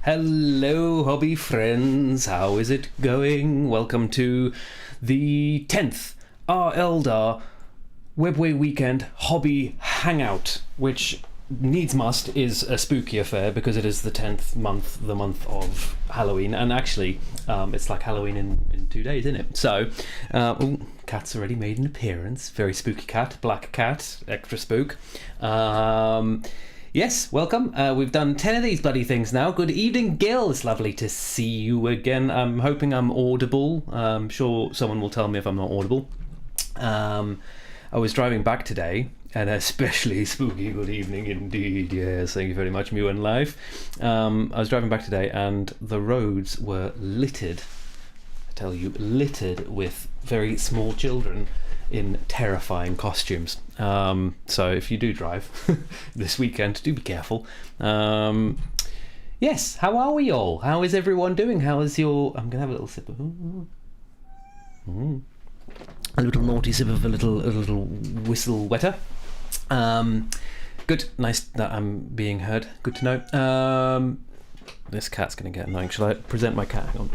Hello, hobby friends. How is it going? Welcome to the 10th Eldar Webway Weekend Hobby Hangout, which needs must is a spooky affair because it is the 10th month, the month of Halloween, and actually it's like Halloween in 2 days, isn't it? So, cat's already made an appearance. Very spooky cat, black cat, extra spook. Yes, welcome. We've done 10 of these bloody things now. Good evening, Gil. It's lovely to see you again. I'm hoping I'm audible. I'm sure someone will tell me if I'm not audible. I was driving back today, and especially spooky good evening indeed. Yes, thank you very much, Mew and Life. I was driving back today, and the roads were littered, I tell you, littered with very small children in terrifying costumes. So if you do drive this weekend, do be careful. Yes, how are we all? How is everyone doing? How is your... I'm going to have a little sip of... A little naughty sip of a little whistle wetter. Good, nice that I'm being heard. Good to know. This cat's going to get annoying. Shall I present my cat? Hang on.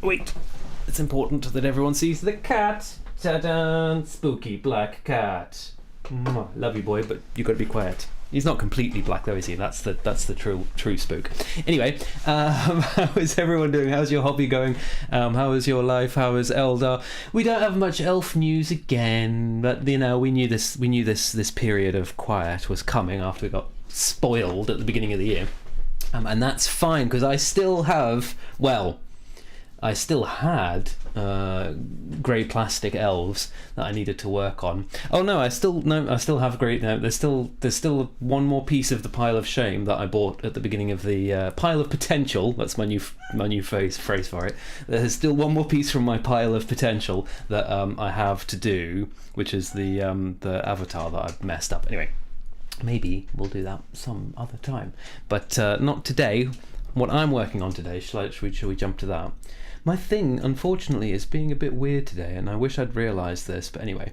Wait, it's important that everyone sees the cat. Ta-da! Spooky black cat. Love you, boy, but you got to be quiet. He's not completely black though, is he? That's the true spook. Anyway, how is everyone doing? How's your hobby going? How is your life? How is Eldar? We don't have much elf news again, but you know we knew this period of quiet was coming after we got spoiled at the beginning of the year, and that's fine because I still had grey plastic elves that I needed to work on. Oh no, I still have grey. No, there's still one more piece of the pile of shame that I bought at the beginning of the pile of potential. That's my new phrase for it. There's still one more piece from my pile of potential that I have to do, which is the avatar that I've messed up. Anyway, maybe we'll do that some other time, but not today. What I'm working on today, shall we jump to that? My thing, unfortunately, is being a bit weird today, and I wish I'd realised this, but anyway,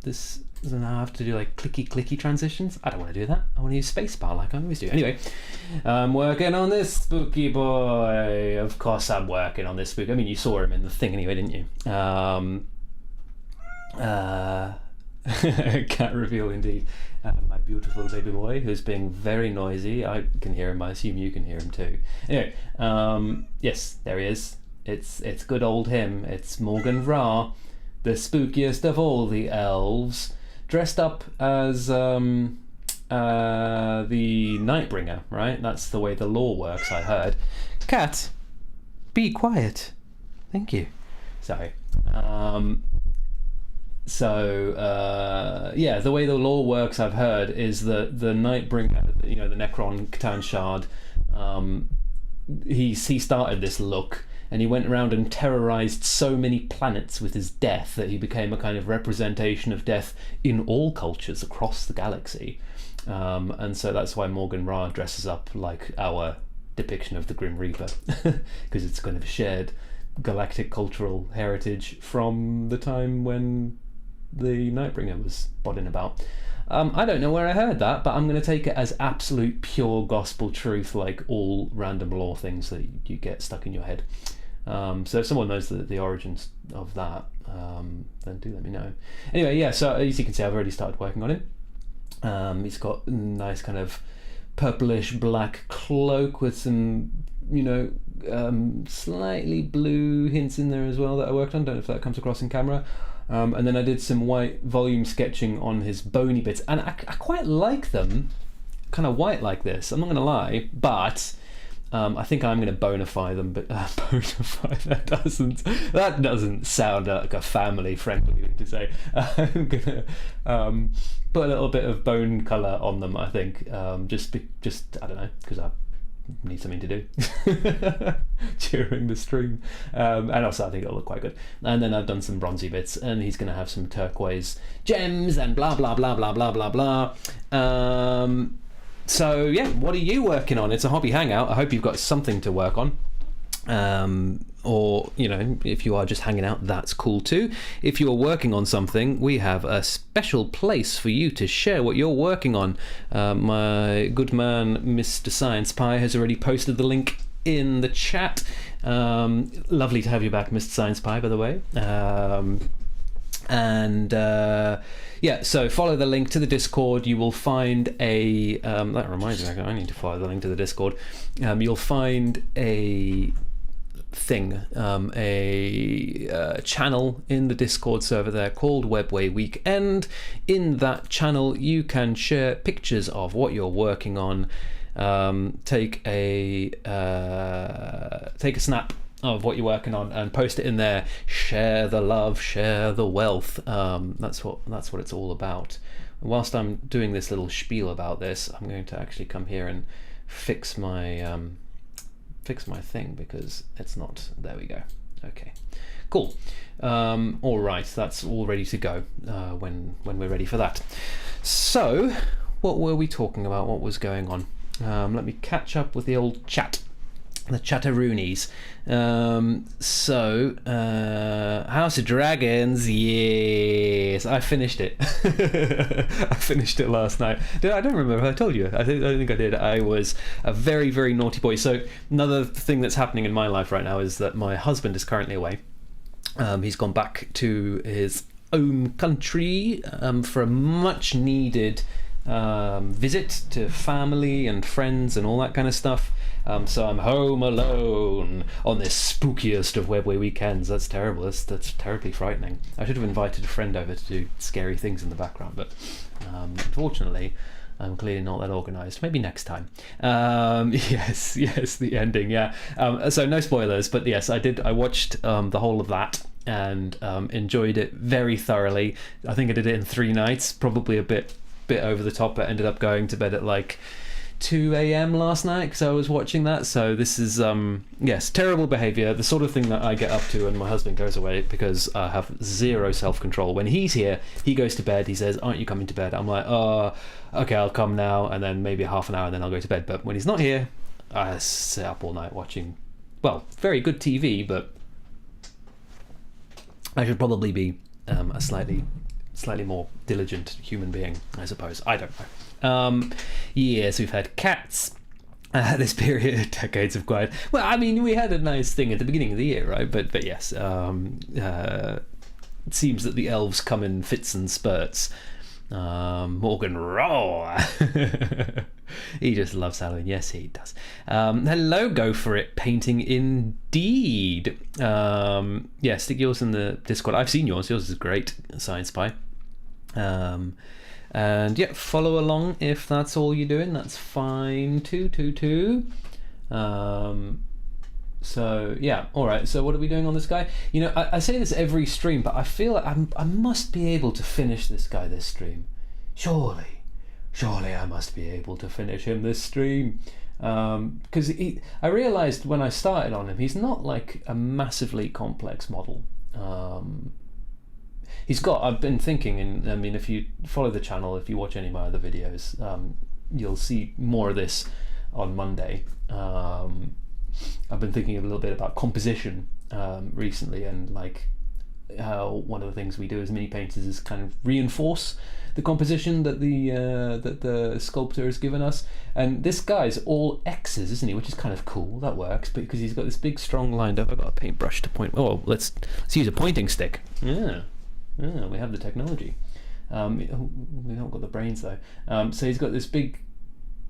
this is now I have to do like clicky transitions. I don't want to do that. I want to use spacebar like I always do. Anyway, I'm working on this spooky boy. Of course I'm working on this spook. I mean, you saw him in the thing anyway, didn't you? Cat reveal indeed. My beautiful baby boy who's being very noisy. I can hear him. I assume you can hear him too. Anyway, yes, there he is. It's good old him. It's Morgan Ra, the spookiest of all the elves, dressed up as the Nightbringer. Right? That's the way the lore works. I heard. Cat, be quiet. Thank you. Sorry. Yeah, the way the lore works, I've heard, is that the Nightbringer, you know, the Necron Catan Shard, he started this look, and he went around and terrorized so many planets with his death that he became a kind of representation of death in all cultures across the galaxy. And so that's why Morgan Ra dresses up like our depiction of the Grim Reaper, because it's kind of shared galactic cultural heritage from the time when the Nightbringer was bodding about. I don't know where I heard that, but I'm going to take it as absolute pure gospel truth, like all random lore things that you get stuck in your head. So if someone knows the origins of that, then do let me know. Anyway, yeah, so as you can see, I've already started working on it. He's got a nice kind of purplish black cloak with some, you know, slightly blue hints in there as well that I worked on. Don't know if that comes across in camera. And then I did some white volume sketching on his bony bits, and I quite like them kind of white like this, I'm not gonna lie, but I think I'm gonna bonify them. But bonify, that doesn't sound like a family friendly thing to say. I'm gonna put a little bit of bone colour on them, I think, just I don't know, because I need something to do during the stream, and also I think it'll look quite good. And then I've done some bronzy bits, and he's going to have some turquoise gems and blah blah blah blah blah blah blah. So yeah, what are you working on? It's a hobby hangout. I hope you've got something to work on. Or, you know, if you are just hanging out, that's cool too. If you're working on something, we have a special place for you to share what you're working on. My good man, Mr. Science Pie, has already posted the link in the chat. Lovely to have you back, Mr. Science Pie, by the way. Yeah, so follow the link to the Discord. You will find a that reminds me, I need to follow the link to the Discord. You'll find a thing, a channel in the Discord server there called Webway Weekend. In that channel you can share pictures of what you're working on. Take a snap of what you're working on and post it in there. Share the love, share the wealth. That's what it's all about. Whilst I'm doing this little spiel about this, I'm going to actually come here and fix my thing, because it's not. There we go. Okay, cool. All right, that's all ready to go when we're ready for that. So what were we talking about? What was going on? Let me catch up with the old chat, the chatteroonies. House of Dragons, yes, I finished it. I finished it last night. I don't remember if I told you. I think I did. I was a very, very naughty boy. So another thing that's happening in my life right now is that my husband is currently away. He's gone back to his home country for a much needed visit to family and friends and all that kind of stuff. So I'm home alone on this spookiest of Webway weekends. That's terrible. That's terribly frightening. I should have invited a friend over to do scary things in the background, but unfortunately I'm clearly not that organised. Maybe next time. Yes, the ending, yeah. So no spoilers, but yes, I watched the whole of that and enjoyed it very thoroughly. I think I did it in 3 nights, probably a bit over the top, but ended up going to bed at like 2 a.m. last night because I was watching that. So this is yes, terrible behaviour, the sort of thing that I get up to when my husband goes away, because I have zero self-control. When he's here, he goes to bed, he says, aren't you coming to bed? I'm like, oh, okay, I'll come now, and then maybe half an hour and then I'll go to bed. But when he's not here, I sit up all night watching, well, very good TV, but I should probably be a slightly more diligent human being, I suppose. I don't know. Yes, we've had cats this period, decades of quiet. Well, I mean, we had a nice thing at the beginning of the year, right? But yes, it seems that the elves come in fits and spurts. Morgan Raw. He just loves Halloween. Yes, he does. Hello, go for it. Painting indeed. Yeah, stick yours in the Discord. I've seen yours. Yours is great, Science Pie. And yeah, follow along if that's all you're doing. That's fine too. So yeah, all right. So what are we doing on this guy? You know, I say this every stream, but I feel like I must be able to finish this guy this stream. Surely I must be able to finish him this stream. Because I realised when I started on him, he's not like a massively complex model. I've been thinking, and I mean, if you follow the channel, if you watch any of my other videos, you'll see more of this on Monday. I've been thinking a little bit about composition recently, and like how one of the things we do as mini painters is kind of reinforce the composition that the sculptor has given us. And this guy's all X's, isn't he? Which is kind of cool. That works, because he's got this big, strong lined up. I've got a paintbrush to point. Oh, let's use a pointing stick. Yeah, we have the technology. We haven't got the brains though. So he's got this big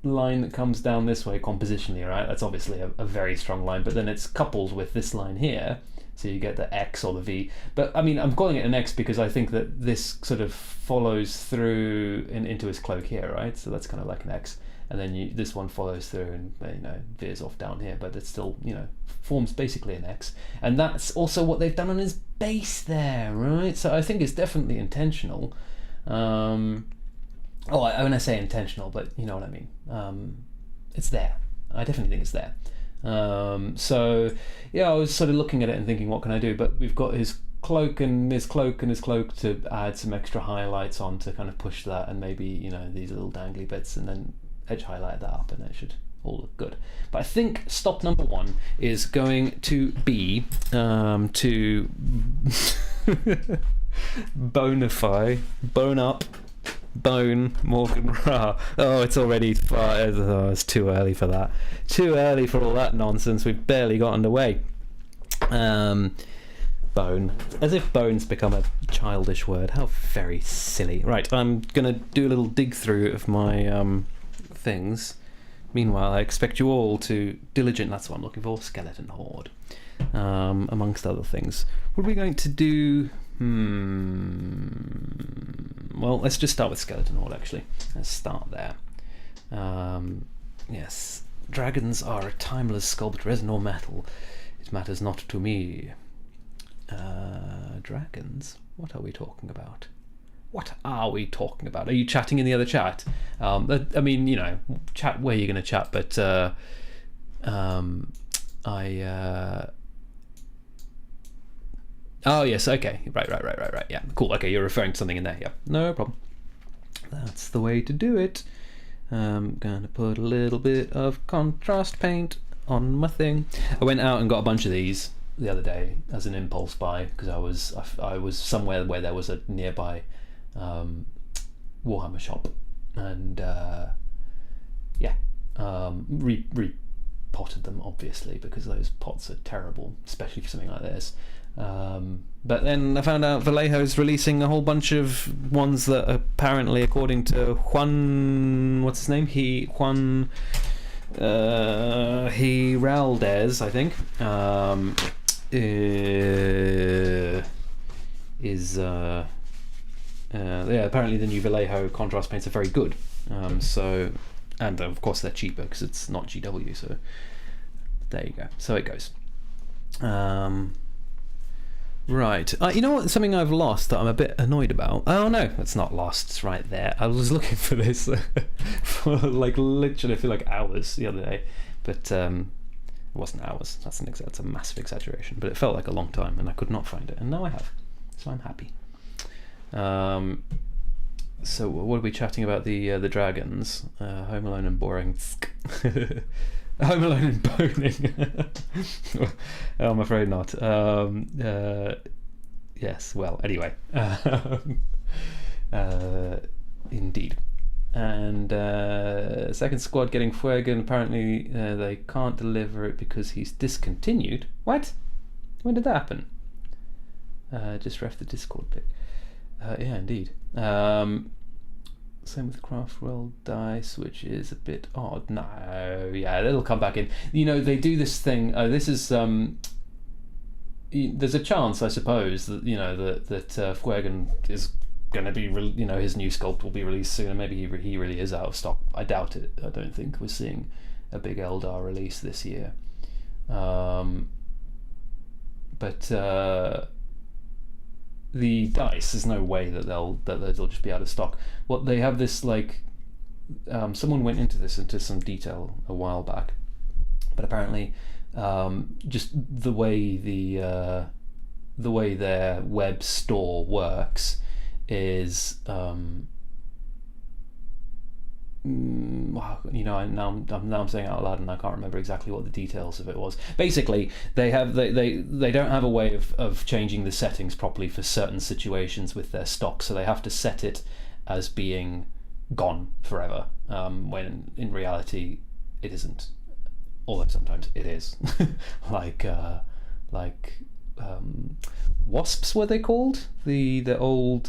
line that comes down this way compositionally, right? That's obviously a very strong line, but then it's coupled with this line here, so you get the X or the V. But I mean, I'm calling it an X because I think that this sort of follows through into his cloak here, right? So that's kind of like an X, and then this one follows through and veers off down here, but it still forms basically an X. And that's also what they've done on his base there, right? So I think it's definitely intentional. When I say intentional, but you know what I mean. It's there. I definitely think it's there. So yeah, I was sort of looking at it and thinking, what can I do? But we've got his cloak and his cloak and his cloak to add some extra highlights on to kind of push that, and maybe these little dangly bits, and then edge highlight that up, and it all look good. But I think stop number 1 is going to be to bonify, bone up, bone Morgan Ra. Oh, it's already far. Oh, it's too early for that. Too early for all that nonsense. We've barely got underway. Bone. As if bone's become a childish word. How very silly. Right, I'm going to do a little dig through of my things. Meanwhile, I expect you all to that's what I'm looking for, Skeleton Horde, amongst other things. What are we going to do? Well, let's just start with Skeleton Horde, actually. Let's start there. Yes, dragons are a timeless sculpt, resin or metal. It matters not to me. Dragons? What are we talking about? What are we talking about? Are you chatting in the other chat? I mean, you know, chat where you're going to chat, but oh, yes, okay. Right. Yeah, cool. Okay, you're referring to something in there. Yeah, no problem. That's the way to do it. I'm going to put a little bit of contrast paint on my thing. I went out and got a bunch of these the other day as an impulse buy because I was somewhere where there was a nearby Warhammer shop, and repotted them, obviously, because those pots are terrible, especially for something like this. But then I found out Vallejo's releasing a whole bunch of ones that apparently, according to Juan, what's his name? Juan Giraldez, I think, apparently the new Vallejo contrast paints are very good. So, and of course they're cheaper because it's not GW. So there you go. So it goes. Right. You know what? Something I've lost that I'm a bit annoyed about. Oh no, it's not lost. It's right there. I was looking for this for like literally, I feel like hours the other day, but it wasn't hours. That's a massive exaggeration. But it felt like a long time, and I could not find it, and now I have. So I'm happy. So what are we chatting about? The dragons, Home Alone and boring. Home Alone and boning. I'm afraid not. Yes. Well, anyway. Indeed. And second squad getting Fuegan. Apparently they can't deliver it because he's discontinued. What? When did that happen? Just ref the Discord pic. Yeah, indeed. Same with Craft Roll Dice, which is a bit odd. No, yeah, it'll come back in. You know, they do this thing. This is there's a chance, I suppose, that that Fuegan is going to be, his new sculpt will be released soon, and maybe he really is out of stock. I doubt it. I don't think we're seeing a big Eldar release this year. But the dice, there's no way that they'll just be out of stock. What they have this someone went into some detail a while back, but apparently just the way their web store works is now I'm saying it out loud and I can't remember exactly what the details of it was. Basically, they don't have a way of changing the settings properly for certain situations with their stock, so they have to set it as being gone forever, when in reality it isn't, although sometimes it is. like wasps, were they called, the old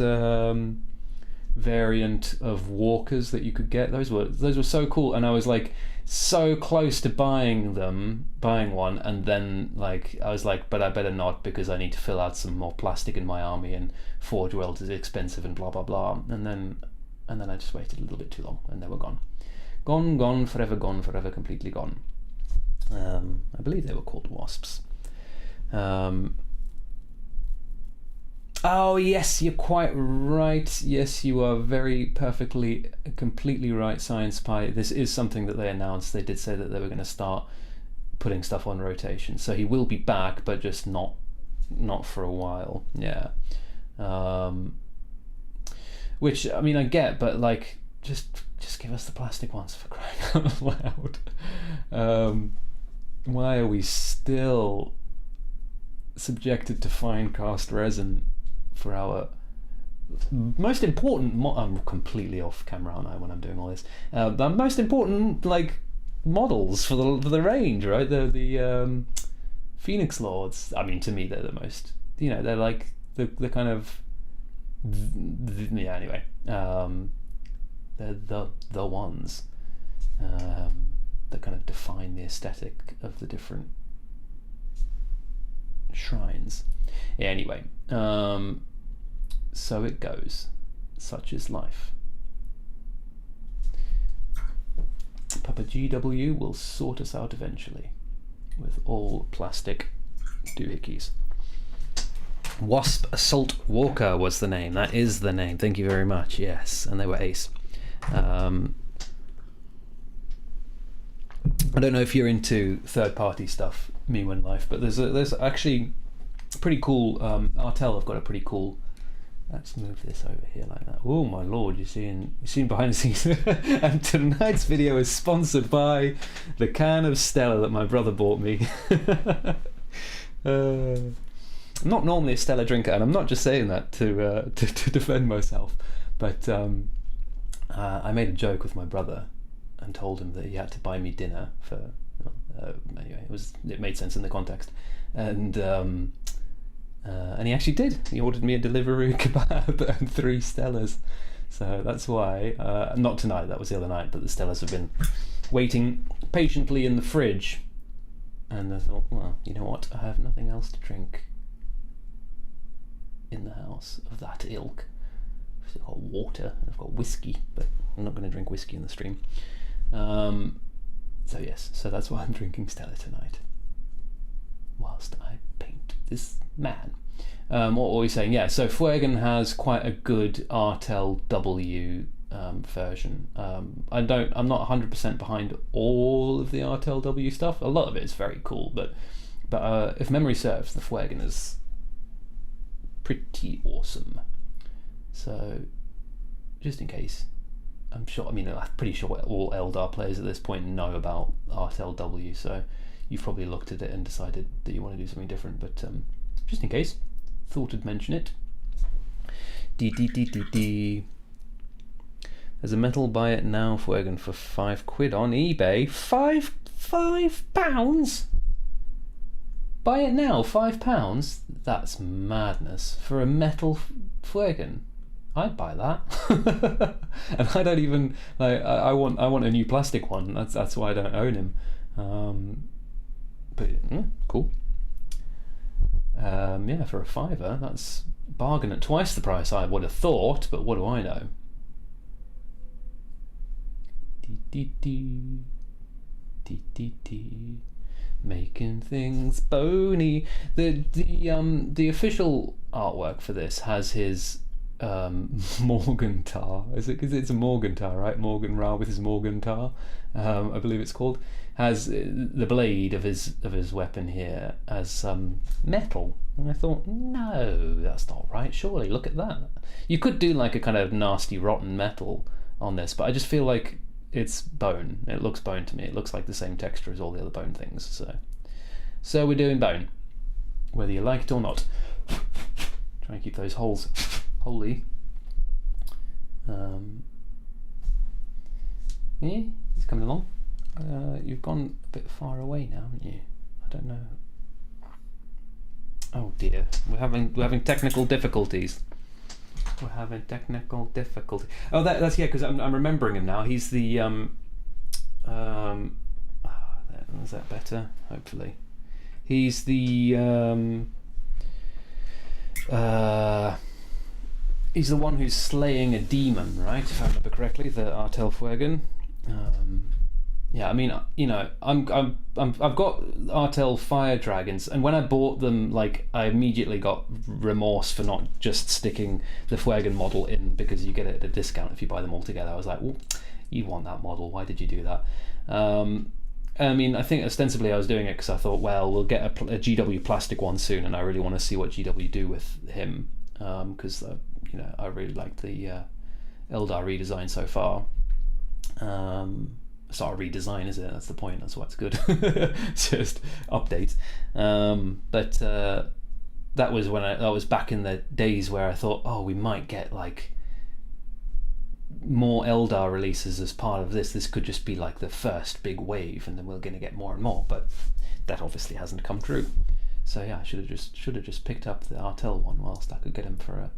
variant of walkers that you could get. Those were so cool, and I was like so close to buying one, and then I was like, but I better not, because I need to fill out some more plastic in my army, and Forge World is expensive and blah blah blah, and then I just waited a little bit too long and they were gone, forever, completely gone. I believe they were called wasps. Oh yes, you're quite right. Yes, you are completely right, Science Pie. This is something that they announced. They did say that they were going to start putting stuff on rotation. So he will be back, but just not for a while. Yeah. Which, I mean, I get, but just give us the plastic ones, for crying out loud. Why are we still subjected to fine cast resin for our most important I'm completely off camera, aren't I, when I'm doing all this? The most important like models for the range, right? The Phoenix Lords. I mean, to me, they're the most. They're like the kind of. Yeah. Anyway, they're the ones that kind of define the aesthetic of the different shrines. Yeah, anyway, so it goes. Such is life. Papa GW will sort us out eventually with all plastic doohickeys. Wasp Assault Walker was the name. That is the name. Thank you very much. Yes, and they were ace. I don't know if you're into third-party stuff, me when life, but there's actually pretty cool. Artel have got a pretty cool. Let's move this over here like that. Oh my lord! You're seeing behind the scenes. And tonight's video is sponsored by the can of Stella that my brother bought me. I'm not normally a Stella drinker, and I'm not just saying that to defend myself, but I made a joke with my brother and told him that he had to buy me dinner for. Anyway, it made sense in the context, and he actually did. He ordered me a delivery kebab and 3 Stellas, so that's why. Not tonight. That was the other night. But the Stellas have been waiting patiently in the fridge, and I thought, well, you know what? I have nothing else to drink in the house of that ilk. I've got water and I've got whiskey, but I'm not going to drink whiskey in the stream. So yes, so that's why I'm drinking Stella tonight, whilst I paint this man. What were we saying? Yeah, so Fuegan has quite a good Artel W version. I'm not 100% behind all of the Artel W stuff. A lot of it is very cool, but if memory serves, the Fuegan is pretty awesome. So just in case, I'm pretty sure all Eldar players at this point know about Artel W, so you've probably looked at it and decided that you want to do something different, but just in case, thought I'd mention it. There's a metal buy it now Fuegan for £5 on eBay. £5? Buy it now, £5? That's madness. For a metal Fuegan, I'd buy that. And I don't even I want a new plastic one. That's why I don't own him. But cool. Yeah, for a £5, that's bargain at twice the price I would have thought. But what do I know? Making things bony. The official artwork for this has his Morgentar. It's a Morgentar, right? Morgan Ra with his Morgentar, I believe it's called. Has the blade of his weapon here as metal. And I thought, no, that's not right. Surely, look at that. You could do like a kind of nasty rotten metal on this, but I just feel like it's bone. It looks bone to me. It looks like the same texture as all the other bone things. So we're doing bone, whether you like it or not. Try and keep those holes holy. Yeah, he's coming along. You've gone a bit far away now, haven't you? I don't know. Oh dear, we're having technical difficulties. We're having technical difficulty. Oh, that's yeah, because I'm remembering him now. He's the is that better? Hopefully, he's the he's the one who's slaying a demon, right? If I remember correctly, the Artel Fuegan. Yeah, I mean, you know, I've got Artel Fire Dragons, and when I bought them, like, I immediately got remorse for not just sticking the Fuegan model in, because you get it at a discount if you buy them all together. I was like, well, you want that model, why did you do that? I mean, I think ostensibly I was doing it because I thought, well, we'll get a GW plastic one soon, and I really want to see what GW do with him, because you know, I really like the Eldar redesign so far. It's not a redesign, is it? That's the point. That's why it's good. It's just updates. But that was back in the days where I thought, oh, we might get like more Eldar releases as part of this. This could just be like the first big wave, and then we're going to get more and more. But that obviously hasn't come true. So yeah, I should have just picked up the Artel one whilst I could get them for a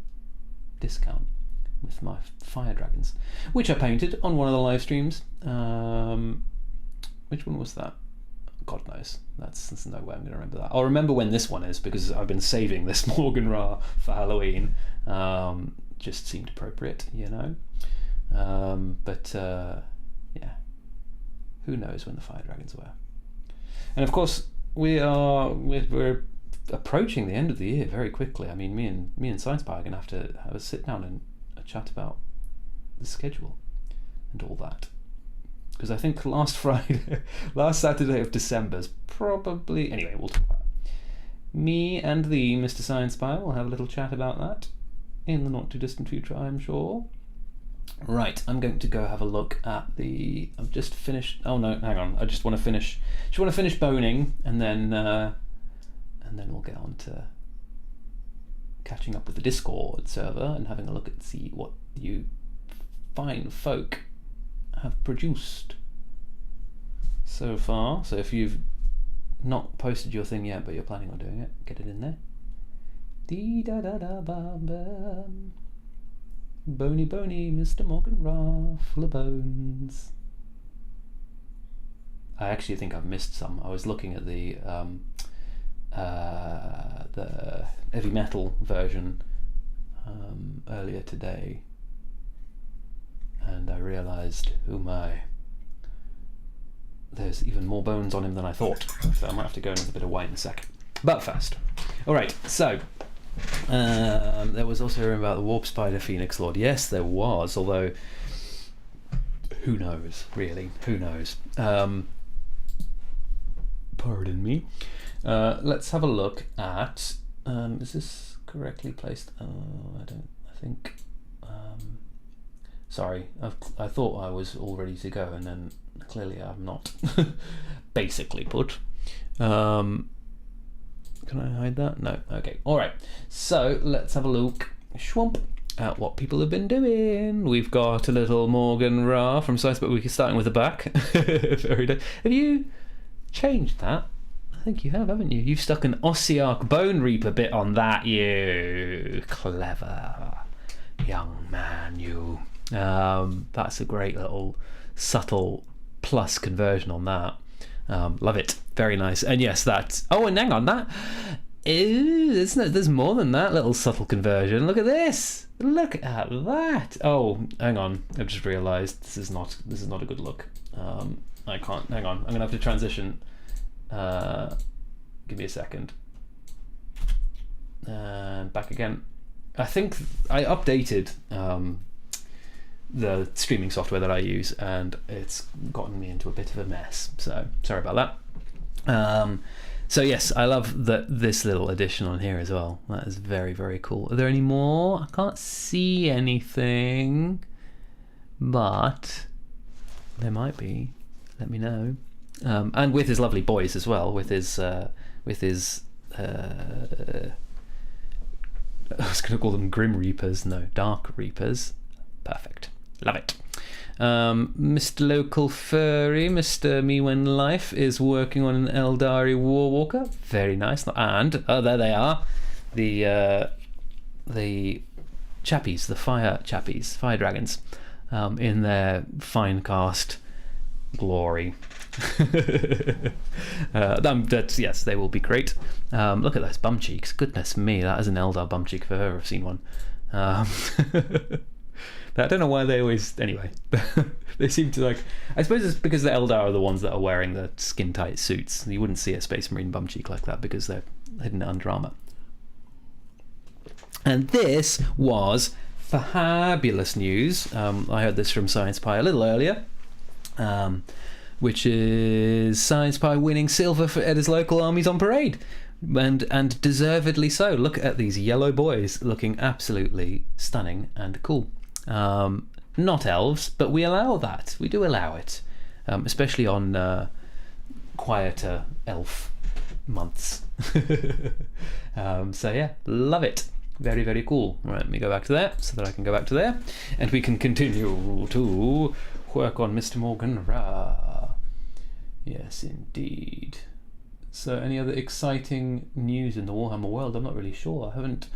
discount with my fire dragons, which I painted on one of the live streams. Which one was that? God knows. There's no way I'm going to remember that. I'll remember when this one is, because I've been saving this Morgan Ra for Halloween. Just seemed appropriate, you know. Yeah, who knows when the fire dragons were. And of course we're approaching the end of the year very quickly. I mean, me and Science Pie are going to have a sit down and a chat about the schedule and all that, because I think last Saturday of December's probably, anyway, we'll talk about it. Me and the Mr. Science Pie will have a little chat about that in the not too distant future, I'm sure. Right, I'm going to go have a look at I've just finished. Oh no, hang on. I just want to finish boning, and then we'll get on to catching up with the Discord server and having a look at see what you fine folk have produced so far. So if you've not posted your thing yet, but you're planning on doing it, get it in there. Dee da da da ba ba. Bony, Mr. Morgan Ra, full of bones. I actually think I've missed some. I was looking at the heavy metal version earlier today, and I realised, oh my, there's even more bones on him than I thought. So I might have to go in with a bit of white in a sec. But first, all right. So. There was also a room about the Warp Spider Phoenix Lord. Yes, there was, although who knows, really? Who knows? Pardon me. Let's have a look at is this correctly placed? I think sorry, I thought I was all ready to go, and then clearly I'm not. Basically put. Can I hide that? No. Okay. All right. So let's have a look at what people have been doing. We've got a little Morgan Ra from Science, but we're starting with the back. Very nice. Have you changed that? I think you have, haven't you? You've stuck an Ossiarch Bone Reaper bit on that. You clever young man, you. That's a great little subtle plus conversion on that. Love it. Very nice. And yes, that's... Oh, and hang on, that... there's more than that little subtle conversion. Look at this. Look at that. Oh, hang on. I've just realised this is not a good look. I can't... Hang on. I'm going to have to transition. Give me a second. Back again. I think I updated... the streaming software that I use, and it's gotten me into a bit of a mess, so sorry about that. So yes, I love this little addition on here as well. That is very, very cool. Are there any more? I can't see anything, but there might be. Let me know. And with his lovely boys as well, with his I was going to call them Grim Reapers, no, Dark Reapers. Perfect. Love it. Mr. Local Furry, Mr. Me When Life is working on an Eldari Warwalker. Very nice. And there they are. The chappies, the fire chappies, fire dragons, in their fine cast glory. Yes, they will be great. Look at those bum cheeks. Goodness me, that is an Eldar bum cheek if I've ever seen one. I don't know why they always... Anyway, they seem to like... I suppose it's because the Eldar are the ones that are wearing the skin-tight suits. You wouldn't see a Space Marine bum cheek like that because they're hidden under armour. And this was fabulous news. I heard this from Science Pie a little earlier, which is Science Pie winning silver at his local armies on parade. And deservedly so. Look at these yellow boys looking absolutely stunning and cool. not elves, but we allow that. We do allow it, especially on quieter elf months. So yeah, love it. Very, very cool. Right, let me go back to there so that I can go back to there, and we can continue to work on Mr. Morgan Ra. Yes, indeed. So any other exciting news in the Warhammer world? I'm not really sure. I haven't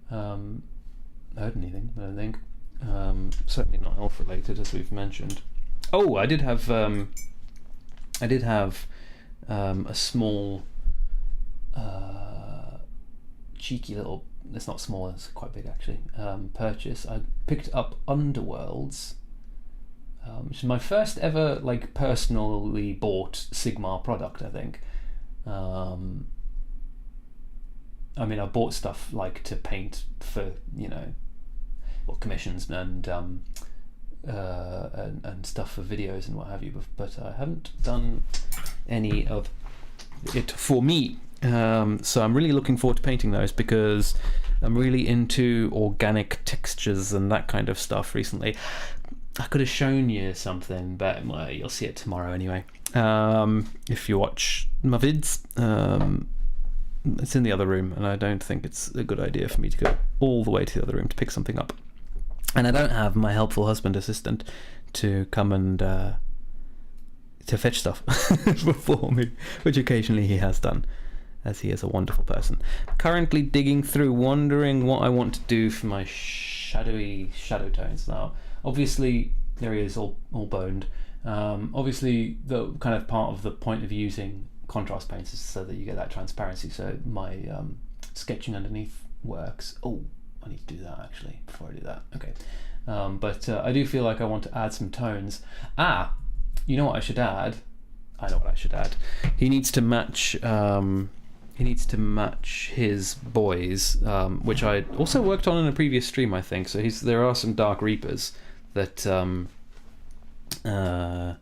heard anything, I don't think. Certainly not elf related, as we've mentioned. Oh, I did have a small cheeky little, it's not small, it's quite big actually, purchase. I picked up Underworlds, which is my first ever like personally bought Sigmar product, I think. I mean, I bought stuff like to paint for, commissions and stuff for videos and what have you, but I haven't done any of it for me. So I'm really looking forward to painting those, because I'm really into organic textures and that kind of stuff recently. I could have shown you something, but well, you'll see it tomorrow anyway. If you watch my vids, it's in the other room, and I don't think it's a good idea for me to go all the way to the other room to pick something up. And I don't have my helpful husband assistant to come and to fetch stuff for me, which occasionally he has done, as he is a wonderful person. Currently digging through, wondering what I want to do for my shadowy shadow tones now. Obviously, there he is, all boned. Obviously, the kind of part of the point of using contrast paints is so that you get that transparency, so my sketching underneath works. Oh, I need to do that actually before I do that. Okay, but I do feel like I want to add some tones. You know what I should add? I know what I should add. He needs to match. He needs to match his boys, which I also worked on in a previous stream, I think. So there are some Dark Reapers that there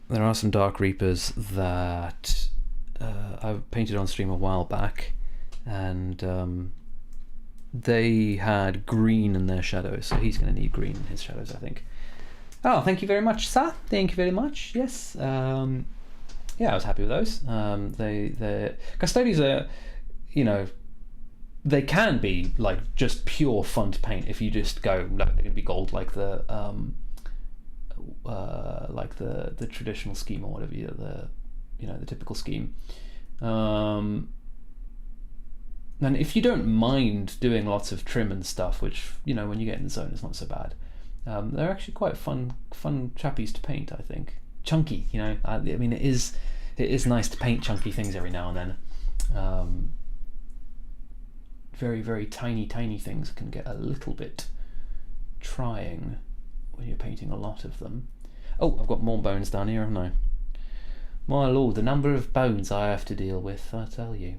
are some Dark Reapers that I painted on stream a while back, and they had green in their shadows, so he's going to need green in his shadows, I think. Oh, thank you very much, sir. Thank you very much. Yes. Yeah, I was happy with those. The Custodians are, they can be like just pure fun to paint if you just go, no, they're going to be gold like the traditional scheme or whatever, the typical scheme. And if you don't mind doing lots of trim and stuff, which when you get in the zone, it's not so bad. They're actually quite fun chappies to paint, I think. Chunky, I mean, it is nice to paint chunky things every now and then. Very, very tiny things can get a little bit trying when you're painting a lot of them. Oh, I've got more bones down here, haven't I? My lord, the number of bones I have to deal with, I tell you.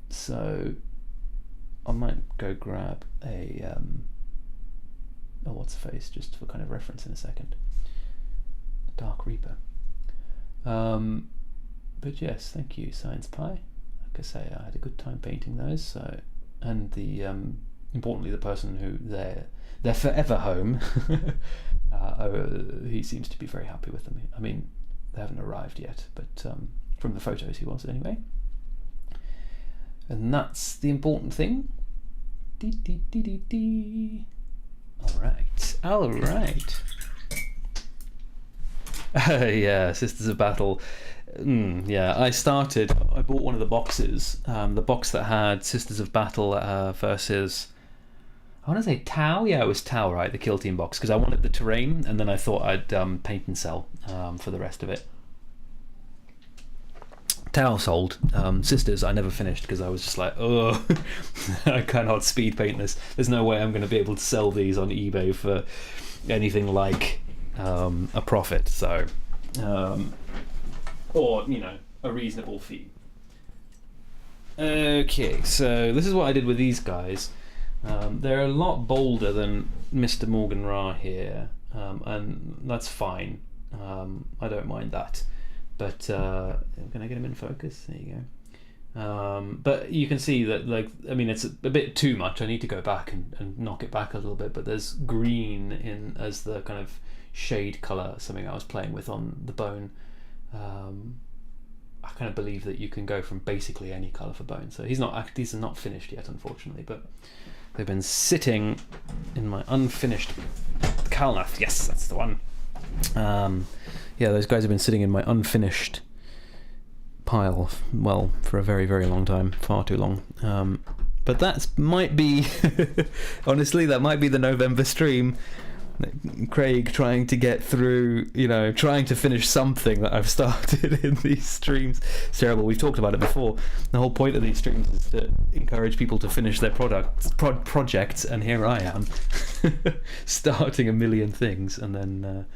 So I might go grab a what's the face, just for kind of reference in a second. Dark Reaper. But yes, thank you, Science Pie. Like I say, I had a good time painting those. So, and the importantly, the person who their forever home, he seems to be very happy with them. I mean, they haven't arrived yet, but from the photos he was anyway. And that's the important thing. All right. Yeah, Sisters of Battle. Yeah, I bought one of the boxes, the box that had Sisters of Battle versus, I want to say Tau. Yeah, it was Tau, right? The Kill Team box, because I wanted the terrain, and then I thought I'd paint and sell for the rest of it. Tau sold. Sisters I never finished because I was just like, oh, I cannot speed paint this. There's no way I'm going to be able to sell these on eBay for anything like a profit. So, or a reasonable fee. Okay, so this is what I did with these guys. They're a lot bolder than Mr. Morgan Ra here, and that's fine. I don't mind that. But I'm going to get him in focus. There you But you can see that, like, I mean, it's a bit too much. I need to go back and knock it back a little bit. But there's green in as the kind of shade color, something I was playing with on the bone. I kind of believe that you can go from basically any color for bone. So these are not finished yet, unfortunately, but they've been sitting in my unfinished Kalnath. Yes, that's the one. Those guys have been sitting in my unfinished pile, well, for a very, very long time, far too long. But that might be, honestly, that might be the November stream. Craig trying to get through, trying to finish something that I've started in these streams. It's terrible. We've talked about it before. The whole point of these streams is to encourage people to finish their projects, and here I am starting a million things, and then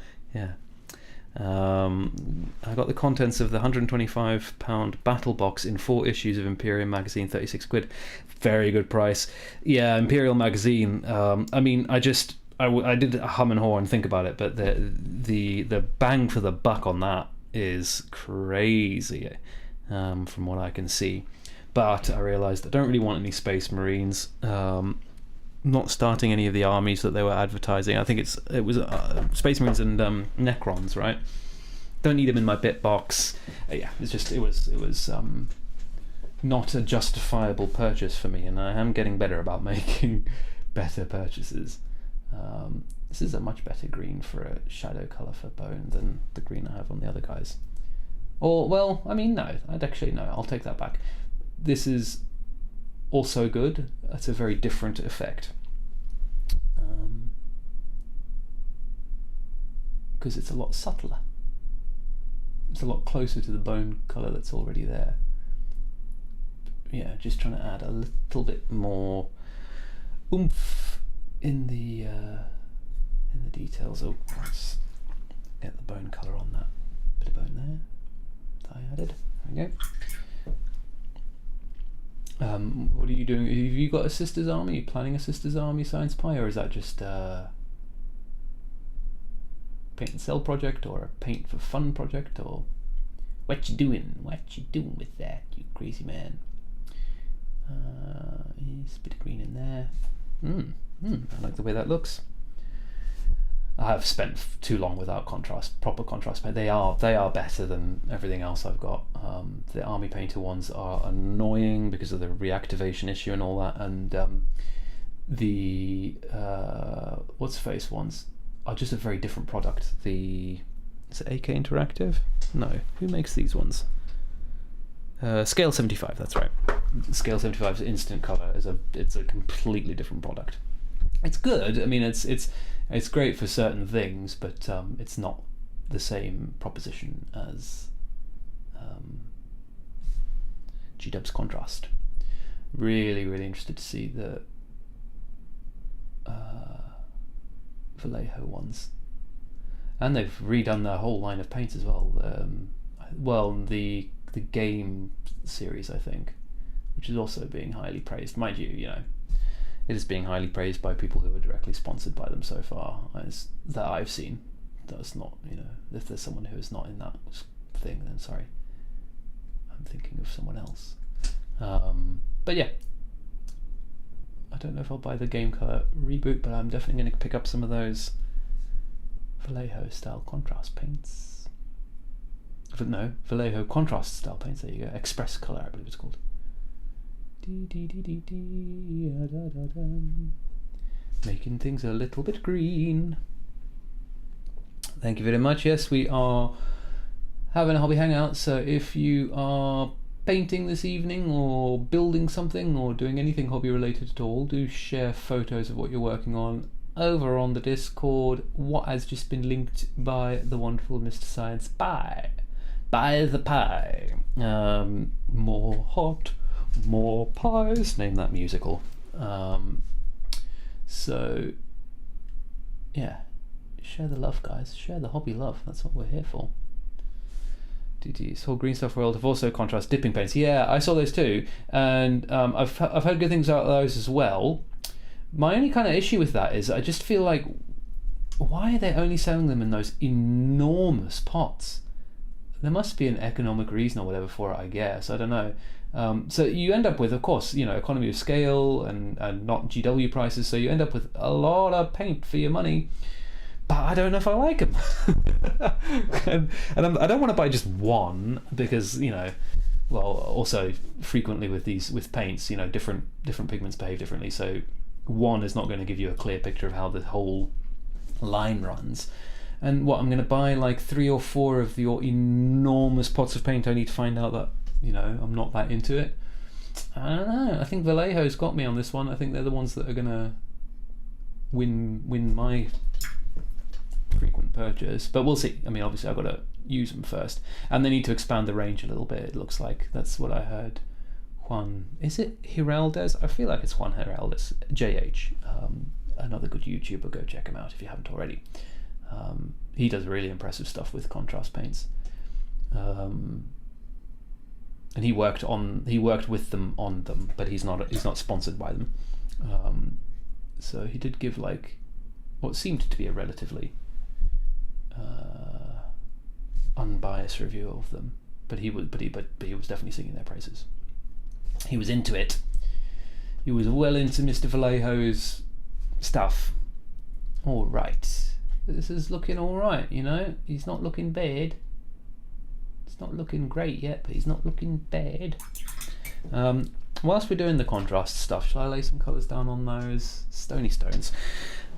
I got the contents of the £125 battle box in 4 issues of Imperial magazine, 36 quid. Very good price. Yeah, Imperial magazine. I mean, I did hum and haw and think about it, but the bang for the buck on that is crazy, from what I can see. But I realised I don't really want any Space Marines. Not starting any of the armies that they were advertising. I think it was Space Marines and Necrons, right? Don't need them in my bit box. It was not a justifiable purchase for me, and I am getting better about making better purchases. This is a much better green for a shadow colour for bone than the green I have on the other guys. Or, well, I mean, no, I'll take that back. This is also good. It's a very different effect. Because it's a lot subtler. It's a lot closer to the bone colour that's already there. Yeah, just trying to add a little bit more oomph in the details. Oh, let's get the bone colour on that bit of bone there that I added. There we go. What are you doing? Have you got a Sisters Army? Are you planning a Sisters Army Science Pie, or is that just a paint and sell project, or a paint for fun project, or what you doing? What you doing with that, you crazy man? There's a bit of green in there. I like the way that looks. I have spent too long without proper contrast paint. They are better than everything else I've got. The Army Painter ones are annoying because of the reactivation issue and all that, and the what's face ones are just a very different product. Is it AK Interactive? No, who makes these ones? Scale 75. That's right. Scale 75's instant color it's a completely different product. It's good. I mean, it's great for certain things, but it's not the same proposition as G-Dub's contrast. Really, really interested to see the Vallejo ones, and they've redone their whole line of paints as well. The game series, I think, which is also being highly praised. Mind you, it is being highly praised by people who are directly sponsored by them so far, as that I've seen. That's not, if there's someone who is not in that thing, then sorry, I'm thinking of someone else. But yeah, I don't know if I'll buy the Game Color reboot, but I'm definitely going to pick up some of those Vallejo style contrast paints. No, Vallejo contrast style paints. There you go. Express Color, I believe it's called. Making things a little bit green. Thank you very much. Yes, we are having a hobby hangout, so if you are painting this evening or building something or doing anything hobby related at all, do share photos of what you're working on over on the Discord, what has just been linked by the wonderful Mr. Science Pie. By the pie. More hot, more pies. Name that musical. So yeah, share the love, guys. Share the hobby love. That's what we're here for. DT's whole Green Stuff World have also contrast dipping paints. Yeah, I saw those too, and I've heard good things about those as well. My only kind of issue with that is I just feel like, why are they only selling them in those enormous pots? there must be an economic reason or whatever for it, I guess. I don't know. So you end up with, of course, economy of scale and not GW prices. So you end up with a lot of paint for your money. But I don't know if I like them. and I don't want to buy just one because, well, also frequently with paints, different pigments behave differently. So one is not going to give you a clear picture of how the whole line runs. And I'm going to buy like 3 or 4 of your enormous pots of paint only to find out that, I'm not that into it. I don't know. I think Vallejo's got me on this one. I think they're the ones that are going to win my frequent purchase. But we'll see. I mean, obviously I've got to use them first. And they need to expand the range a little bit, it looks like. That's what I heard. Is it Giraldez? I feel like it's Juan Giraldez. JH. Another good YouTuber. Go check him out if you haven't already. He does really impressive stuff with contrast paints, and he worked with them on them, but he's not sponsored by them. So he did give like what seemed to be a relatively unbiased review of them, but he was definitely singing their praises. He was into it. He was well into Mr. Vallejo's stuff. All right. This is looking all right, He's not looking bad. It's not looking great yet, but he's not looking bad. Whilst we're doing the contrast stuff, shall I lay some colours down on those stony stones?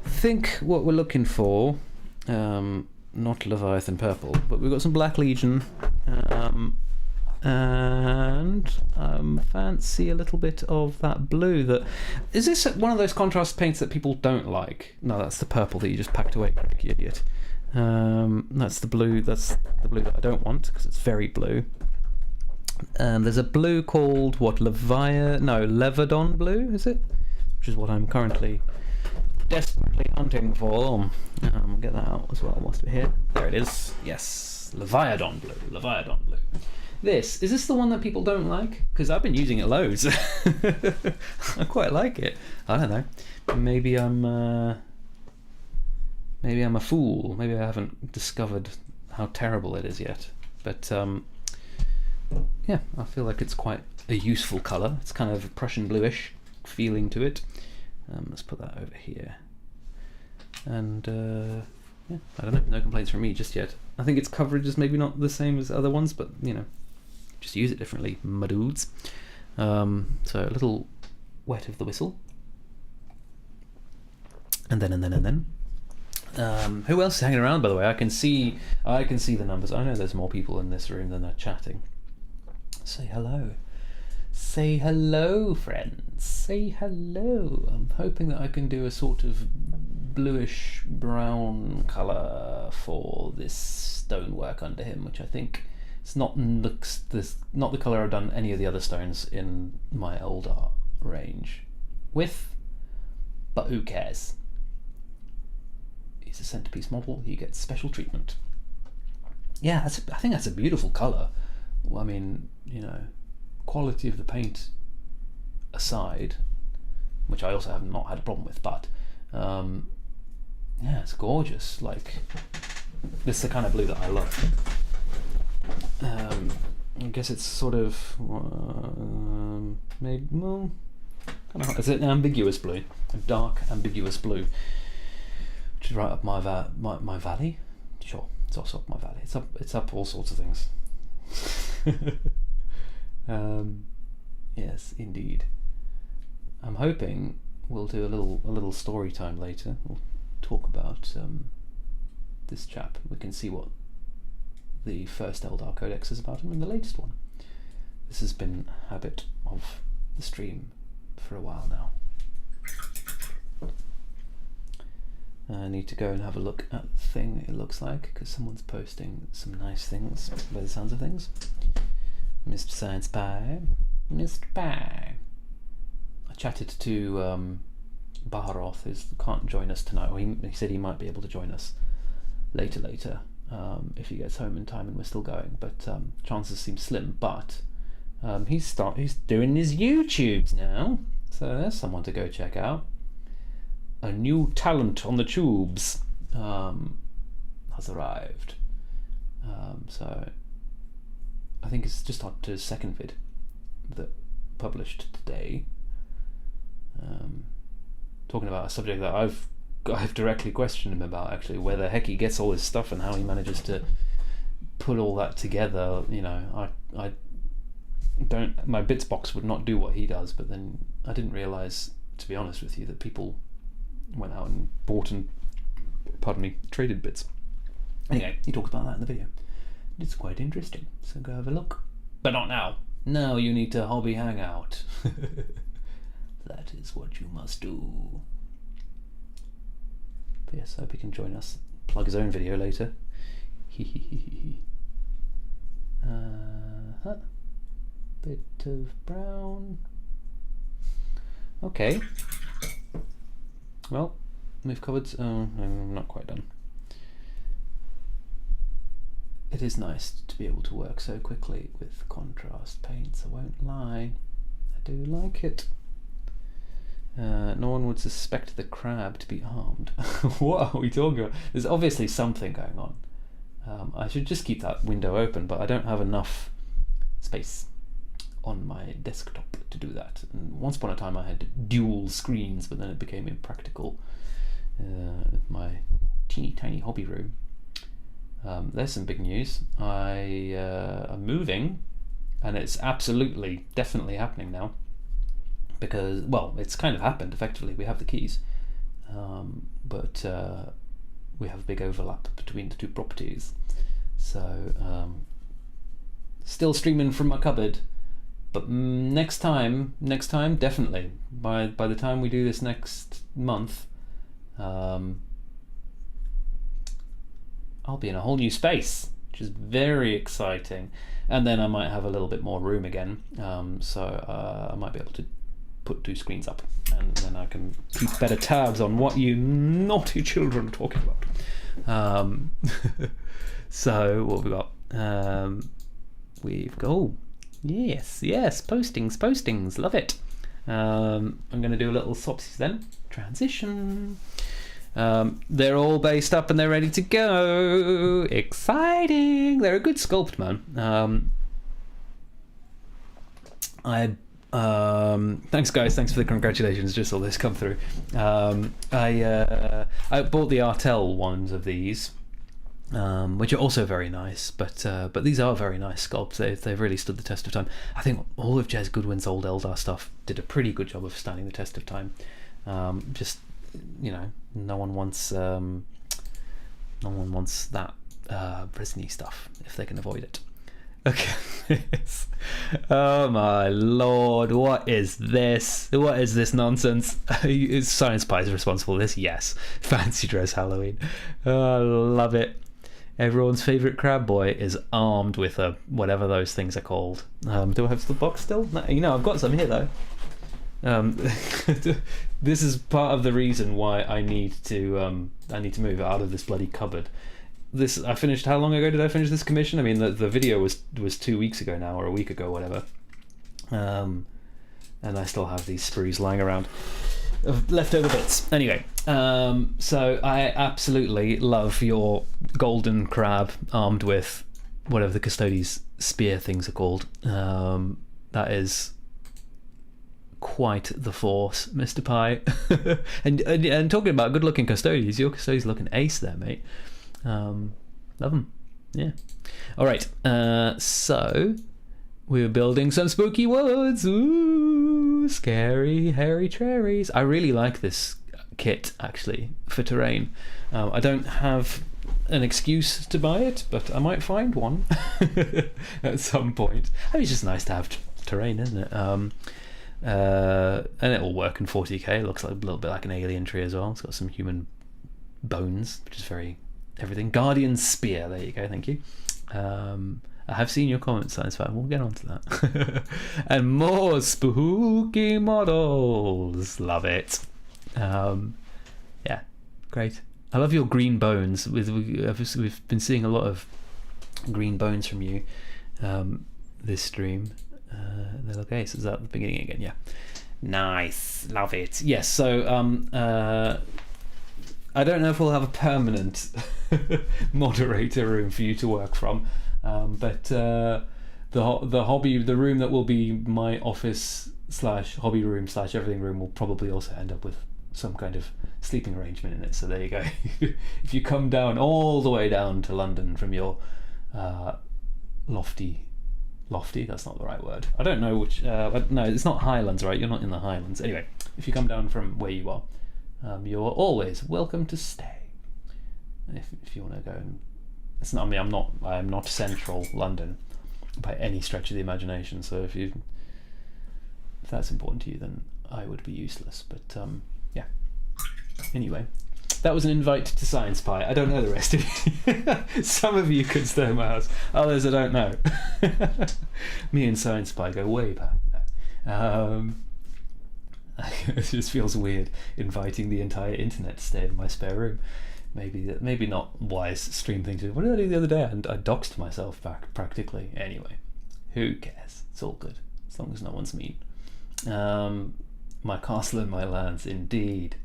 I think what we're looking for, not Leviathan purple, but we've got some Black Legion, and fancy a little bit of that blue. Is this one of those contrast paints that people don't like? No, that's the purple that you just packed away, you idiot. That's the blue that I don't want because it's very blue. There's a blue called Levadon blue, is it? Which is what I'm currently desperately hunting for. We'll get that out as well whilst we're here. There it is. Yes, Leviathan blue. Is this the one that people don't like? Because I've been using it loads. I quite like it. I don't know. Maybe I'm a fool. Maybe I haven't discovered how terrible it is yet. But yeah, I feel like it's quite a useful colour. It's kind of a Prussian bluish feeling to it. Let's put that over here. And yeah, I don't know. No complaints from me just yet. I think its coverage is maybe not the same as other ones, but just use it differently, my dudes. So a little wet of the whistle, and then. Who else is hanging around? By the way, I can see the numbers. I know there's more people in this room than are chatting. Say hello. Say hello, friends. Say hello. I'm hoping that I can do a sort of bluish brown colour for this stonework under him, which I think it's not the colour I've done any of the other stones in my old art range with, but who cares? He's a centerpiece model. He gets special treatment. Yeah, I think that's a beautiful colour. Well, I mean, quality of the paint aside, which I also have not had a problem with, but yeah, it's gorgeous. Like, this is the kind of blue that I love. I guess it's sort of maybe, well, kind of, is it an ambiguous blue? A dark ambiguous blue, which is right up my valley. Sure, it's also up my valley. It's up all sorts of things. Yes, indeed. I'm hoping we'll do a little story time later. We'll talk about this chap. We can see what the first Eldar Codex is about him and the latest one. This has been a habit of the stream for a while now. I need to go and have a look at the thing it looks like, because someone's posting some nice things by the sounds of things. Mr. Science Pie. Mr. Pie. I chatted to Baharoth, who can't join us tonight. Well, he said he might be able to join us later, if he gets home in time and we're still going, but chances seem slim. But he's doing his YouTubes now, so there's someone to go check out. A new talent on the tubes has arrived. So I think it's just up to his second vid that published today, talking about a subject that I've directly questioned him about, actually, where the heck he gets all his stuff and how he manages to put all that together. You know, I don't, my bits box would not do what he does, but then I didn't realise, to be honest with you, that people went out and bought and, traded bits. Anyway, he talks about that in the video. It's quite interesting, so go have a look. But not now. Now you need to hobby Hangout. That is what you must do. But yes, I hope he can join us. Plug his own video later. Bit of brown. Okay. Well, we've covered. Oh, I'm not quite done. It is nice to be able to work so quickly with contrast paints, I won't lie. I do like it. No one would suspect the crab to be armed. What are we talking about? There's obviously something going on. I should just keep that window open, but I don't have enough space on my desktop to do that. And once upon a time I had dual screens, but then it became impractical with my teeny tiny hobby room. There's some big news. I am moving, and it's absolutely, definitely happening now. Because, well, it's kind of happened effectively. We have the keys, but we have a big overlap between the two properties. So, still streaming from my cupboard, but next time, definitely. By the time we do this next month, I'll be in a whole new space, which is very exciting. And then I might have a little bit more room again, so I might be able to put 2 screens up, and then I can keep better tabs on what you naughty children are talking about. So what have we got? We've got, oh, yes, postings, love it. I'm going to do a little swapsies then. Transition. They're all based up and they're ready to go. Exciting! They're a good sculpt, man. Thanks guys, thanks for the congratulations, just saw this come through. I bought the Artel ones of these, which are also very nice, but these are very nice sculpts. They've really stood the test of time. I think all of Jez Goodwin's old Eldar stuff did a pretty good job of standing the test of time. Just, you know, no one wants that Brisny stuff if they can avoid it. Okay. Oh my lord, what is this? What is this nonsense? Is Science Pies responsible for this? Yes. Fancy dress Halloween. Oh, I love it. Everyone's favourite crab boy is armed with a whatever those things are called. Do I have the box still? No, you know, I've got some here though. This is part of the reason why I need to move out of this bloody cupboard. This I finished. How long ago did I finish this commission? I mean, the video was 2 weeks ago now, or a week ago, whatever. And I still have these sprues lying around of leftover bits. Anyway, so I absolutely love your golden crab armed with whatever the Custodes spear things are called. That is quite the force, Mr. Pie. and talking about good-looking Custodes, your Custodes looking ace there, mate. Love them. Yeah. All right. So we're building some spooky woods. Ooh, scary, hairy cherries. I really like this kit actually for terrain. I don't have an excuse to buy it, but I might find one at some point. I mean, it's just nice to have terrain, isn't it? And it will work in 40k. It looks like a little bit like an alien tree as well. It's got some human bones, which is very everything. Guardian Spear, there you go, thank you. I have seen your comments, Science Fan, we'll get on to that. And more spooky models, love it. Yeah, great. I love your green bones. We've been seeing a lot of green bones from you this stream. They look ace. Is that the beginning again? Yeah. Nice, love it. Yes, so I don't know if we'll have a permanent moderator room for you to work from, but the room that will be my office / hobby room / everything room will probably also end up with some kind of sleeping arrangement in it. So there you go. If you come down all the way down to London from your lofty, that's not the right word. I don't know which. No, it's not Highlands, right? You're not in the Highlands. Anyway, if you come down from where you are, you're always welcome to stay. If you want to go and, it's not. I mean, I'm not central London by any stretch of the imagination. So if that's important to you, then I would be useless. But yeah. Anyway, that was an invite to Science Pie. I don't know the rest of you. Some of you could stay in my house. Others I don't know. Me and Science Pie go way back. No. It just feels weird inviting the entire internet to stay in my spare room. Maybe not wise stream thing to do. What did I do the other day? And I doxed myself back practically. Anyway, who cares? It's all good as long as no one's mean. My castle and my lands, indeed.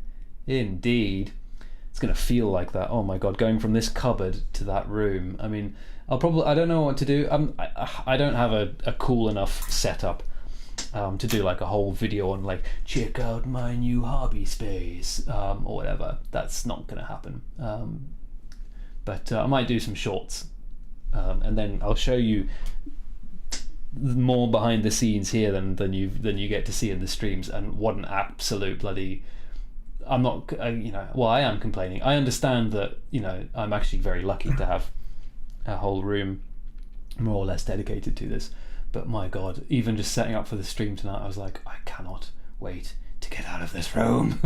It's gonna feel like that. Oh my god, going from this cupboard to that room. I mean, I don't know what to do. I don't have a cool enough setup to do like a whole video on like, check out my new hobby space, or whatever. That's not gonna happen. But I might do some shorts, and then I'll show you more behind the scenes here than you get to see in the streams. And what an absolute bloody, I'm not, well, I am complaining. I understand that, I'm actually very lucky to have a whole room more or less dedicated to this. But my God, even just setting up for the stream tonight, I was like, I cannot wait to get out of this room.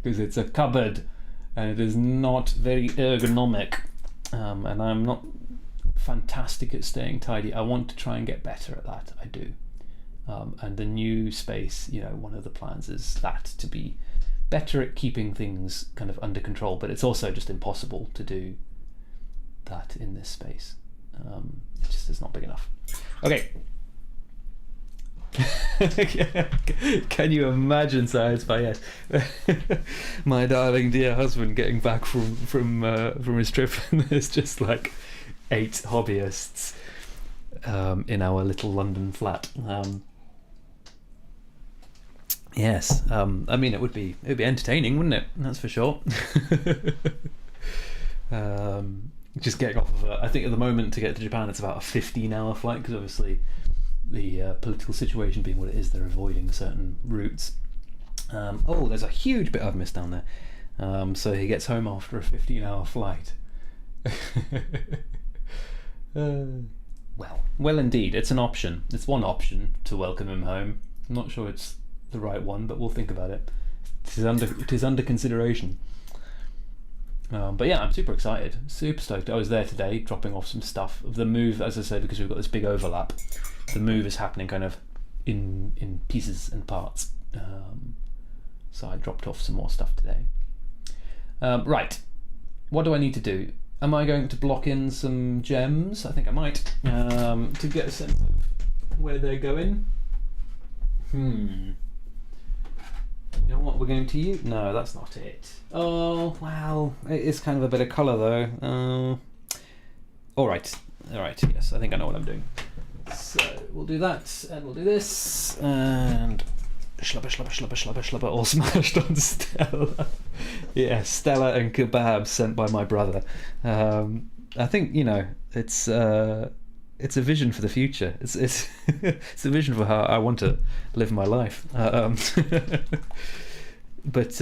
Because it's a cupboard and it is not very ergonomic. And I'm not fantastic at staying tidy. I want to try and get better at that. I do. And the new space, one of the plans is that, to be better at keeping things kind of under control, but it's also just impossible to do that in this space. It just is not big enough. Okay. Can you imagine Science Pie? Yes. My darling dear husband getting back from his trip, and there's just like 8 hobbyists in our little London flat. Yes, I mean, it would be entertaining, wouldn't it? That's for sure. Just getting off of I think at the moment to get to Japan it's about a 15-hour flight, because obviously the political situation being what it is, they're avoiding certain routes. Oh, there's a huge bit I've missed down there. So he gets home after a 15-hour flight. Well, indeed, it's an option. It's one option to welcome him home. I'm not sure it's the right one, but we'll think about it. It is under consideration. But yeah, I'm super excited, super stoked. I was there today dropping off some stuff. The move, as I said, because we've got this big overlap, the move is happening kind of in pieces and parts. So I dropped off some more stuff today. Right, what do I need to do? Am I going to block in some gems? I think I might, to get a sense of where they're going. You know what we're going to use? No, that's not it. Oh, well, it is kind of a bit of colour though. Alright, yes, I think I know what I'm doing. So we'll do that, and we'll do this, and slubber, all smashed on Stella. Yeah, Stella and kebab sent by my brother. I think, it's a vision for the future. It's it's a vision for how I want to live my life. But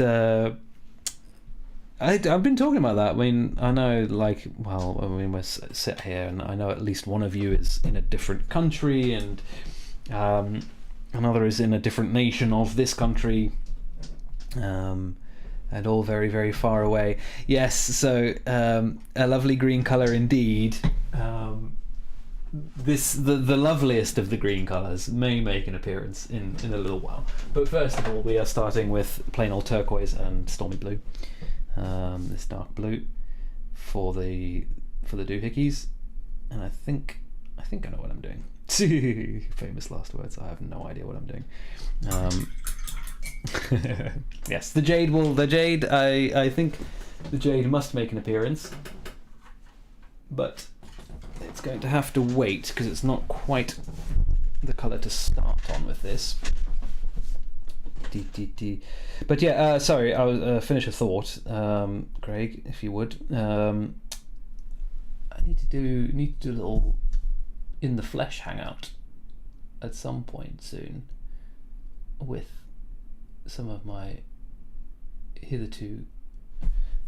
I've been talking about that. I mean, I know, we sit here, and I know at least one of you is in a different country, and another is in a different nation of this country, and all very, very far away. Yes, so a lovely green colour indeed. The loveliest of the green colours may make an appearance in a little while. But first of all, we are starting with plain old turquoise and stormy blue. This dark blue for the doohickeys, and I think I know what I'm doing. Famous last words. I have no idea what I'm doing. Yes, the jade. I think the jade must make an appearance, but it's going to have to wait because it's not quite the colour to start on with this. But yeah, sorry, I'll finish a thought, Craig, if you would. I need to do a little in the flesh hangout at some point soon with some of my hitherto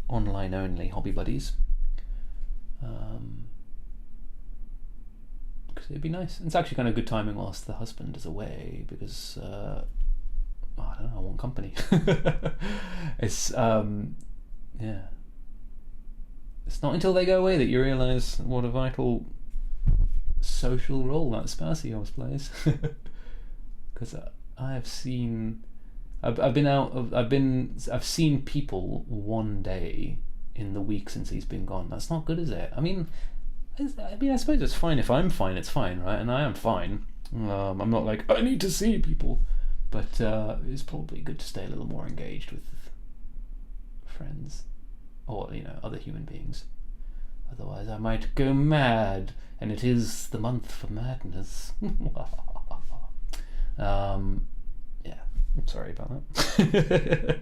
online only hobby buddies, because it'd be nice. It's actually kind of good timing whilst the husband is away, because I don't know, I want company. It's yeah, it's not until they go away that you realise what a vital social role that spousey always plays. Because I've seen people one day in the week since he's been gone. That's not good, is it? I mean, I suppose it's fine if I'm fine. It's fine, right? And I am fine. I'm not like I need to see people, but it's probably good to stay a little more engaged with friends, or other human beings. Otherwise, I might go mad, and it is the month for madness. Yeah, I'm sorry about that.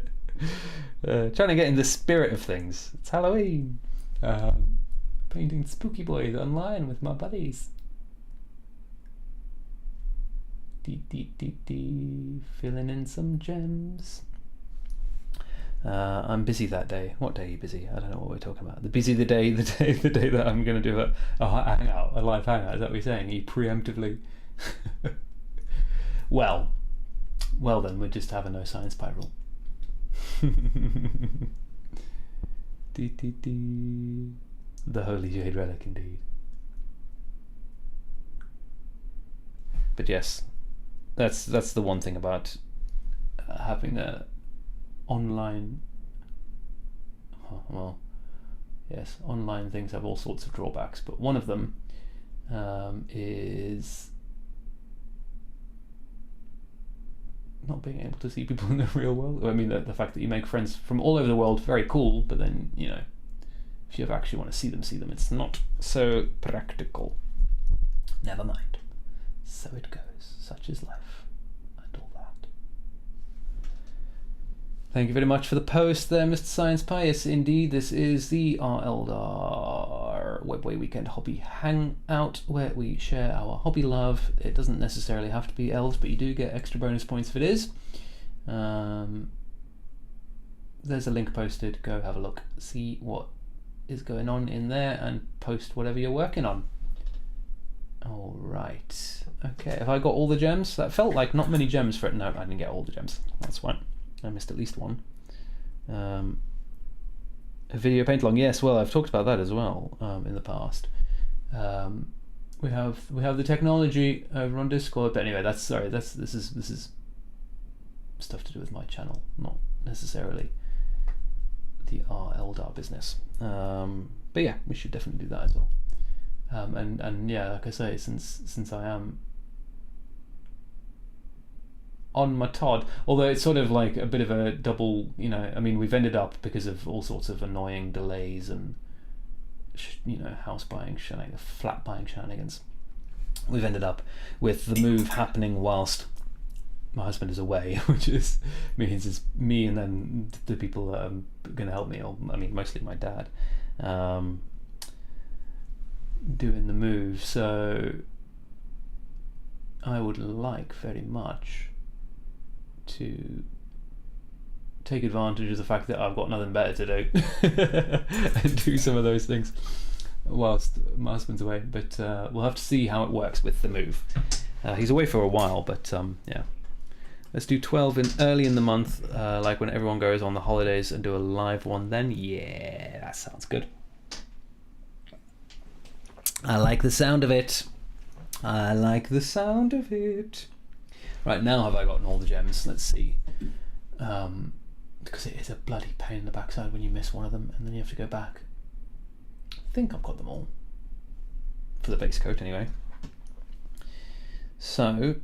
Trying to get in the spirit of things. It's Halloween. Painting spooky boys online with my buddies. Filling in some gems. I'm busy that day. What day are you busy? I don't know what we're talking about. The day that I'm going to do a hangout, a live hangout. Is that what you're saying? You preemptively. Well then, we'll just have a no science pie rule. The holy jade relic, indeed. But yes, that's the one thing about having a online. Well, yes, online things have all sorts of drawbacks, but one of them is not being able to see people in the real world. I mean, the fact that you make friends from all over the world, very cool, but then, if you ever actually want to see them, it's not so practical. Never mind. So it goes. Such is life. And all that. Thank you very much for the post there, Mr. Science Pie. Yes, indeed, this is the R. Eldar Webway Weekend Hobby Hangout, where we share our hobby love. It doesn't necessarily have to be elves, but you do get extra bonus points if it is. There's a link posted. Go have a look. See what is going on in there and post whatever you're working on. All right. Okay, have I got all the gems? That felt like not many gems for it. No, I didn't get all the gems. That's fine. I missed at least one. A video paint along. Yes, well, I've talked about that as well in the past. We have the technology over on Discord. But anyway, this is stuff to do with my channel, not necessarily the R. Eldar business. But yeah, we should definitely do that as well. And yeah, like I say, since I am on my Todd, although it's sort of like a bit of a double, I mean, we've ended up, because of all sorts of annoying delays and house buying shenanigans, flat buying shenanigans, we've ended up with the move happening whilst my husband is away, which means it's me and then the people that are going to help me, or I mean mostly my dad, doing the move. So I would like very much to take advantage of the fact that I've got nothing better to do and do some of those things whilst my husband's away. But we'll have to see how it works with the move. He's away for a while, but yeah. Let's do 12 early in the month, like when everyone goes on the holidays, and do a live one then. Yeah, that sounds good. I like the sound of it. Right, now have I gotten all the gems? Let's see. Because it is a bloody pain in the backside when you miss one of them and then you have to go back. I think I've got them all. For the base coat anyway. So,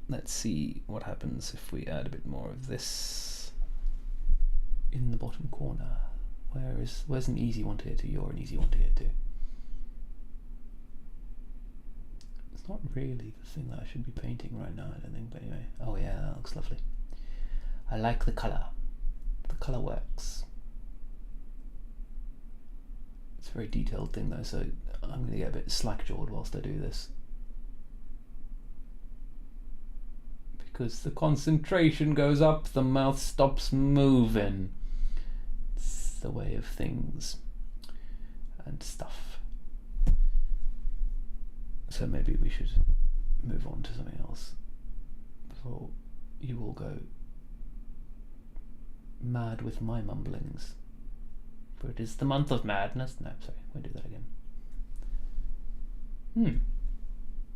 let's see what happens if we add a bit more of this in the bottom corner. Where's an easy one to get to? You're an easy one to get to. not really the thing that I should be painting right now, I don't think, but anyway. Oh yeah, that looks lovely. I like the colour. The colour works. It's a very detailed thing though, so I'm going to get a bit slack-jawed whilst I do this. Because the concentration goes up, the mouth stops moving. It's the way of things and stuff. So maybe we should move on to something else before you all go mad with my mumblings. For it is the month of madness. No, sorry, I won't do that again.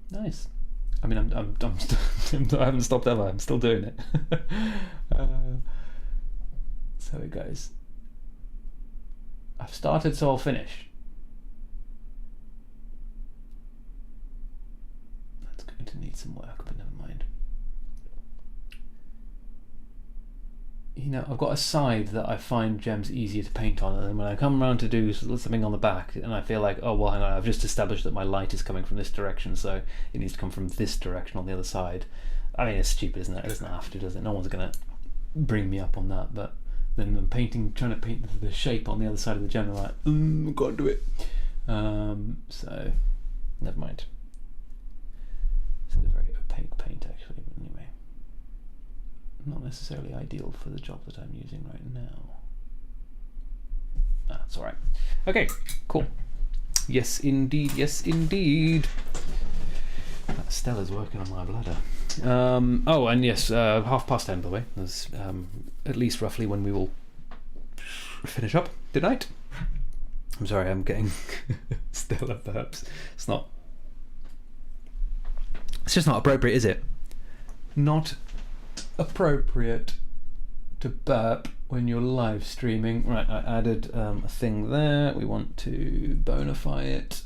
Nice. I mean, I'm I haven't stopped ever. I'm still doing it. So it goes. I've started, so I'll finish. That's going to need some work, but never mind. You know, I've got a side that I find gems easier to paint on, and then when I come around to do something on the back, and I feel like, oh well, hang on, I've just established that my light is coming from this direction, so it needs to come from this direction on the other side. I mean, it's stupid, isn't it? It doesn't have to, does it? No one's gonna bring me up on that. But then I'm trying to paint the shape on the other side of the gem, and I'm like, I've got to do it. So never mind. It's a very opaque paint, actually, but anyway. Not necessarily ideal for the job that I'm using right now. That's alright. Okay, cool. Yes, indeed. Yes, indeed. Stella's working on my bladder. Oh, and yes, 10:30, by the way. That's at least roughly when we will finish up tonight. I'm sorry, I'm getting Stella burps. It's just not appropriate, is it? Not appropriate to burp when you're live streaming. Right, I added a thing there. We want to bonify it.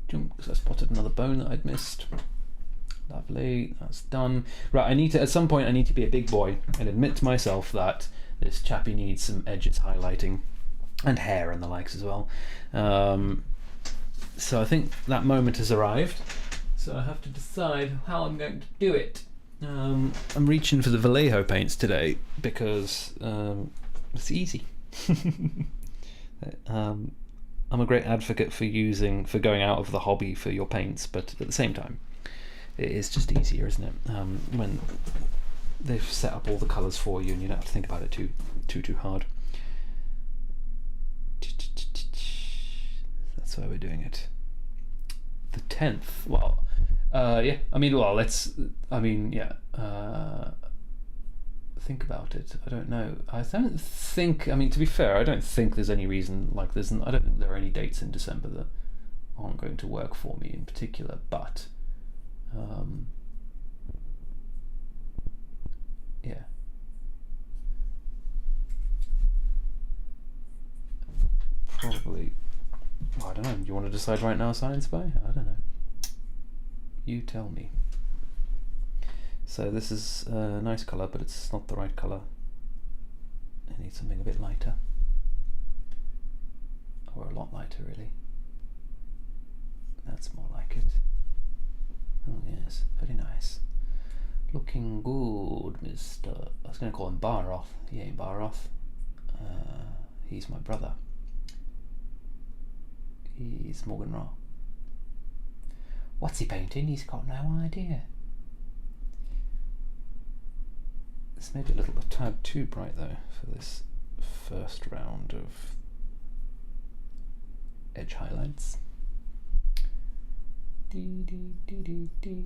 Because I spotted another bone that I'd missed. Lovely, that's done. Right, at some point I need to be a big boy and admit to myself that this chappy needs some edges highlighting and hair and the likes as well. So I think that moment has arrived. So I have to decide how I'm going to do it. I'm reaching for the Vallejo paints today because it's easy. I'm a great advocate for going out of the hobby for your paints, but at the same time, it is just easier, isn't it? When they've set up all the colours for you and you don't have to think about it too hard. That's why we're doing it. The 10th. Well. Yeah, think about it. I don't know. To be fair, I don't think there's any reason I don't think there are any dates in December that aren't going to work for me in particular, but yeah. Probably, I don't know. Do you want to decide right now, Science Spy? I don't know. You tell me. So this is a nice colour, but it's not the right colour. I need something a bit lighter. Or a lot lighter, really. That's more like it. Oh yes, very nice. Looking good, Mr. I was going to call him Baroth. He ain't Baroth. He's my brother. He's Morgan Ra. What's he painting? He's got no idea. This may be a little tad too bright though for this first round of edge highlights. Dee dee dee dee dee.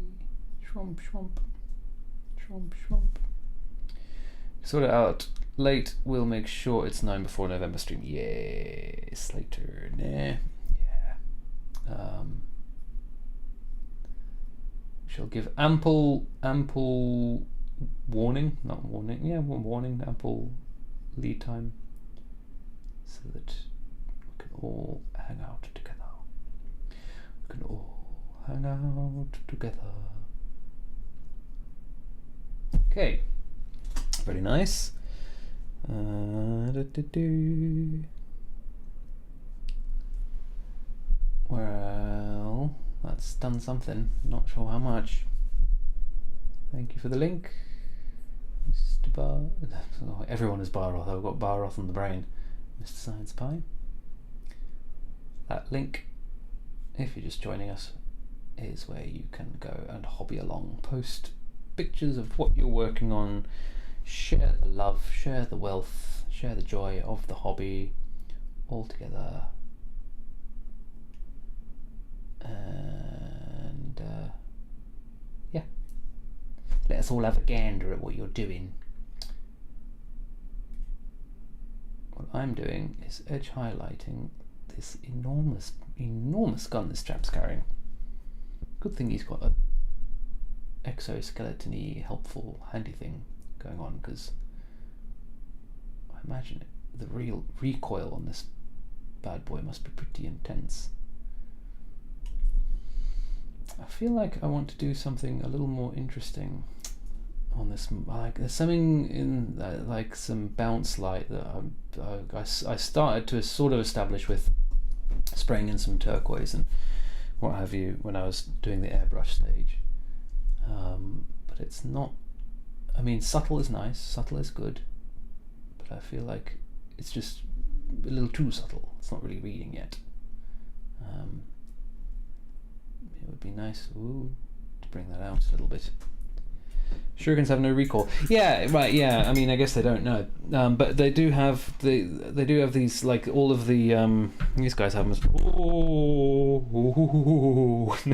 Shwomp shwomp. Shwomp shwomp. Sort it out late. We'll make sure it's 9 before November stream. Yes, later. Nah. Yeah. She'll give ample warning, ample lead time so that we can all hang out together. Okay, very nice. Well, that's done something. Not sure how much. Thank you for the link, Mr. Bar. Oh, everyone is Baroth. I've got Baroth on the brain. Mr. Science Pie. That link, if you're just joining us, is where you can go and hobby along. Post pictures of what you're working on. Share the love, share the wealth, share the joy of the hobby all together. And yeah, let us all have a gander at what you're doing. What I'm doing is edge highlighting this enormous gun this chap's carrying. Good thing he's got a exoskeleton-y, helpful, handy thing going on, because I imagine the real recoil on this bad boy must be pretty intense. I feel like I want to do something a little more interesting on this. Like there's something in like some bounce light that I started to sort of establish with spraying in some turquoise and what have you when I was doing the airbrush stage. But it's not. I mean, subtle is nice, subtle is good, but I feel like it's just a little too subtle. It's not really reading yet. It would be nice to bring that out a little bit. Shurikens have no recoil. Yeah, right. Yeah, I mean, I guess they don't know, but they do have they do have these, like all of the these guys have them.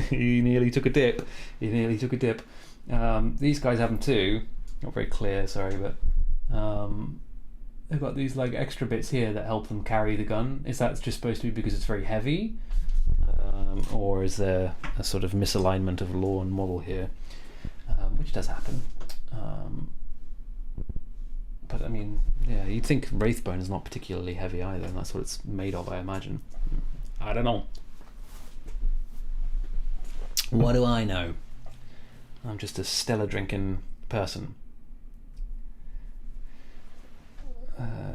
He nearly took a dip. These guys have them too. Not very clear, sorry, but they've got these like extra bits here that help them carry the gun. Is that just supposed to be because it's very heavy? Or is there a sort of misalignment of law and model here, which does happen. But I mean, yeah, you'd think Wraithbone is not particularly heavy either, and that's what it's made of, I imagine. I don't know. What do I know? I'm just a Stella drinking person.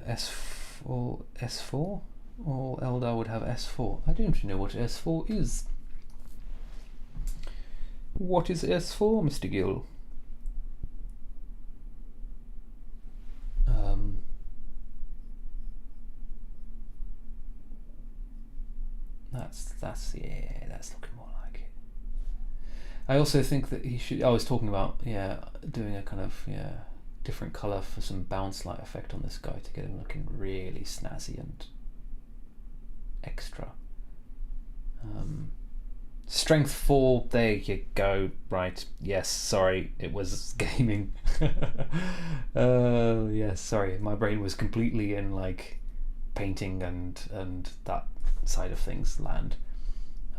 S4? All Eldar would have S4. I don't know what S4 is. What is S4, Mr. Gill? That's looking more like it. I also think that he should. I was talking about doing a kind of different color for some bounce light effect on this guy to get him looking really snazzy and extra. Strength 4, there you go. Right, yes, sorry, it was gaming. Yes, sorry, my brain was completely in like painting and that side of things land.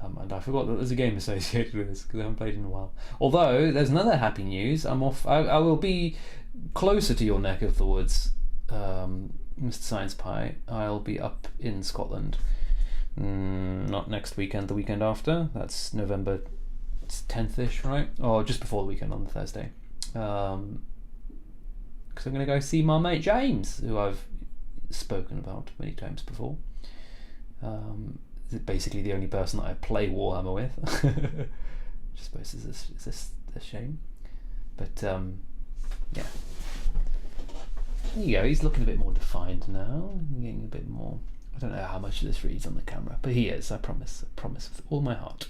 And I forgot that there's a game associated with this because I haven't played in a while. Although there's another happy news. I'm off. I will be closer to your neck of the woods, Mr. Science Pie. I'll be up in Scotland. Not next weekend, the weekend after. That's November 10th-ish, right? Or just before the weekend on the Thursday. Because I'm going to go see my mate James, who I've spoken about many times before. Basically the only person that I play Warhammer with. Which I suppose is a shame. But yeah. There you go, he's looking a bit more defined now. Getting a bit more. I don't know how much of this reads on the camera, but he is, I promise with all my heart.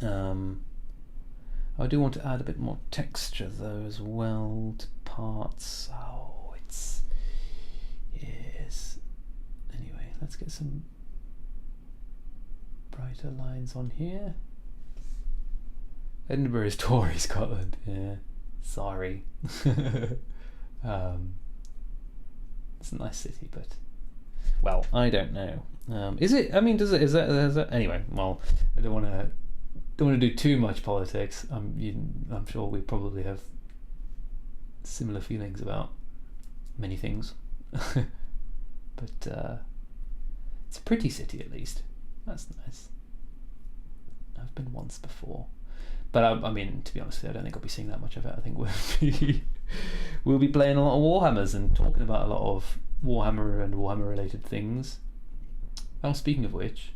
I do want to add a bit more texture though as well to parts. Oh, yes. Anyway, let's get some brighter lines on here. Edinburgh is Tory Scotland, yeah. Sorry. It's a nice city, but well, I don't know. Is it? I mean, is that? Anyway, well, I don't want to do too much politics. I'm sure we probably have similar feelings about many things, but it's a pretty city at least. That's nice. I've been once before, but I mean, to be honest, I don't think I'll be seeing that much of it. I think we'll be playing a lot of Warhammers and talking about a lot of Warhammer and Warhammer related things. Well, speaking of which,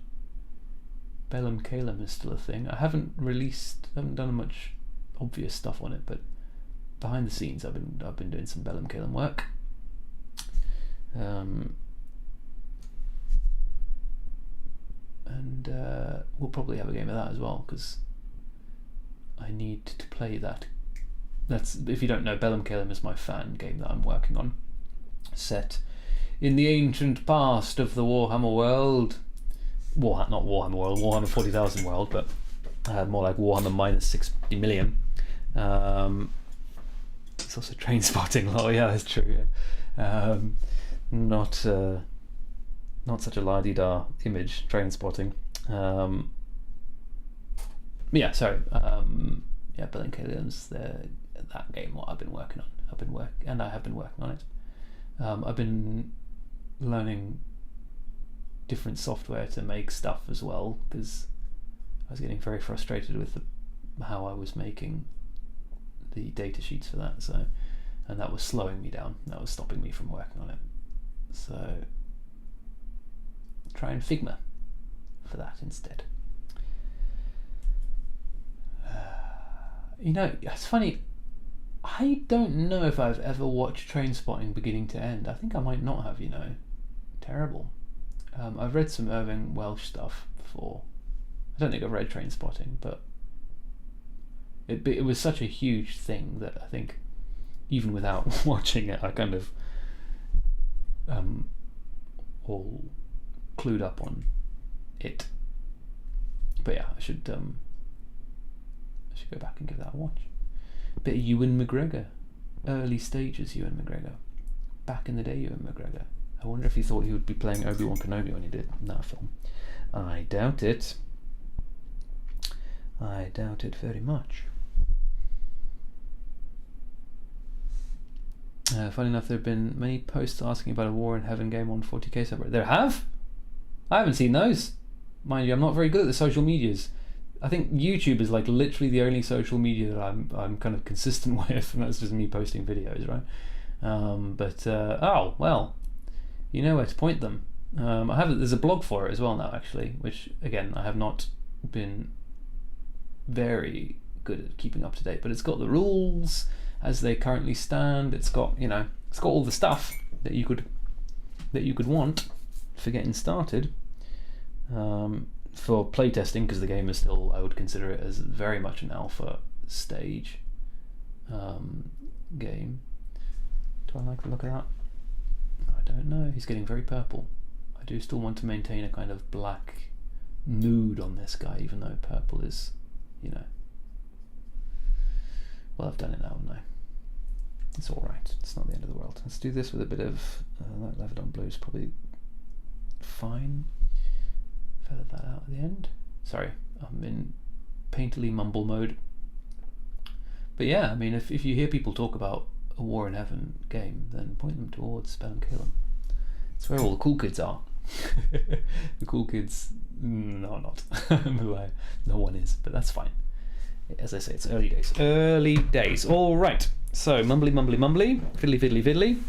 Bellum Calum is still a thing. I haven't done much obvious stuff on it, but behind the scenes I've been doing some Bellum Calum work. And we'll probably have a game of that as well, because I need to play that. That's, if you don't know, Bellum Calum is my fan game that I'm working on, set in the ancient past of the Warhammer world. Not Warhammer world, Warhammer 40,000 world, but more like Warhammer minus 60 million. It's also train spotting. Oh yeah, that's true. Yeah. Not such a la-di-da image, train spotting. Yeah, sorry. Yeah, Bellum Calum's that game. What I've been working on. I have been working on it. I've been learning different software to make stuff as well, because I was getting very frustrated with how I was making the data sheets for that. So, and that was slowing me down. That was stopping me from working on it. So, try and Figma for that instead. You know, it's funny. I don't know if I've ever watched Train Spotting beginning to end. I think I might not have. You know, terrible. I've read some Irving Welsh stuff before. I don't think I've read Train Spotting, but it was such a huge thing that I think even without watching it, I kind of all clued up on it. But yeah, I should go back and give that a watch. Bit of Ewan McGregor, early stages Ewan McGregor, back in the day Ewan McGregor. I wonder if he thought he would be playing Obi-Wan Kenobi when he did that film. I doubt it. I doubt it very much. Funny enough, there have been many posts asking about a War in Heaven game on 40k subreddit. There have? I haven't seen those. Mind you, I'm not very good at the social medias. I think YouTube is like literally the only social media that I'm kind of consistent with, and that's just me posting videos, right? Oh well, you know where to point them. There's a blog for it as well now, actually, which again I have not been very good at keeping up to date, but it's got the rules as they currently stand. It's got all the stuff that you could want for getting started. For playtesting, because the game is still, I would consider it as very much an alpha stage game. Do I like the look of that? I don't know. He's getting very purple. I do still want to maintain a kind of black mood on this guy, even though purple is, well, I've done it now, haven't I? It's alright. It's not the end of the world. Let's do this with a bit of that Levedon blue is probably fine. Feather that out at the end. Sorry, I'm in painterly mumble mode. But yeah, I mean, if you hear people talk about a War in Heaven game, then point them towards Bellum Calum. It's where all the cool kids are. The cool kids, no, not. No one is, but that's fine. As I say, it's early days. Early days. All right. So mumbly, fiddly, fiddly, fiddly.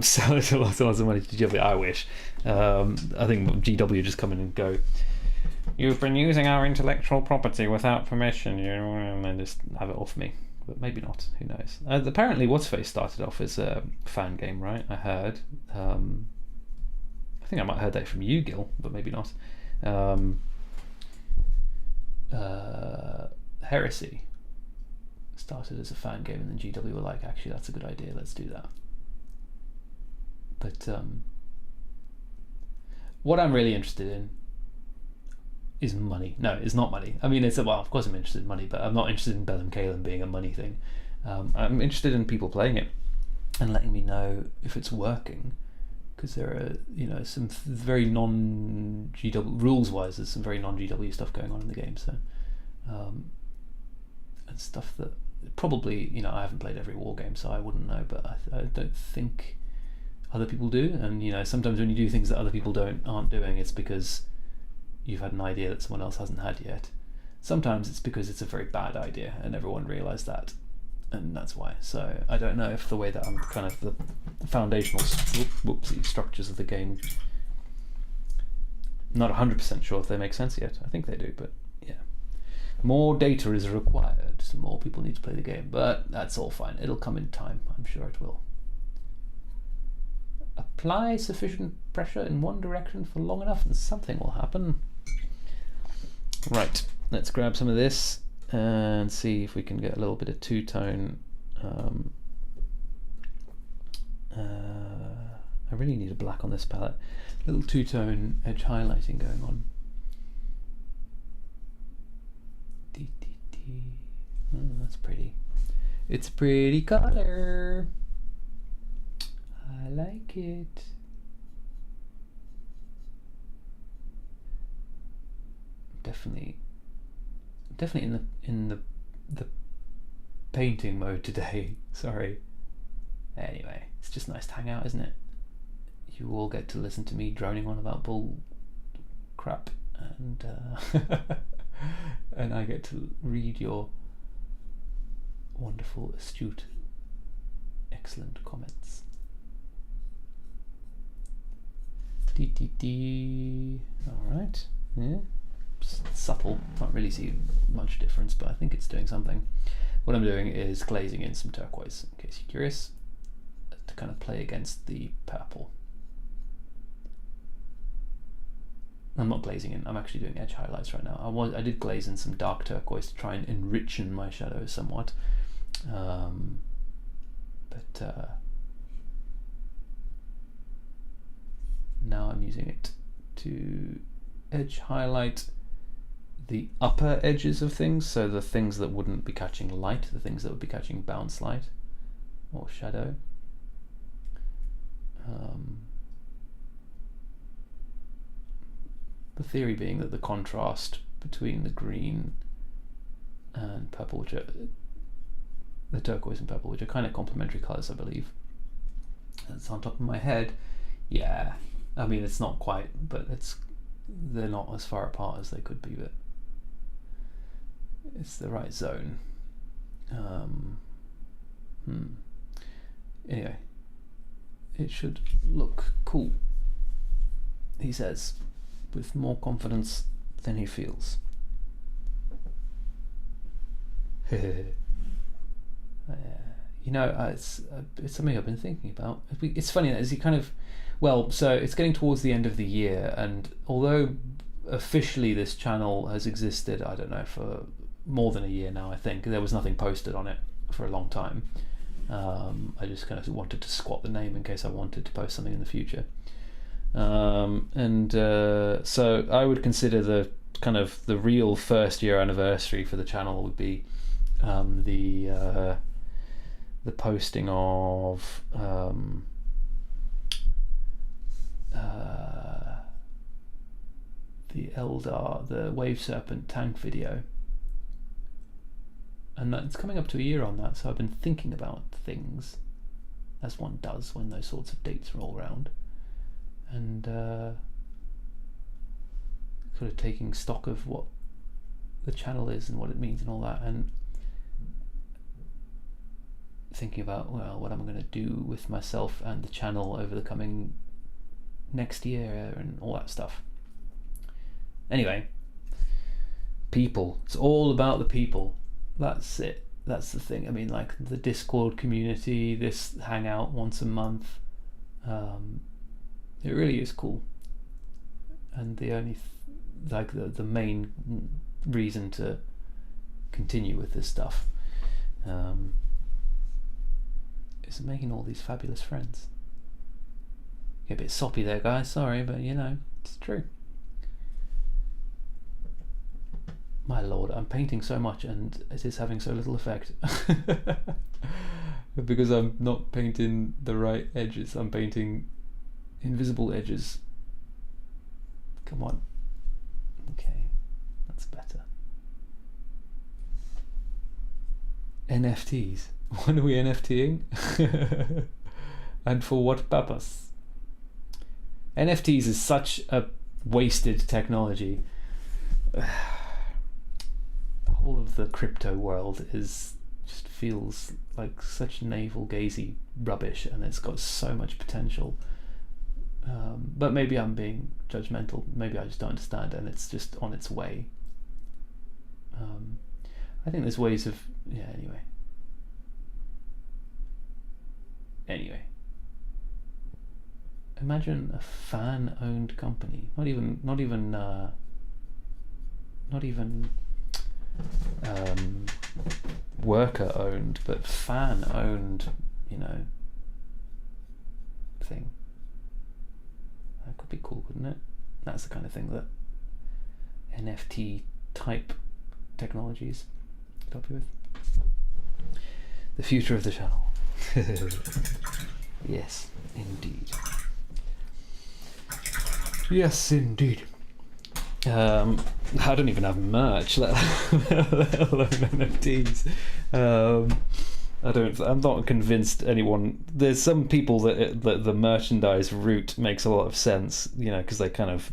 So lots of money to GW. I wish. I think GW just come in and go, "You've been using our intellectual property without permission," and then just have it off me. But maybe not. Who knows? Apparently, What's Face started off as a fan game, right? I heard. I think I might have heard that from you, Gil, but maybe not. Heresy started as a fan game, and then GW were like, "Actually, that's a good idea. Let's do that." But what I'm really interested in is money. No, it's not money. I mean, of course I'm interested in money, but I'm not interested in Bellum Calum being a money thing. I'm interested in people playing it and letting me know if it's working, because there are, some very non-GW, rules-wise, there's some very non-GW stuff going on in the game, so and stuff that probably, I haven't played every war game, so I wouldn't know, but I don't think other people do. And sometimes when you do things that other people aren't doing, it's because you've had an idea that someone else hasn't had yet. Sometimes it's because it's a very bad idea and everyone realised that, and that's why. So I don't know if the way that I'm kind of the foundational structures of the game Not 100% sure if they make sense yet. I think they do, but yeah. More data is required. More people need to play the game, but that's all fine. It'll come in time. I'm sure it will. Apply sufficient pressure in one direction for long enough and something will happen. Right, let's grab some of this and see if we can get a little bit of two-tone. I really need a black on this palette. Little two-tone edge highlighting going on. Oh, that's pretty. It's a pretty color. I like it. Definitely in the painting mode today. Sorry. Anyway, it's just nice to hang out, isn't it? You all get to listen to me droning on about bull crap, and and I get to read your wonderful, astute, excellent comments. All right, yeah, subtle. Can't really see much difference, but I think it's doing something. What I'm doing is glazing in some turquoise, in case you're curious, to kind of play against the purple. I'm not glazing in, I'm actually doing edge highlights right now. I did glaze in some dark turquoise to try and enrichen my shadows somewhat. Now I'm using it to edge highlight the upper edges of things, so the things that wouldn't be catching light, the things that would be catching bounce light or shadow. The theory being that the contrast between the green and purple, which are the turquoise and purple, which are kind of complementary colors, I believe. That's on top of my head. Yeah, I mean it's not quite, but they're not as far apart as they could be, but it's the right zone. Anyway, it should look cool, he says, with more confidence than he feels. You know, it's something I've been thinking about. It's funny that as he kind of, well, so it's getting towards the end of the year, and although officially this channel has existed, I don't know, for more than a year now, I think, there was nothing posted on it for a long time. I just kind of wanted to squat the name in case I wanted to post something in the future. So I would consider the kind of the real first year anniversary for the channel would be the posting of the Eldar, the Wave Serpent tank video, and it's coming up to a year on that, so I've been thinking about things, as one does when those sorts of dates roll around, and sort of taking stock of what the channel is and what it means and all that, and thinking about, well, what am I going to do with myself and the channel over the coming next year and all that stuff. Anyway, people, it's all about the people. That's it. That's the thing. I mean, like the Discord community, this Hangout once a month, it really is cool. And the only the main reason to continue with this stuff is making all these fabulous friends. Get a bit soppy there, guys, sorry, but you know, it's true. My lord, I'm painting so much and it is having so little effect. Because I'm not painting the right edges, I'm painting invisible edges. Come on. Okay, that's better. NFTs. When are we NFTing? And for what purpose? NFTs is such a wasted technology. All of the crypto world just feels like such navel-gazy rubbish, and it's got so much potential But maybe I'm being judgmental. Maybe I just don't understand, and it's just on its way. I think there's ways of Anyway, imagine a fan-owned company. Not even worker-owned, but fan-owned. Thing. That could be cool, couldn't it? That's the kind of thing that NFT type technologies could help you with. The future of the channel. Yes, indeed. Yes, indeed. I don't even have merch, let alone NFTs. I'm not convinced anyone. There's some people that the merchandise route makes a lot of sense, because they kind of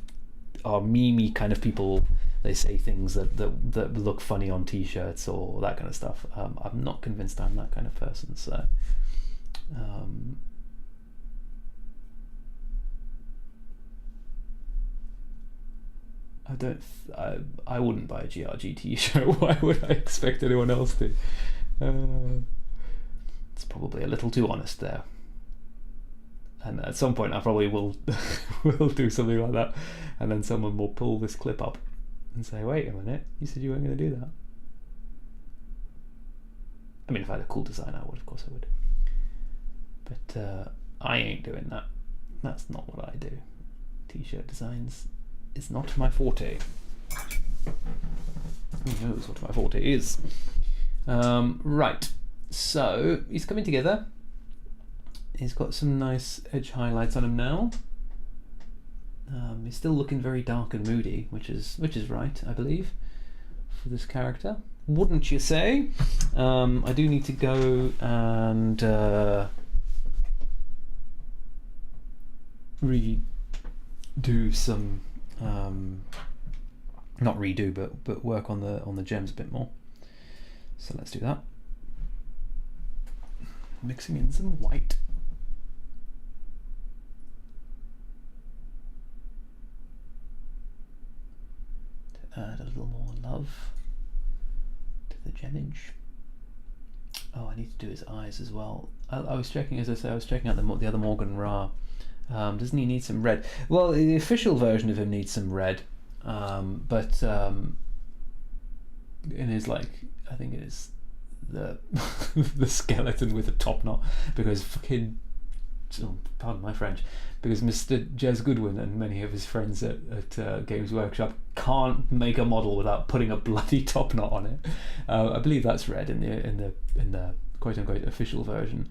are memey kind of people. They say things that look funny on T-shirts or that kind of stuff. I'm not convinced I'm that kind of person. So, I wouldn't buy a GRG T-shirt. Why would I expect anyone else to? It's probably a little too honest there. And at some point I probably will do something like that, and then someone will pull this clip up and say, wait a minute, you said you weren't going to do that. I mean, if I had a cool design, I would, of course I would. But I ain't doing that. That's not what I do. T-shirt designs is not my forte. Who knows what my forte is? Right, so he's coming together. He's got some nice edge highlights on him now. He's still looking very dark and moody, which is right, I believe, for this character. Wouldn't you say? I do need to go and redo some, not redo, but work on the gems a bit more. So let's do that. Mixing in some white. To add a little more love to the gemage. Oh, I need to do his eyes as well. I was checking, as I say, I was checking out the other Morgan Ra. Doesn't he need some red? Well, the official version of him needs some red, but in his, like, I think it is the the skeleton with a top knot, because fucking, pardon my French, because Mr. Jez Goodwin and many of his friends at Games Workshop can't make a model without putting a bloody top knot on it. I believe that's red in the quote unquote official version.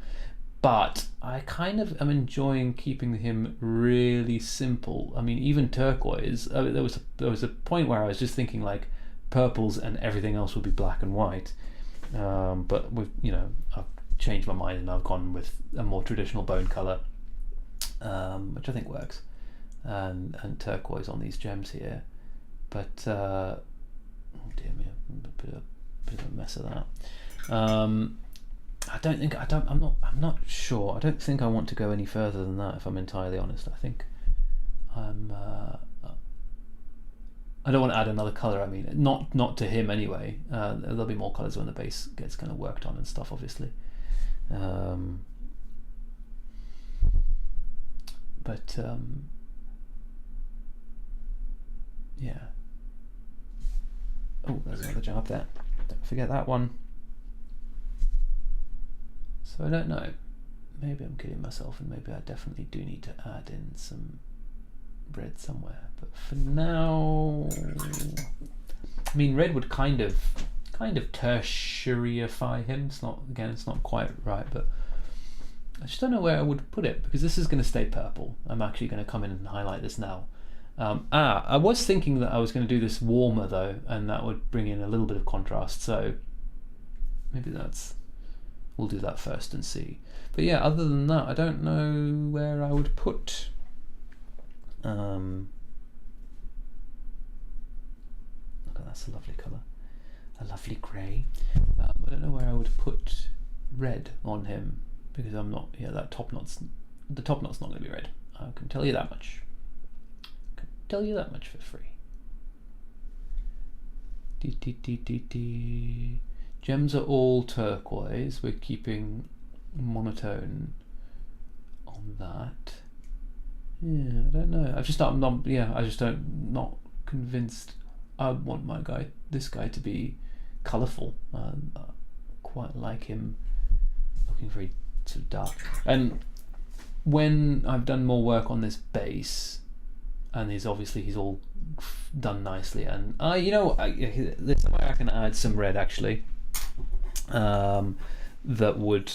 But I kind of am enjoying keeping him really simple. I mean, even turquoise. There was a point where I was just thinking like purples and everything else would be black and white. But with I've changed my mind and I've gone with a more traditional bone color, which I think works, and turquoise on these gems here. But oh dear me, a bit of a mess of that. I'm not sure. I don't think I want to go any further than that, if I'm entirely honest. I think I don't want to add another color. I mean, not to him anyway. There'll be more colors when the base gets kind of worked on and stuff, obviously. But yeah. Oh, there's another job there. Don't forget that one. So I don't know. Maybe I'm kidding myself, and maybe I definitely do need to add in some red somewhere. But for now, I mean, red would kind of tertiaryify him. It's not quite right, but I just don't know where I would put it, because this is going to stay purple. I'm actually going to come in and highlight this now. I was thinking that I was going to do this warmer though, and that would bring in a little bit of contrast. So maybe we'll do that first and see. But yeah, other than that, I don't know where I would put. Look, that's a lovely colour, a lovely grey. I don't know where I would put red on him, because I'm not. Yeah, the top knot's not going to be red. I can tell you that much. I can tell you that much for free. Gems are all turquoise. We're keeping monotone on that. Yeah, I don't know. I just not convinced. I want this guy to be colourful. I quite like him looking very sort of dark. And when I've done more work on this base, and he's all done nicely, and there's a way I can add some red actually, that would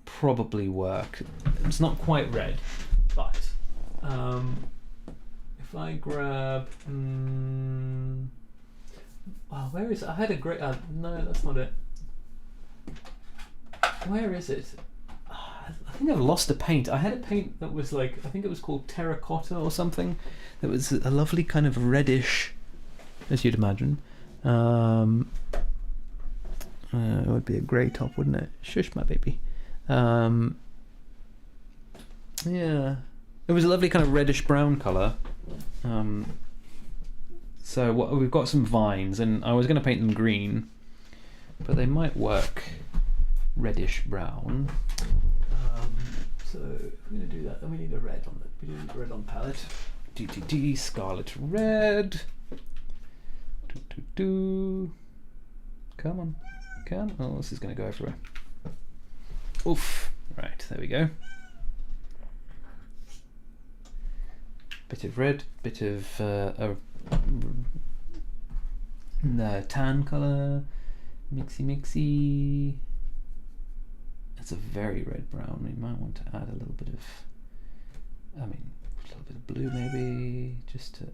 probably work. It's not quite red, but if I grab, where is it? I had a great. No, that's not it. Where is it? I think I've lost a paint. I had a paint that was like, I think it was called terracotta or something. That was a lovely kind of reddish, as you'd imagine. It would be a grey top, wouldn't it? Shush, my baby. Yeah. It was a lovely kind of reddish brown colour. So we've got some vines, and I was going to paint them green, but they might work reddish brown. So if we're going to do that, then we need a red on we need a red on palette. DTD scarlet red. Come on. Oh, this is going to go everywhere. Oof. Right, there we go. Bit of red, bit of tan colour, mixy. That's a very red brown. We might want to add a little bit of, a little bit of blue maybe, just to.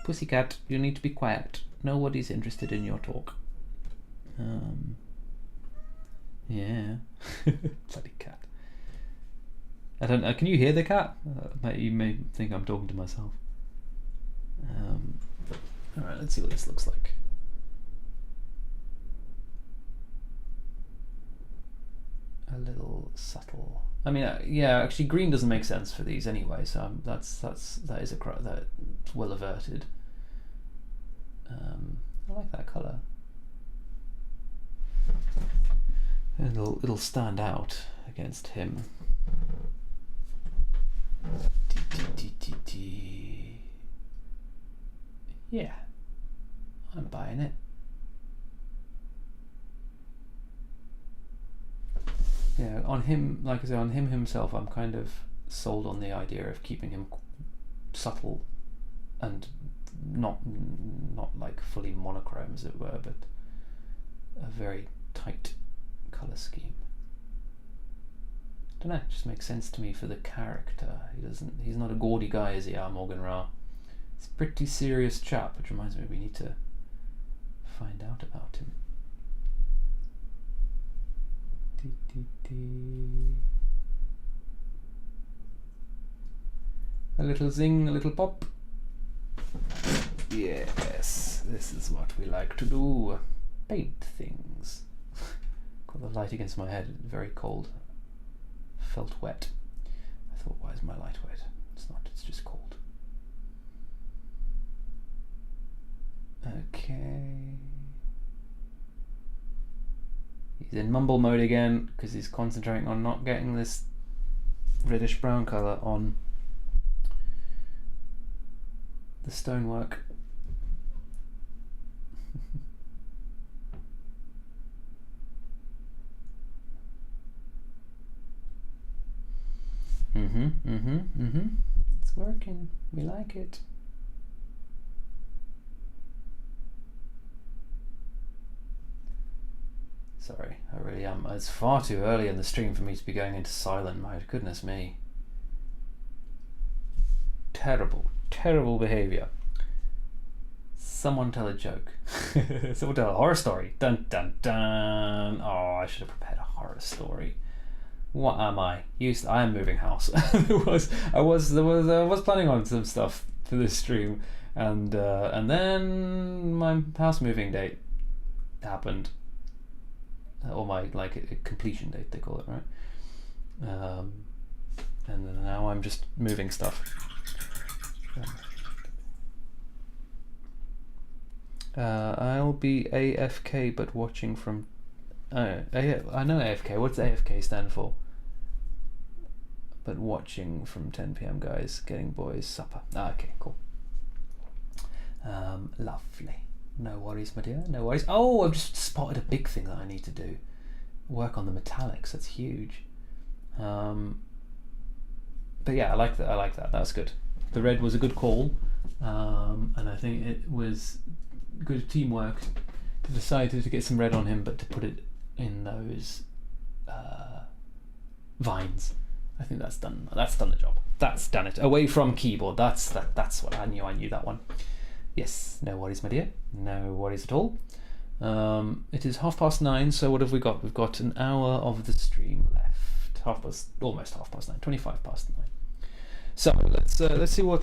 Pussycat, you need to be quiet. Nobody's interested in your talk. Yeah. Bloody cat. I don't know. Can you hear the cat? You may think I'm talking to myself. All right, let's see what this looks like. A little subtle. Yeah. Actually, green doesn't make sense for these anyway. So that's well averted. I like that color. It'll stand out against him. Yeah, I'm buying it. Yeah, on him, like I say, on him himself, I'm kind of sold on the idea of keeping him subtle and not like fully monochrome, as it were, but a very tight color scheme. Don't know, it just makes sense to me for the character. He's not a gaudy guy, is he, Morgan Ra? He's a pretty serious chap, which reminds me we need to find out about him. A little zing, a little pop. Yes, this is what we like to do. Paint things. Got the light against my head, very cold. Felt wet. I thought, why is my light wet? It's not, it's just cold. Okay. He's in mumble mode again because he's concentrating on not getting this reddish brown colour on the stonework. It's working. We like it. Sorry, I really am. It's far too early in the stream for me to be going into silent mode. Goodness me. Terrible, terrible behaviour. Someone tell a joke. Someone tell a horror story. Dun dun dun. Oh, I should have prepared a horror story. What am I? I am moving house. I was planning on some stuff for this stream, and then my house moving date happened, or my completion date they call it, right? And then now I'm just moving stuff. I'll be AFK, but watching from... I know AFK. What's AFK stand for? But watching from 10 p.m, guys. Getting boys supper. Okay, cool. Lovely. No worries, my dear. No worries. Oh, I've just spotted a big thing that I need to do. Work on the metallics. That's huge. But yeah, I like that. I like that. That's good. The red was a good call, and I think it was good teamwork to decide to get some red on him, but to put it in those vines. I think that's done. That's done the job. That's done it. Away from keyboard. That's what I knew. I knew that one. Yes. No worries, my dear. No worries at all. It is 9:30. So what have we got? We've got an hour of the stream left. Almost 9:30. 9:25. So let's see what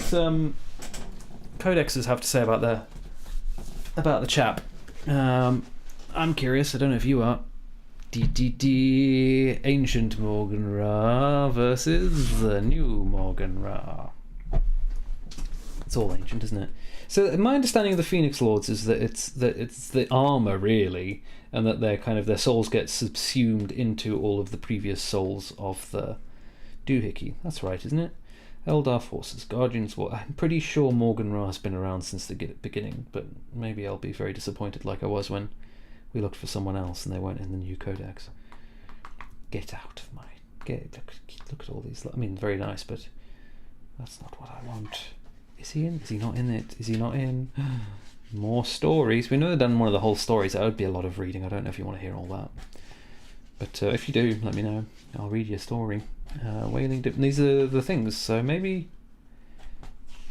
codexes have to say about the chap. I'm curious. I don't know if you are. Ancient Morgan Ra versus the new Morgan Ra. It's all ancient, isn't it? So my understanding of the Phoenix Lords is that it's the armor really, and that their souls get subsumed into all of the previous souls of the doohickey. That's right, isn't it? Eldar forces, Guardians War. I'm pretty sure Morgan Ra has been around since the beginning, but maybe I'll be very disappointed like I was when we looked for someone else and they weren't in the new codex. Get out of my... Look at all these... I mean, very nice, but that's not what I want. Is he in? Is he not in it? Is he not in? More stories. We know they've done one of the whole stories. That would be a lot of reading. I don't know if you want to hear all that. But if you do, let me know. I'll read your story. Wailing Dip. These are the things. So maybe...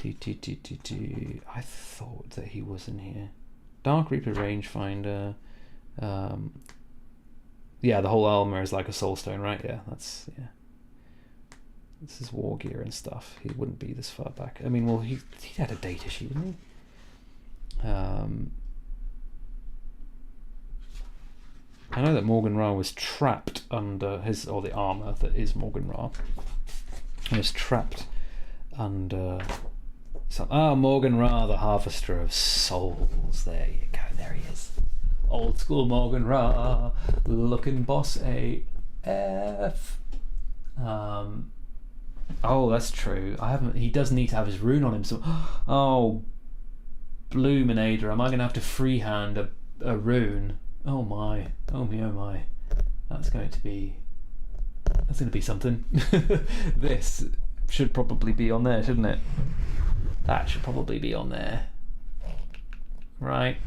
I thought that he was in here. Dark Reaper Rangefinder. Yeah, the whole armor is like a soul stone, right? Yeah, that's... yeah. This is war gear and stuff. He wouldn't be this far back. I mean, well, he had a date issue, didn't he? I know that Morgan Ra was trapped under the armor that is Morgan Ra. He was trapped under Morgan Ra, the Harvester of Souls. There you go. There he is. Old school Morgan Ra, looking boss AF. Oh, that's true. He does need to have his rune on him. So, oh, Bluminator, am I going to have to freehand a rune? Oh my, oh me, oh my. That's going to be something. This should probably be on there, shouldn't it? That should probably be on there. Right?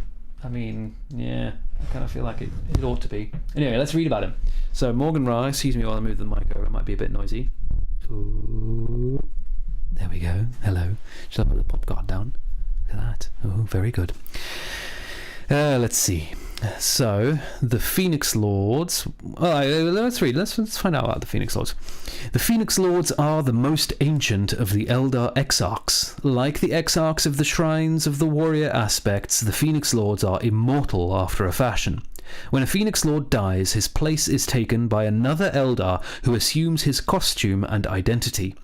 I mean, yeah, I kind of feel like it ought to be. Anyway, let's read about him. So, Morgan Ra, excuse me while I move the mic over, it might be a bit noisy. Ooh, there we go. Hello. Should I put the pop guard down? Look at that. Oh, very good. Let's see. So, the Phoenix Lords... let's read. Let's find out about the Phoenix Lords. The Phoenix Lords are the most ancient of the Eldar Exarchs. Like the Exarchs of the Shrines of the Warrior Aspects, the Phoenix Lords are immortal after a fashion. When a Phoenix Lord dies, his place is taken by another Eldar who assumes his costume and identity.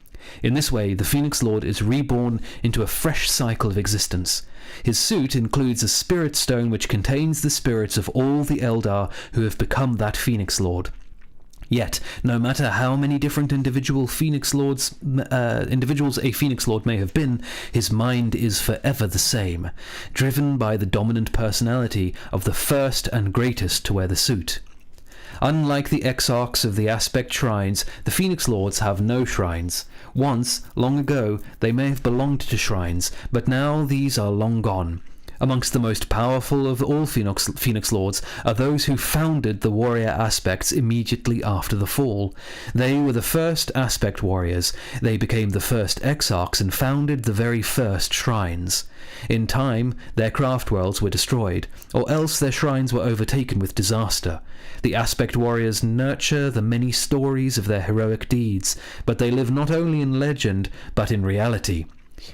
In this way, the Phoenix Lord is reborn into a fresh cycle of existence. His suit includes a spirit stone which contains the spirits of all the Eldar who have become that Phoenix Lord. Yet, no matter how many different individuals a Phoenix Lord may have been, his mind is forever the same, driven by the dominant personality of the first and greatest to wear the suit. Unlike the Exarchs of the Aspect Shrines, the Phoenix Lords have no shrines. Once, long ago, they may have belonged to shrines, but now these are long gone. Amongst the most powerful of all Phoenix Lords are those who founded the warrior aspects immediately after the fall. They were the first aspect warriors. They became the first exarchs and founded the very first shrines. In time, their craft worlds were destroyed, or else their shrines were overtaken with disaster. The aspect warriors nurture the many stories of their heroic deeds, but they live not only in legend, but in reality.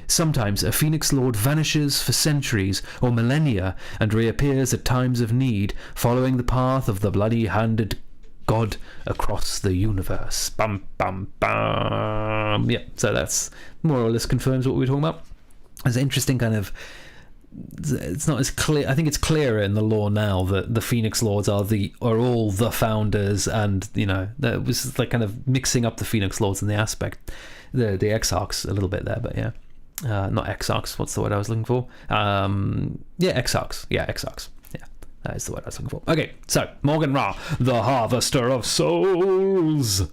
Sometimes a Phoenix Lord vanishes for centuries or millennia and reappears at times of need, following the path of the bloody-handed God across the universe. Bum, bum, bum. Yeah, so that's more or less confirms what we were talking about. It's an interesting kind of... It's not as clear. I think it's clearer in the lore now that the Phoenix Lords are all the founders, and that was like kind of mixing up the Phoenix Lords and the aspect, the Exarchs a little bit there, but yeah, not Exarchs. What's the word I was looking for? Exarchs. Yeah, Exarchs. Yeah, that is the word I was looking for. Okay, so Morgan Ra, the Harvester of Souls.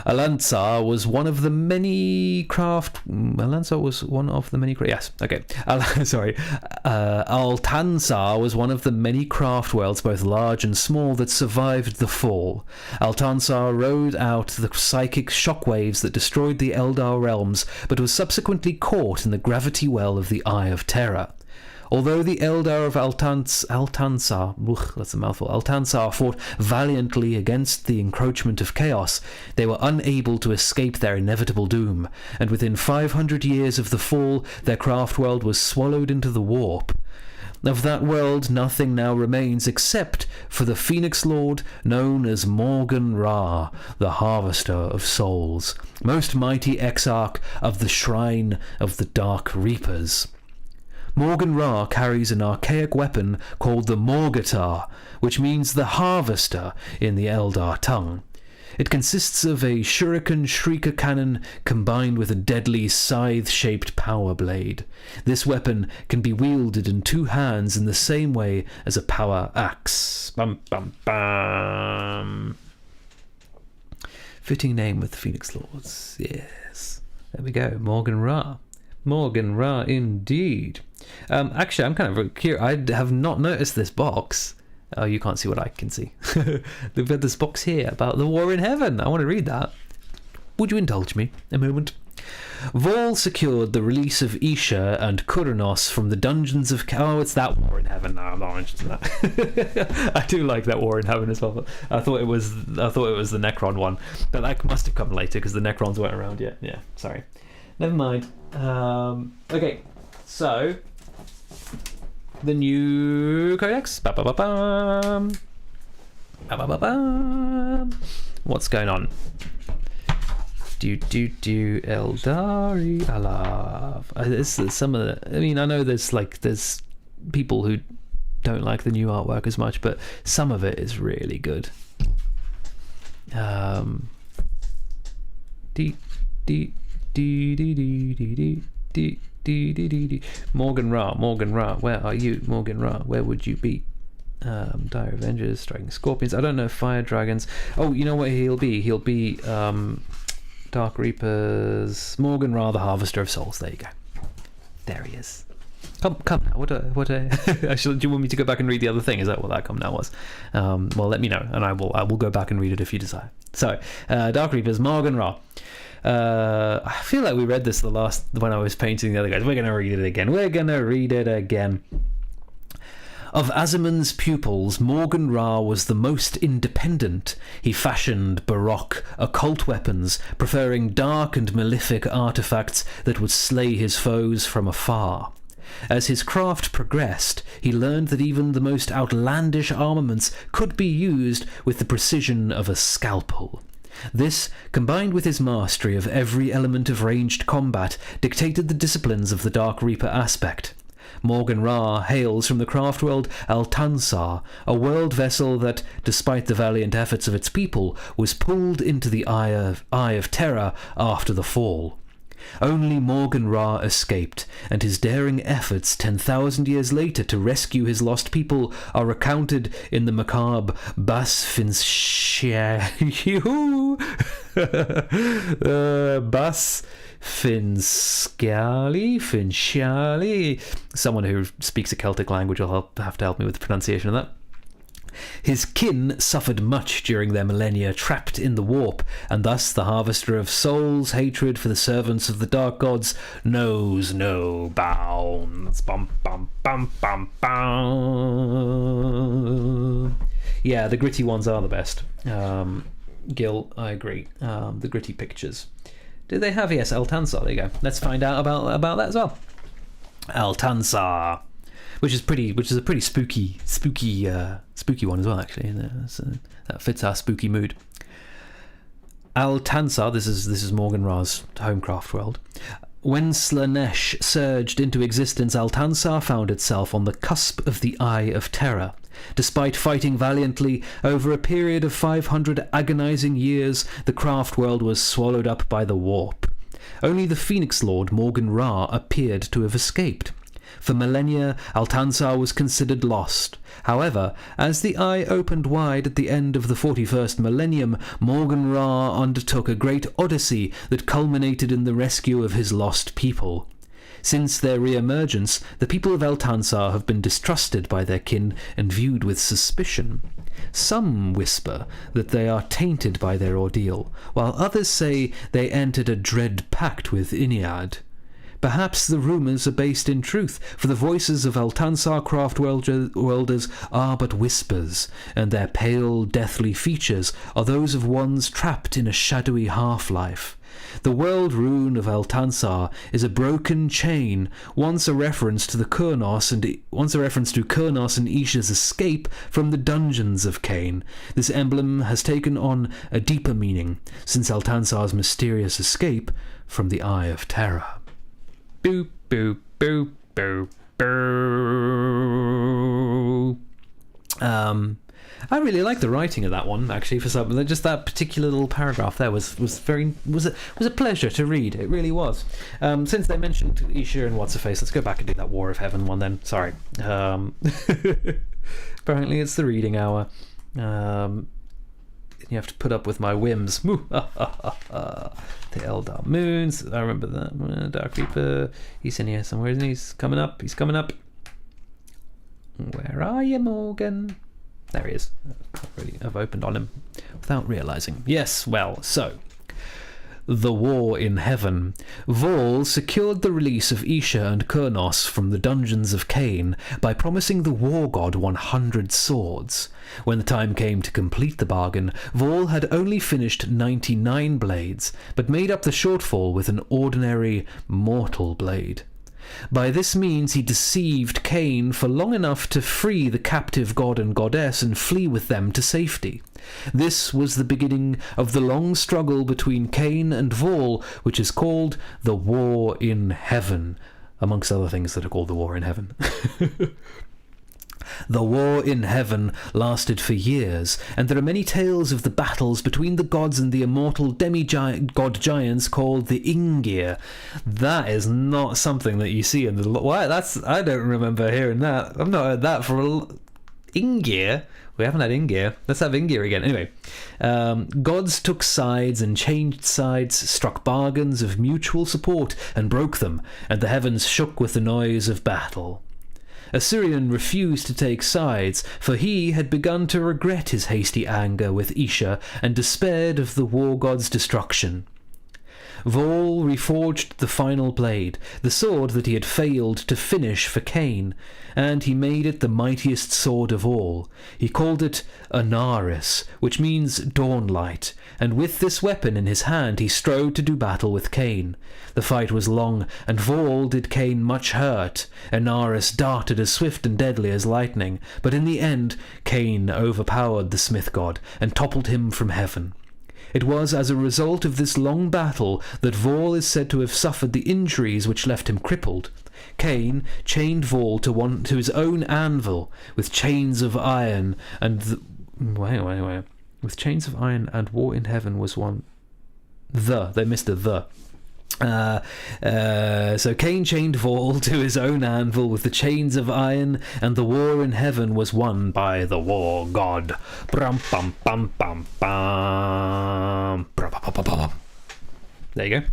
Altanzar was one of the many craft... Altanzar was one of the many... Yes, okay. Altanzar was one of the many craft worlds, both large and small, that survived the fall. Altanzar rode out the psychic shockwaves that destroyed the Eldar realms, but was subsequently caught in the gravity well of the Eye of Terror. Although the Eldar of Altanzar fought valiantly against the encroachment of chaos, they were unable to escape their inevitable doom, and within 500 years of the fall, their craft world was swallowed into the warp. Of that world, nothing now remains except for the Phoenix Lord known as Morgan Ra, the Harvester of Souls, most mighty Exarch of the Shrine of the Dark Reapers. Morgan Ra carries an archaic weapon called the Morgatar, which means the Harvester in the Eldar tongue. It consists of a shuriken shrieker cannon combined with a deadly scythe-shaped power blade. This weapon can be wielded in two hands in the same way as a power axe. Bum, bum, bum. Fitting name with the Phoenix Lords. Yes. There we go. Morgan Ra. Morgan Ra indeed. Actually, I'm kind of curious. I have not noticed this box. Oh, you can't see what I can see. They've got this box here about the War in Heaven. I want to read that. Would you indulge me a moment? Vol secured the release of Isha and Kuranos from the dungeons of... Oh, it's that War in Heaven. No, I'm not interested in that. I do like that War in Heaven as well. I thought it was the Necron one, but that must have come later because the Necrons weren't around yet. Yeah, sorry. Never mind. Okay, so the new codex. Ba-ba-ba-bam. Ba-ba-ba-bam. What's going on? Eldari Alav. There's some of the... I mean, I know there's people who don't like the new artwork as much, but some of it is really good. Morgan Ra, where are you? Morgan Ra, where would you be? Dire Avengers, Striking Scorpions. I don't know, Fire Dragons. Oh, you know what he'll be? He'll be Dark Reapers. Morgan Ra, the Harvester of Souls. There you go. There he is. Come now. What actually, do you want me to go back and read the other thing? Is that what that come now was? Well, let me know, and I will go back and read it if you desire. So, Dark Reapers, Morgan Ra. I feel like we read this when I was painting the other guys. We're going to read it again. Of Aziman's pupils, Morgan Ra was the most independent. He fashioned baroque, occult weapons, preferring dark and malefic artifacts that would slay his foes from afar. As his craft progressed, he learned that even the most outlandish armaments could be used with the precision of a scalpel. This, combined with his mastery of every element of ranged combat, dictated the disciplines of the Dark Reaper aspect. Morgan Ra hails from the craft world Altanzar, a world vessel that, despite the valiant efforts of its people, was pulled into the Eye of Terror after the fall. Only Morgan Ra escaped, and his daring efforts 10,000 years later to rescue his lost people are recounted in the macabre Finsciali. Someone who speaks a Celtic language will have to help me with the pronunciation of that. His kin suffered much during their millennia trapped in the warp, and thus the Harvester of Souls' hatred for the servants of the Dark Gods knows no bounds. Bum, bum, bum, bum, bum. Yeah, the gritty ones are the best. Gil, I agree. The gritty pictures. Do they have? Yes, Altanzar. There you go. Let's find out about that as well. Altanzar. which is a pretty spooky one as well, actually. So that fits our spooky mood. Altansar, this is Morgan Ra's homecraft world. When Slanesh surged into existence, Altansar found itself on the cusp of the Eye of Terror. Despite fighting valiantly, over a period of 500 agonizing years, the craft world was swallowed up by the warp. Only the Phoenix Lord Morgan Ra appeared to have escaped. For millennia, Altansar was considered lost. However, as the Eye opened wide at the end of the 41st millennium, Morgan Ra undertook a great odyssey that culminated in the rescue of his lost people. Since their re-emergence, the people of Altansar have been distrusted by their kin and viewed with suspicion. Some whisper that they are tainted by their ordeal, while others say they entered a dread pact with Inead. Perhaps the rumours are based in truth, for the voices of Altansar craft worlders are but whispers, and their pale, deathly features are those of ones trapped in a shadowy half-life. The world rune of Altansar is a broken chain, once a reference to Kurnos and Isha's escape from the dungeons of Cain. This emblem has taken on a deeper meaning since Altansar's mysterious escape from the Eye of Terror. Boop, boop, boop, boop, boop. I really like the writing of that one, actually. For some, just that particular little paragraph there was a pleasure to read. It really was. Since they mentioned Isha and what's her face, let's go back and do that War of Heaven one then. Sorry. Apparently, it's the reading hour. You have to put up with my whims. The Eldar Moons. I remember that. Dark Reaper. He's in here somewhere, isn't he? He's coming up. Where are you, Morgan? There he is. I've opened on him without realising. Yes, well, so. The War in Heaven. Vol secured the release of Isha and Kurnos from the dungeons of Cain by promising the war god 100 swords. When the time came to complete the bargain, Vol had only finished 99 blades, but made up the shortfall with an ordinary mortal blade. By this means he deceived Cain for long enough to free the captive god and goddess and flee with them to safety. This was the beginning of the long struggle between Cain and Vol, which is called the War in Heaven, amongst other things that are called the War in Heaven. The War in Heaven lasted for years, and there are many tales of the battles between the gods and the immortal demigod giants called the Ingir. That is not something that you see in the... Why? I don't remember hearing that. I've not heard that for Ingir? We haven't had Ingir. Let's have Ingir again. Anyway, gods took sides and changed sides, struck bargains of mutual support and broke them, and the heavens shook with the noise of battle. Assyrian refused to take sides, for he had begun to regret his hasty anger with Isha and despaired of the war god's destruction. Vol reforged the final blade, the sword that he had failed to finish for Cain, and he made it the mightiest sword of all. He called it Anaris, which means dawnlight, and with this weapon in his hand he strode to do battle with Cain. The fight was long, and Vol did Cain much hurt. Anaris darted as swift and deadly as lightning, but in the end Cain overpowered the smith god and toppled him from heaven. It was as a result of this long battle that Vol is said to have suffered the injuries which left him crippled. Cain chained Vol to his own anvil with chains of iron, and wait. With chains of iron and War in Heaven was one. They missed a the. So Cain chained Vol to his own anvil with the chains of iron, and the War in Heaven was won by the war god. Brum, bum, bum, bum, bum. There you go.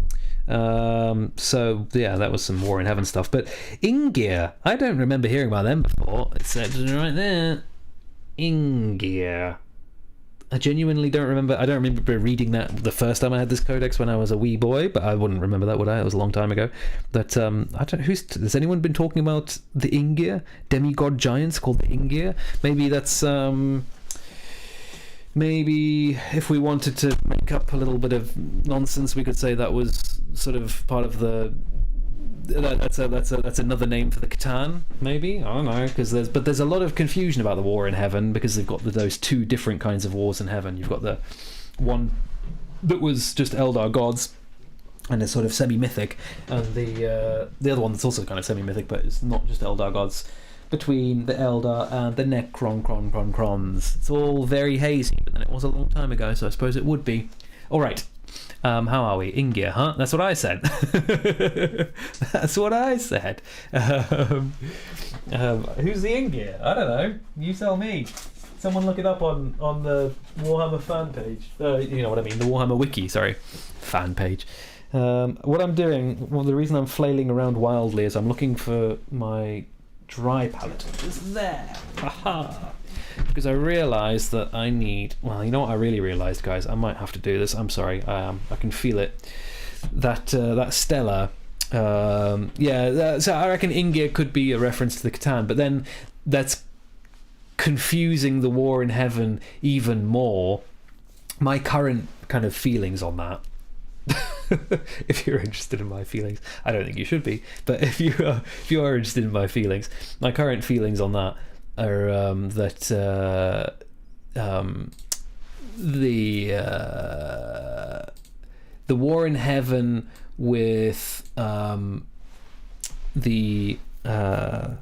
So yeah, that was some War in Heaven stuff. But Ingir, I don't remember hearing about them before. It said right there, Ingir. I genuinely don't remember. I don't remember reading that the first time I had this codex when I was a wee boy, but I wouldn't remember that, would I? It was a long time ago. But I don't. Has anyone been talking about the Ingir demigod giants called the Ingir? Maybe that's maybe if we wanted to make up a little bit of nonsense, we could say that was sort of part of the that's another name for the Catan, maybe. I don't know, because there's a lot of confusion about the war in heaven, because they've got those two different kinds of wars in heaven. You've got the one that was just Eldar gods and is sort of semi-mythic, and the other one that's also kind of semi-mythic, but it's not just Eldar gods, between the Eldar and the Necrons. It's all very hazy, but then it was a long time ago, so I suppose it would be. All right. How are we? Ingir, huh? That's what I said. That's what I said. Who's the Ingir? I don't know. You tell me. Someone look it up on the Warhammer fan page. You know what I mean, the Warhammer wiki, sorry. Fan page. What I'm doing, well, the reason I'm flailing around wildly is I'm looking for my dry palette. It's there. Haha. Because I realised that I need... Well, you know what I really realised, guys? I might have to do this. I'm sorry. I can feel it. That Stella... so I reckon Ingir could be a reference to the Catan, but then that's confusing the war in heaven even more. My current kind of feelings on that... if you're interested in my feelings, I don't think you should be, but if you are interested in my feelings, my current feelings on that are that the war in heaven with the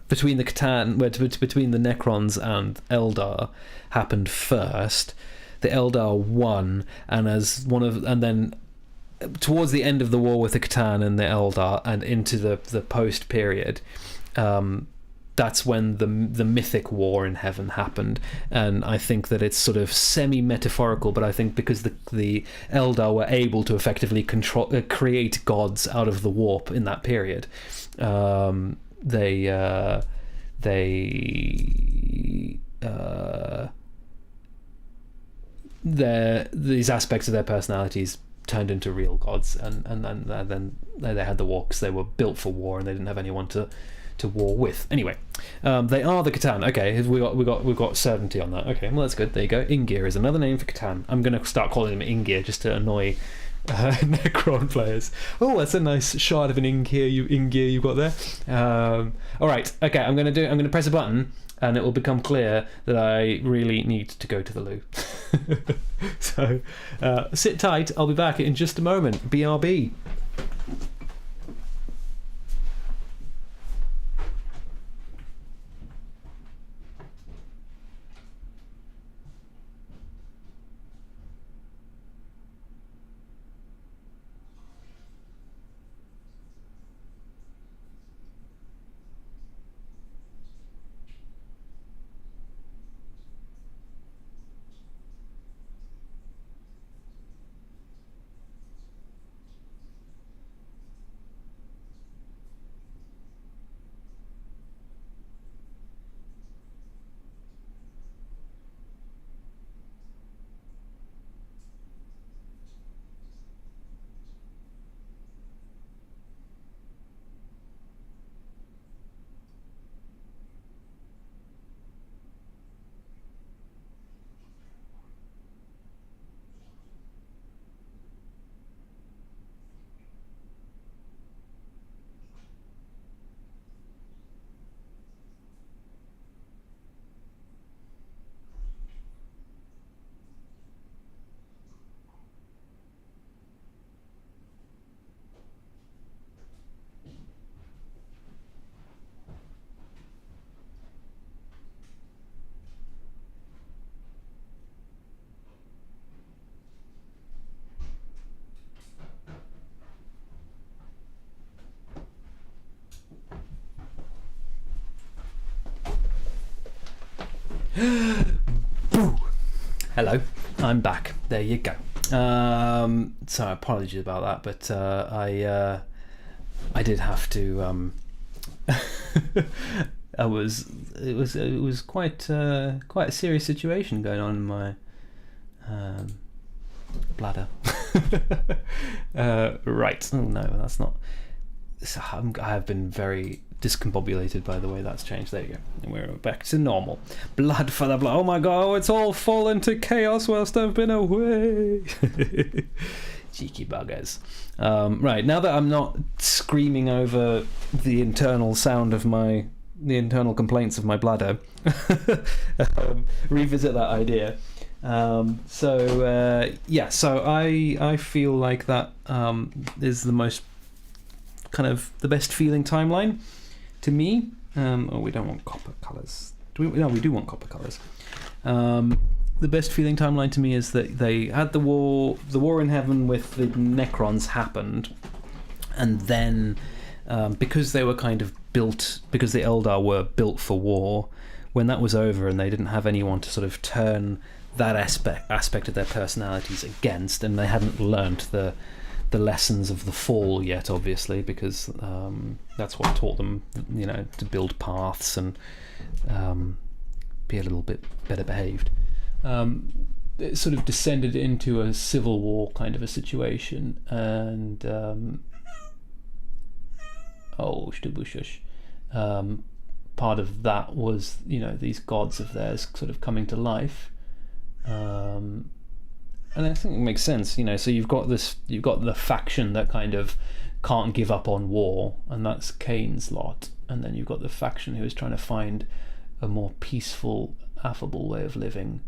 between the Catan, between the Necrons and Eldar happened first. The Eldar won, and then towards the end of the war with the Catan and the Eldar and into the post period, that's when the mythic war in heaven happened. And I think that it's sort of semi-metaphorical, but I think because the Eldar were able to effectively create gods out of the warp in that period, these aspects of their personalities turned into real gods, and then they had the war because they were built for war and they didn't have anyone to war with. Anyway, they are the Catan. Okay, we've got certainty on that. Okay, well that's good. There you go. Ingir is another name for Catan. I'm gonna start calling them Ingir just to annoy Necron players. Oh, that's a nice shot of an Ingir you got there. All right. Okay, I'm gonna press a button, and it will become clear that I really need to go to the loo. So sit tight, I'll be back in just a moment. BRB. Hello, I'm back. There you go. So apologies about that, but I did have to. It was quite a serious situation going on in my bladder. Right. Oh no, that's not. I have been very discombobulated by the way that's changed. There you go. And we're back to normal. Blood for the blood. Oh my god, it's all fallen to chaos whilst I've been away. Cheeky buggers. Right, now that I'm not screaming over the internal complaints of my bladder, revisit that idea. So I feel like that is the most kind of the best feeling timeline to me. We don't want copper colours. No, we do want copper colours. The best feeling timeline to me is that they had the war in heaven with the Necrons happened, and then because they were kind of built, because the Eldar were built for war, when that was over and they didn't have anyone to sort of turn that aspect of their personalities against, and they hadn't learnt the lessons of the fall yet, obviously, because that's what taught them, to build paths and be a little bit better behaved. It sort of descended into a civil war kind of a situation, and part of that was these gods of theirs sort of coming to life, and I think it makes sense. So you've got the faction that kind of can't give up on war, and that's Cain's lot, and then you've got the faction who is trying to find a more peaceful, affable way of living,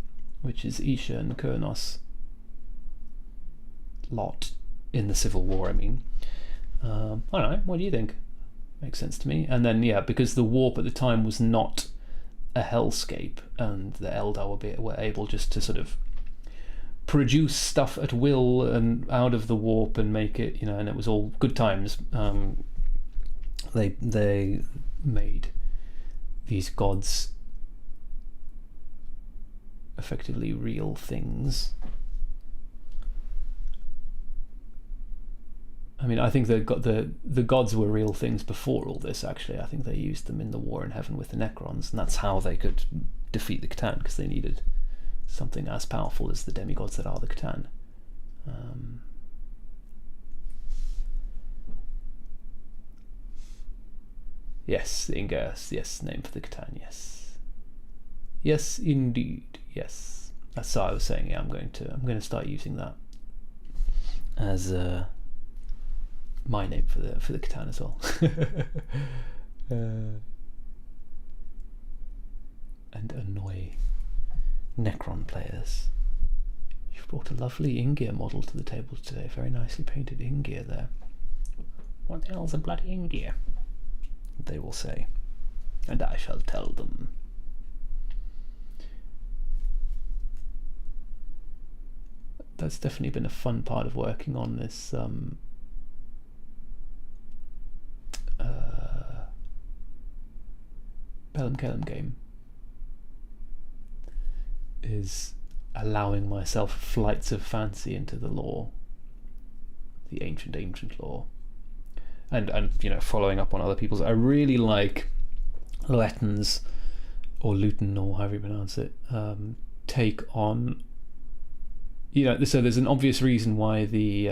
which is Isha and Kurnos' lot in the Civil War. I mean, I don't know, what do you think? Makes sense to me. And then, because the warp at the time was not a hellscape, and the Eldar were able just to sort of produce stuff at will and out of the warp and make it, and it was all good times. They made these gods effectively real things. I mean, I think the gods were real things before all this, actually. I think they used them in the war in heaven with the Necrons, and that's how they could defeat the Catan, because they needed something as powerful as the demigods that are the Catan. Yes, the Ingas, yes, name for the Catan, yes. Yes, indeed, yes. That's what I was saying. I'm going to start using that as my name for the Catan as well. And annoy Necron players. You've brought a lovely Ingir model to the table today. Very nicely painted Ingir there. What the hell's a bloody Ingir? They will say, and I shall tell them. That's definitely been a fun part of working on this Pelham Kelham game, is allowing myself flights of fancy into the lore, the ancient lore, and following up on other people's. I really like Letton's, or Luton, or however you pronounce it, take on, so there's an obvious reason why the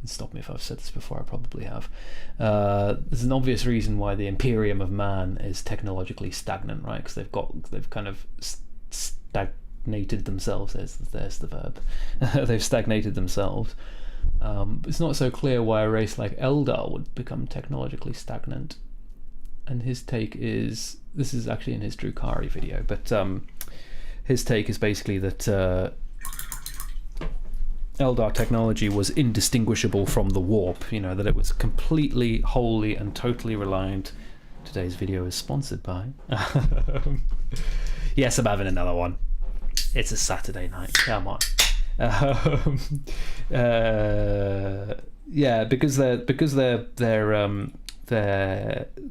stop me if I've said this before, I probably have. There's an obvious reason why the Imperium of Man is technologically stagnant, right? Because they've kind of stagnated themselves. There's the verb. They've stagnated themselves. It's not so clear why a race like Eldar would become technologically stagnant. And his take is, this is actually in his Drukari video, but his take is basically that Eldar technology was indistinguishable from the warp, that it was completely, wholly and totally reliant. Today's video is sponsored by yes, I'm having another one. It's a Saturday night, come on. Because their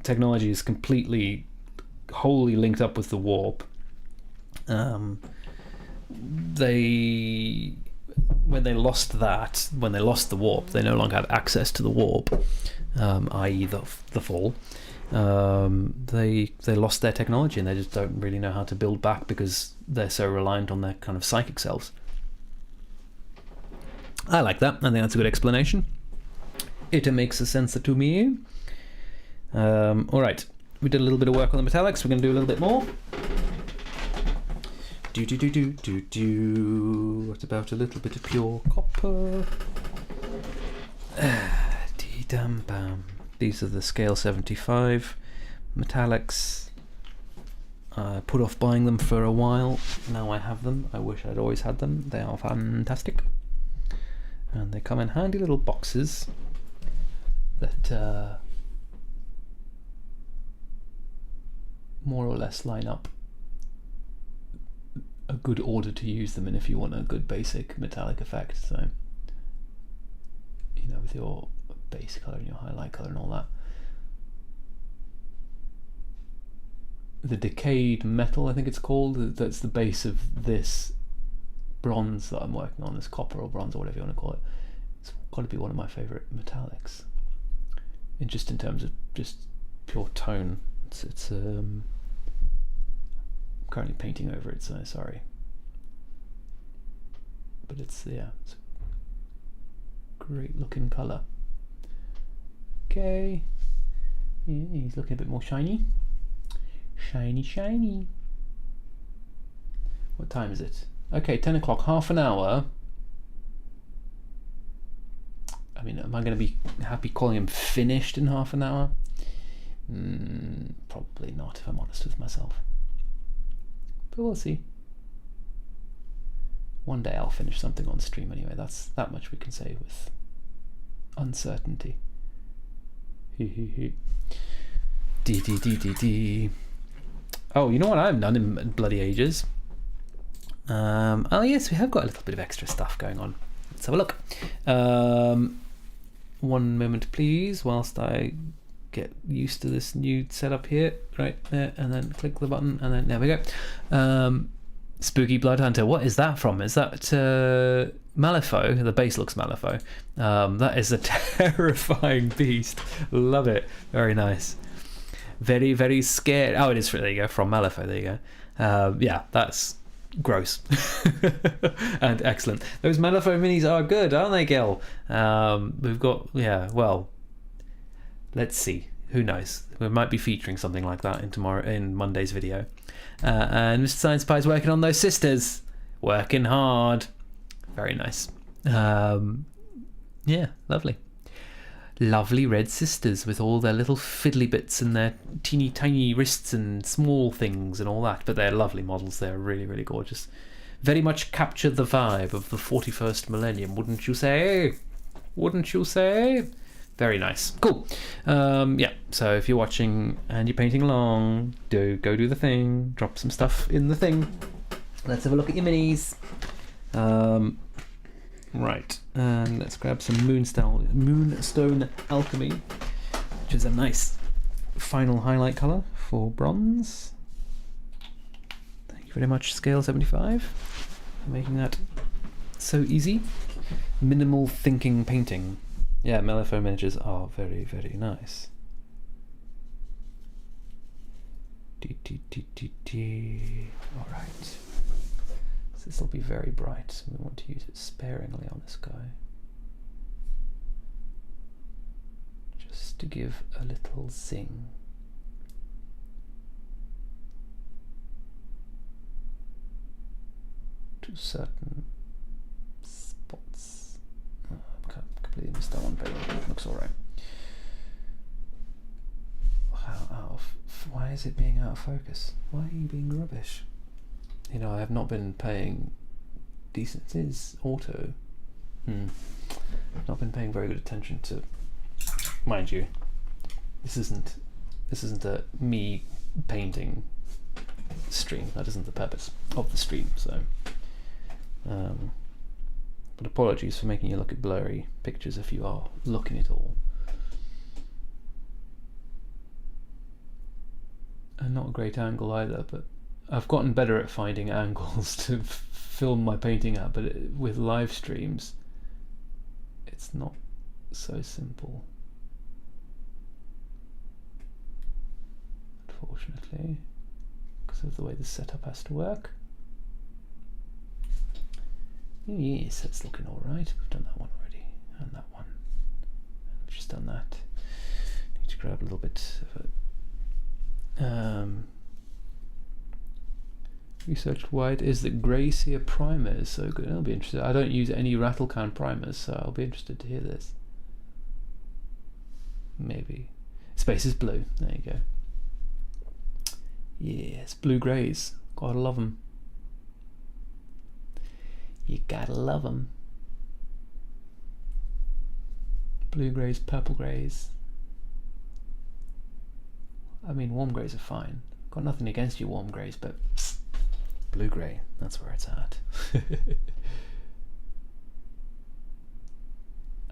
technology is completely, wholly linked up with the warp. When they lost the warp, they no longer had access to the warp, i.e. the fall. They lost their technology, and they just don't really know how to build back because they're so reliant on their kind of psychic selves. I like that. I think that's a good explanation. It makes sense to me. Alright, we did a little bit of work on the metallics. We're going to do a little bit more. What about a little bit of pure copper? Dee-dum-bum. These are the scale 75 metallics. I put off buying them for a while. Now I have them. I wish I'd always had them. They are fantastic. And they come in handy little boxes that more or less line up a good order to use them in if you want a good basic metallic effect. So, you know, with your base color and your highlight color and all that. The decayed metal, I think it's called, that's the base of this bronze that I'm working on, this copper or bronze or whatever you want to call it. It's got to be one of my favorite metallics. In terms of just pure tone. It's I'm currently painting over it, so sorry. But it's a great looking color. Okay, yeah, he's looking a bit more shiny. Shiny. What time is it? Okay, 10 o'clock, half an hour. I mean, am I going to be happy calling him finished in half an hour? Probably not, if I'm honest with myself. But we'll see. One day I'll finish something on stream anyway. That's that much we can say with uncertainty. Oh, you know what I haven't done in bloody ages? Oh yes, we have got a little bit of extra stuff going on. Let's have a look. One moment please, whilst I get used to this new setup here. Right there, and then click the button, and then there we go. Spooky Blood Hunter. What is that from? Is that Malifaux? The base looks Malifaux. That is a terrifying beast. Love it. Very nice. Very, very scared. Oh, it is. There you go. From Malifaux. There you go. Yeah, that's gross and excellent. Those Malifaux minis are good, aren't they, Gil? We've got, yeah, well, let's see. Who knows? We might be featuring something like that in Monday's video. And Mr. Science Pie's working on those sisters. Working hard. Very nice. Yeah, lovely. Lovely red sisters with all their little fiddly bits and their teeny tiny wrists and small things and all that. But they're lovely models. They're really, really gorgeous. Very much capture the vibe of the 41st millennium, wouldn't you say? Wouldn't you say? Very nice. Cool. Yeah, so if you're watching and you're painting along, go do the thing. Drop some stuff in the thing. Let's have a look at your minis. Right, and let's grab some Moonstone Alchemy, which is a nice final highlight colour for bronze. Thank you very much, Scale 75, for making that so easy. Minimal thinking painting. Yeah, Malifaux miniatures are very, very nice. Alright. This will be very bright. We want to use it sparingly on this guy. Just to give a little zing. To certain spots. Oh, I completely missed that one, but it looks alright. Why is it being out of focus? Why are you being rubbish? You know, I have not been paying decent. It is auto. I've not been paying very good attention to. Mind you, this isn't a me painting stream. That isn't the purpose of the stream. So, but apologies for making you look at blurry pictures if you are looking at all. And not a great angle either, but I've gotten better at finding angles to film my painting at, but with live streams, it's not so simple, unfortunately, because of the way the setup has to work. Yes, that's looking all right. We've done that one already, and that one. We've just done that. Need to grab a little bit of a researched why it is that grey seer primer is so good. I'll be interested. I don't use any rattle can primers, so I'll be interested to hear this. Maybe. Space is blue. There you go. Yes, blue greys. Gotta love them. You gotta love them. Blue greys, purple greys. I mean, warm greys are fine. Got nothing against you warm greys, but blue grey, that's where it's at.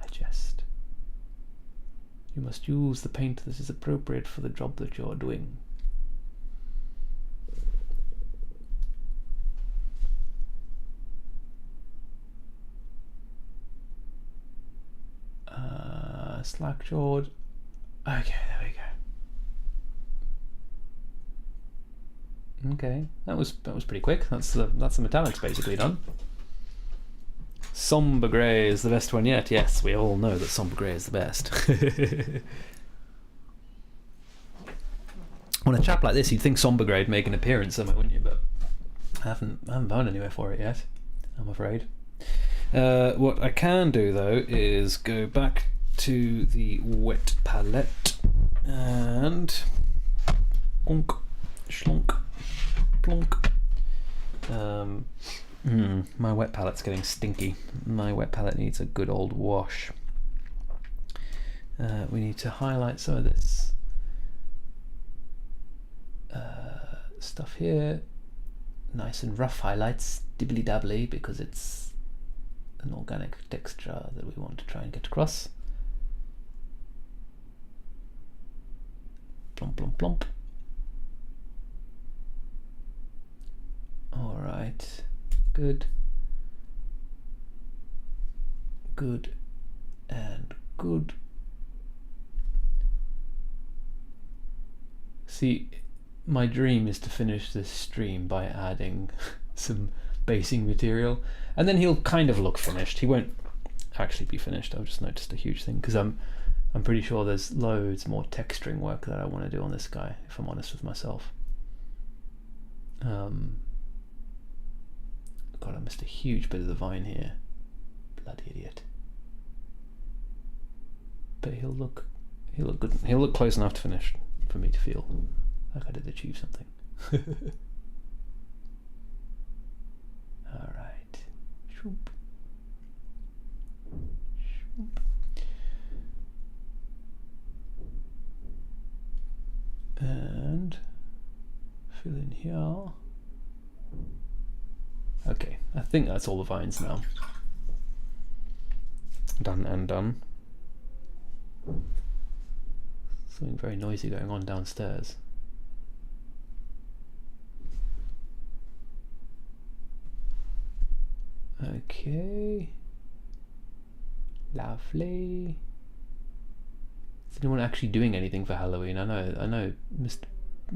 I jest. You must use the paint that is appropriate for the job that you're doing. Slack-jawed. Okay, there we go. Okay, that was pretty quick. That's the metallics basically done. Somber grey is the best one yet. Yes, we all know that somber grey is the best. On a chap like this, you'd think somber grey would make an appearance somewhere, wouldn't you? But I haven't found anywhere for it yet, I'm afraid. What I can do though is go back to the wet palette and plonk, schlonk, plonk. My wet palette's getting stinky. My wet palette needs a good old wash. We need to highlight some of this stuff here. Nice and rough highlights, dibbly dabbly, because it's an organic texture that we want to try and get across. Plump, plump, plump. All right, good, good, and good. See, my dream is to finish this stream by adding some basing material, and then he'll kind of look finished. He won't actually be finished. I've just noticed a huge thing, because I'm pretty sure there's loads more texturing work that I want to do on this guy, if I'm honest with myself. God, I missed a huge bit of the vine here. Bloody idiot. But he'll look good. He'll look close enough to finish for me to feel like I did achieve something. All right. Shoop. Shoop. And fill in here. Okay, I think that's all the vines now. Done and done. Something very noisy going on downstairs. Okay. Lovely. Is anyone actually doing anything for Halloween? I know Mr.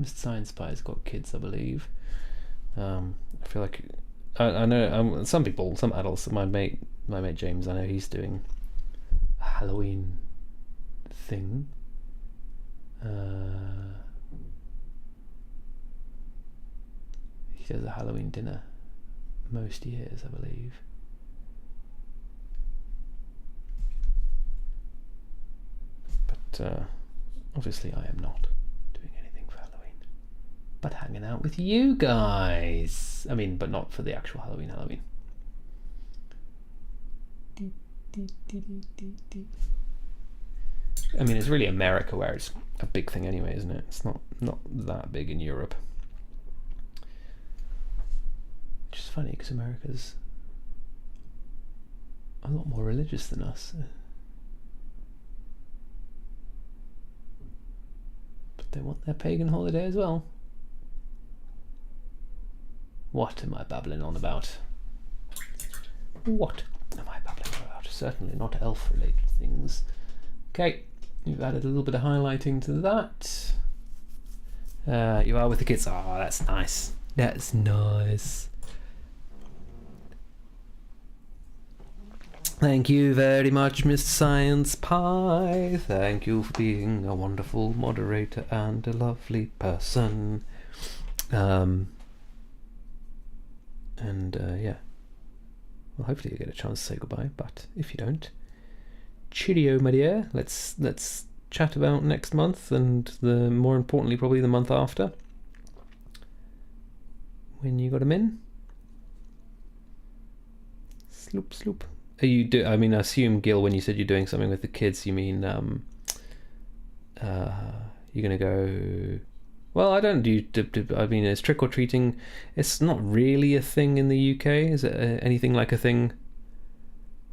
Science Spy's got kids, I believe. I feel like I know some people, some adults. My mate James, I know he's doing a Halloween thing. He does a Halloween dinner most years, I believe. But obviously I am not doing anything for Halloween, but hanging out with you guys. I mean, but not for the actual Halloween. I mean, it's really America where it's a big thing anyway, isn't it? It's not that big in Europe. Which is funny, because America's a lot more religious than us. But they want their pagan holiday as well. What am I babbling on about? What am I babbling on about? Certainly not elf-related things. Okay, you've added a little bit of highlighting to that. You are with the kids. Oh, that's nice. That's nice. Thank you very much, Mr. Science Pie. Thank you for being a wonderful moderator and a lovely person. And yeah, well, hopefully you get a chance to say goodbye. But if you don't, cheerio, my dear. Let's chat about next month, and more importantly, probably the month after, when you got them in. Sloop, sloop. Are you do? I mean, I assume, Gil, when you said you're doing something with the kids, you mean you're gonna go. Well, I don't do. I mean, is trick or treating? It's not really a thing in the UK. Is it anything like a thing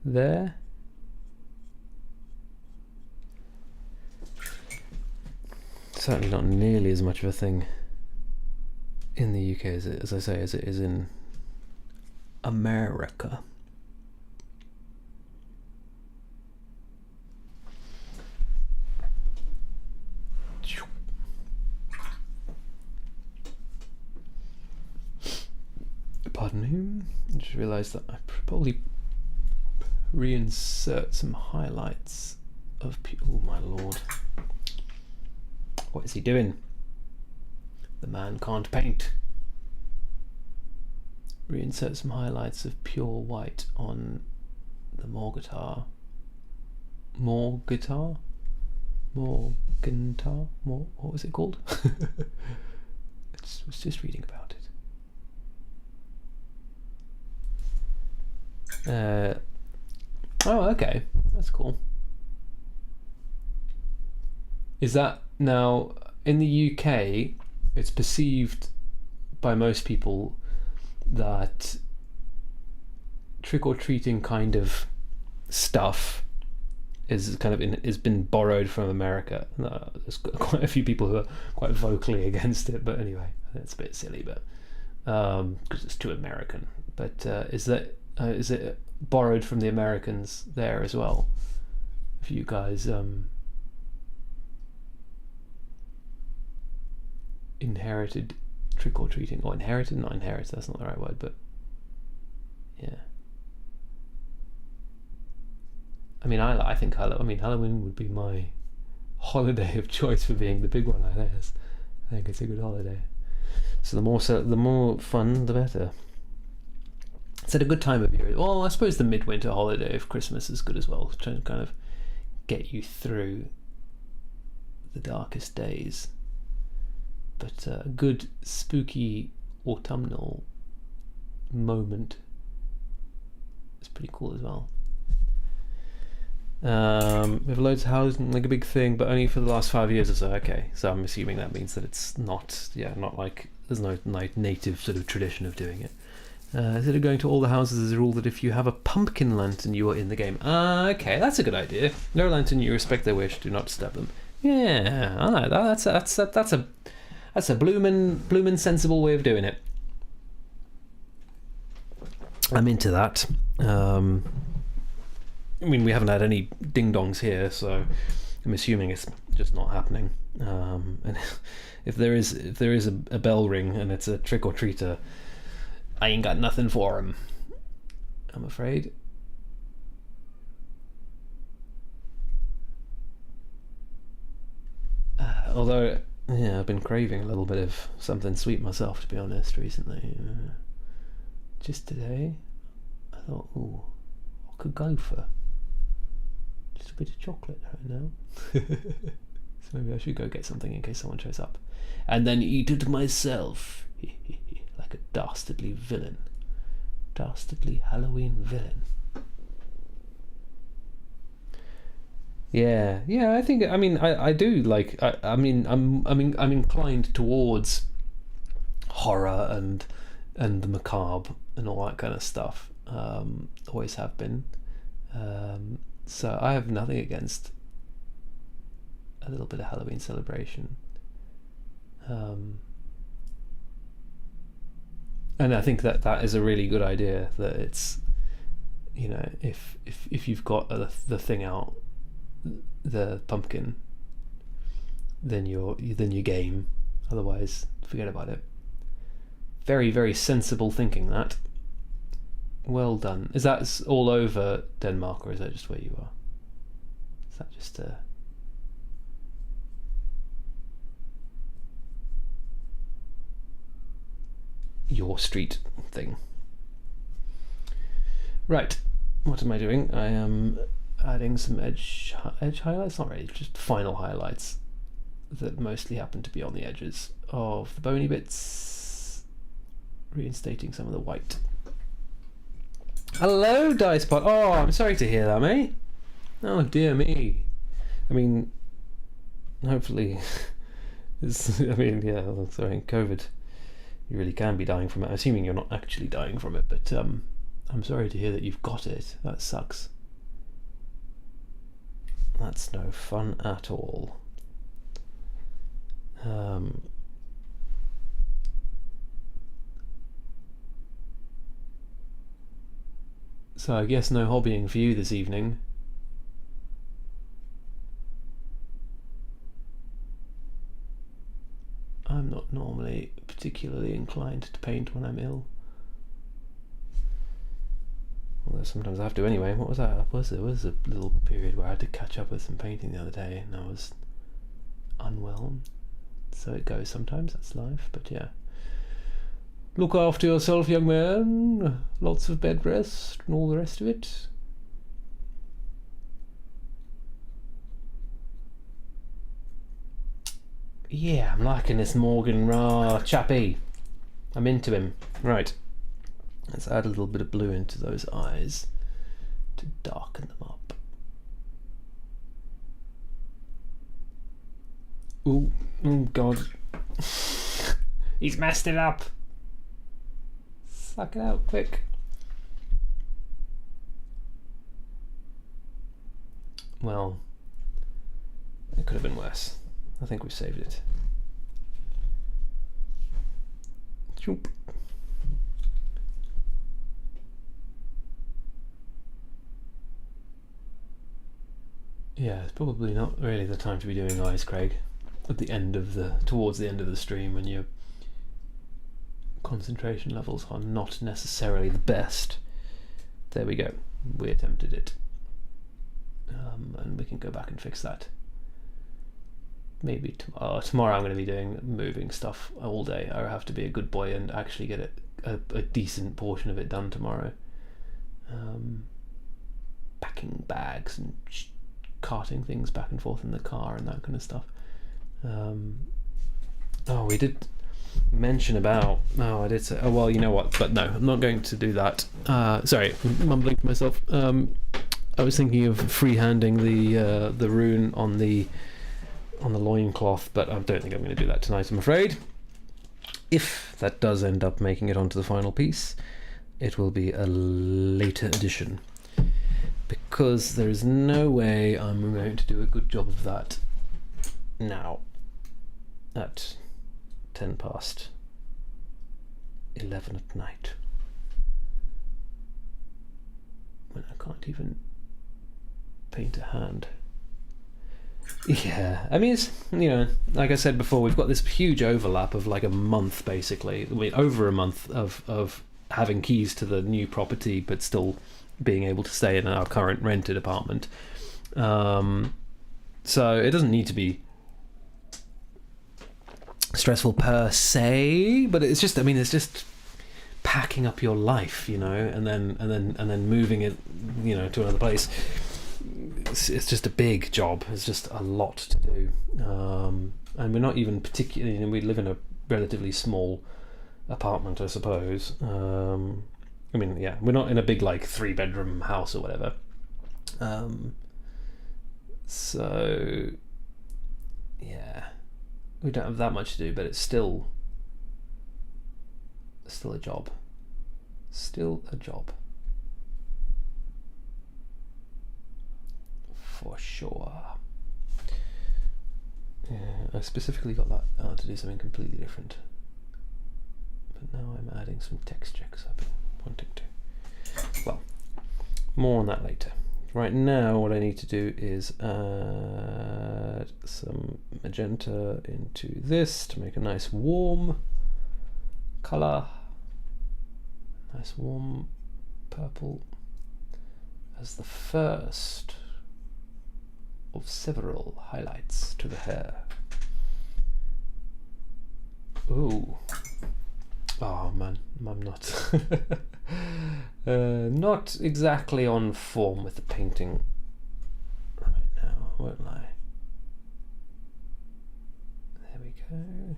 there? Certainly not nearly as much of a thing in the UK as it is in America. Pardon me. I just realised that I probably reinsert some highlights of. Oh my lord! What is he doing? The man can't paint. Reinsert some highlights of pure white on the Morguitar. Morguitar? Morgentar? What was it called? I was just reading about it. Oh, okay. That's cool. Is that now in the UK? It's perceived by most people that trick-or-treating kind of stuff is kind of is been borrowed from America. There's quite a few people who are quite vocally against it, but anyway, that's a bit silly, but because it's too American. But is it borrowed from the Americans there as well? If you guys inherited trick-or-treating, or inherited, not inherited, that's not the right word, but yeah. I mean, I think Halloween would be my holiday of choice for being the big one, I guess. I think it's a good holiday. So the more fun, the better. It's at a good time of year. Well, I suppose the midwinter holiday of Christmas is good as well, trying to kind of get you through the darkest days. But a good spooky autumnal moment is pretty cool as well. We have loads of housing, like a big thing, but only for the last 5 years or so. Okay, so I'm assuming that means that it's not like there's no native sort of tradition of doing it. Instead of going to all the houses, there's a rule that if you have a pumpkin lantern, you are in the game. Okay, that's a good idea. No lantern, you respect their wish, do not disturb them. Yeah, I like that. That's a bloomin' sensible way of doing it. I'm into that. I mean, we haven't had any ding-dongs here, so I'm assuming it's just not happening. And if there is a bell ring and it's a trick-or-treater, I ain't got nothing for him, I'm afraid. Although, yeah, I've been craving a little bit of something sweet myself, to be honest, recently. Just today, I thought, ooh, I could go for just a bit of chocolate right now. So maybe I should go get something in case someone shows up. And then eat it myself. Like a dastardly villain. Dastardly Halloween villain. Yeah, I think, I mean, I do like, I'm inclined towards horror and the macabre and all that kind of stuff. Always have been. So I have nothing against a little bit of Halloween celebration. And I think that is a really good idea, that it's, you know, if you've got the thing out, the pumpkin, then you're game. Otherwise, forget about it. Very, very sensible thinking, that. Well done. Is that all over Denmark, or is that just where you are? Is that just your street thing? Right, what am I doing? I am adding some edge highlights, not really, just final highlights that mostly happen to be on the edges of the bony bits, reinstating some of the white. Hello, Dicepot. Oh, I'm sorry to hear that, mate. Oh dear me. I mean, hopefully, yeah, sorry, COVID. You really can be dying from it. Assuming you're not actually dying from it, but I'm sorry to hear that you've got it. That sucks. That's no fun at all. So I guess no hobbying for you this evening. I'm not normally particularly inclined to paint when I'm ill. Although sometimes I have to anyway. What was that? There was a little period where I had to catch up with some painting the other day and I was unwell. So it goes sometimes, that's life, but yeah. Look after yourself, young man. Lots of bed rest and all the rest of it. Yeah, I'm liking this Morgan chappy. I'm into him. Right. Let's add a little bit of blue into those eyes to darken them up. Ooh, oh God. He's messed it up. Suck it out quick. Well, it could have been worse. I think we've saved it. Choop. Yeah, it's probably not really the time to be doing eyes, Craig. At the end of towards the end of the stream, when your concentration levels are not necessarily the best. There we go. We attempted it, and we can go back and fix that. Maybe tomorrow I'm going to be doing moving stuff all day. I have to be a good boy and actually get a decent portion of it done tomorrow. Packing bags and carting things back and forth in the car and that kind of stuff. Oh, we did mention about... Oh, I did say... Oh, well, you know what? But no, I'm not going to do that. Sorry, I'm mumbling to myself. I was thinking of freehanding the rune on the loincloth, but I don't think I'm going to do that tonight, I'm afraid. If that does end up making it onto the final piece, it will be a later edition, because there is no way I'm going to do a good job of that now at 10 past 11 at night, when I can't even paint a hand. Yeah, I mean, it's, you know, like I said before, we've got this huge overlap of like a month, basically. I mean, over a month of having keys to the new property, but still being able to stay in our current rented apartment. So it doesn't need to be stressful per se, but it's just, I mean, it's just packing up your life, you know, and then moving it, you know, to another place. It's just a big job. It's just a lot to do, and we're not even particularly, you know, we live in a relatively small apartment, I suppose. I mean, yeah, we're not in a big like 3-bedroom house or whatever. So yeah, we don't have that much to do, but it's still a job. Still a job. For sure. Yeah, I specifically got that to do something completely different, but now I'm adding some texture because I've been wanting to. Well, more on that later. Right now what I need to do is add some magenta into this to make a nice warm colour, nice warm purple as the first of several highlights to the hair. Ooh, Oh man, I'm not not exactly on form with the painting right now, won't I? There we go.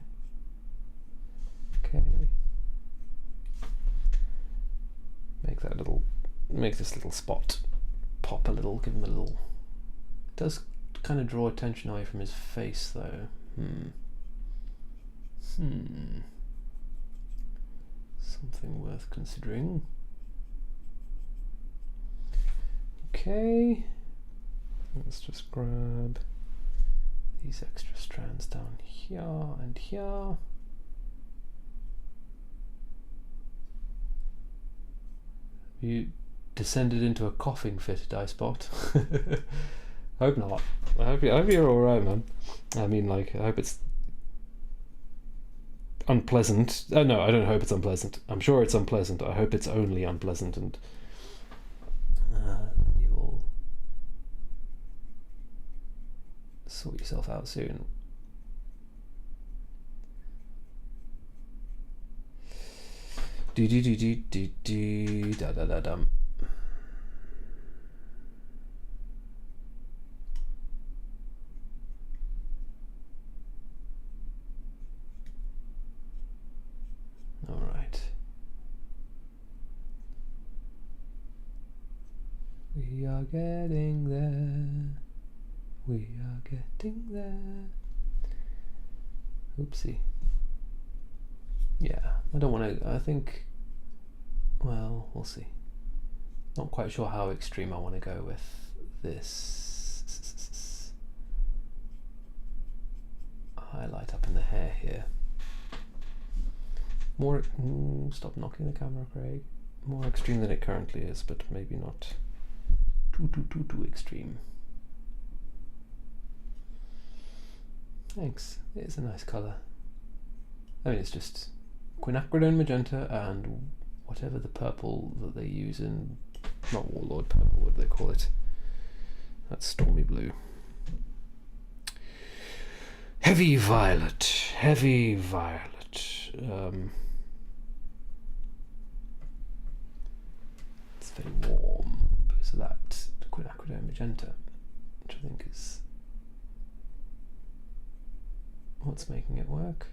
Okay. Make this little spot pop a little, give him a little. It does kind of draw attention away from his face though. Something worth considering. Okay. Let's just grab these extra strands down here and here. You descended into a coughing fit, Dicebot. I hope not. I hope you're alright, man. I mean, like, I hope it's unpleasant. No, I don't hope it's unpleasant. I'm sure it's unpleasant. I hope it's only unpleasant, and you will sort yourself out soon. Da-da-da-dum. All right. We are getting there. We are getting there. Oopsie. Yeah, I don't want to, I think, well, we'll see. Not quite sure how extreme I want to go with this highlight up in the hair here. More, stop knocking the camera, Craig. More extreme than it currently is, but maybe not too extreme. Thanks, it is a nice colour. I mean, it's just quinacridone magenta and whatever the purple that they use in, not Warlord purple, what do they call it? That's stormy blue. Heavy violet, heavy violet. It's very warm because of that quinacridone magenta, which I think is what's making it work.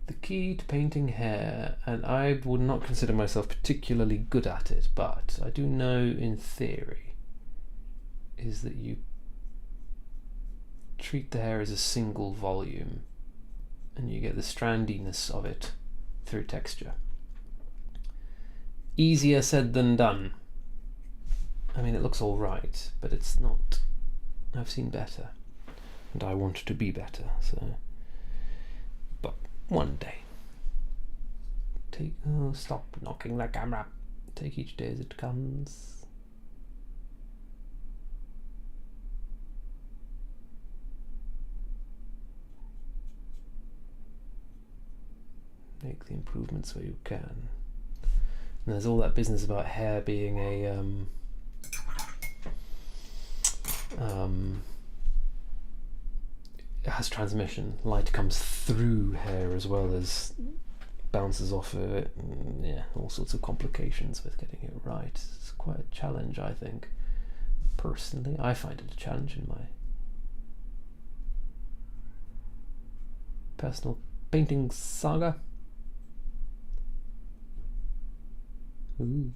The key to painting hair, and I would not consider myself particularly good at it, but I do know in theory, is that you treat the hair as a single volume and you get the strandiness of it through texture. Easier said than done. I mean, it looks all right, but it's not. I've seen better, and I want to be better, so. But one day. Stop knocking the camera. Take each day as it comes. Make the improvements where you can. And there's all that business about hair being a it has transmission. Light comes through hair as well as bounces off of it. And yeah, all sorts of complications with getting it right. It's quite a challenge, I think. Personally, I find it a challenge in my personal painting saga. Ooh.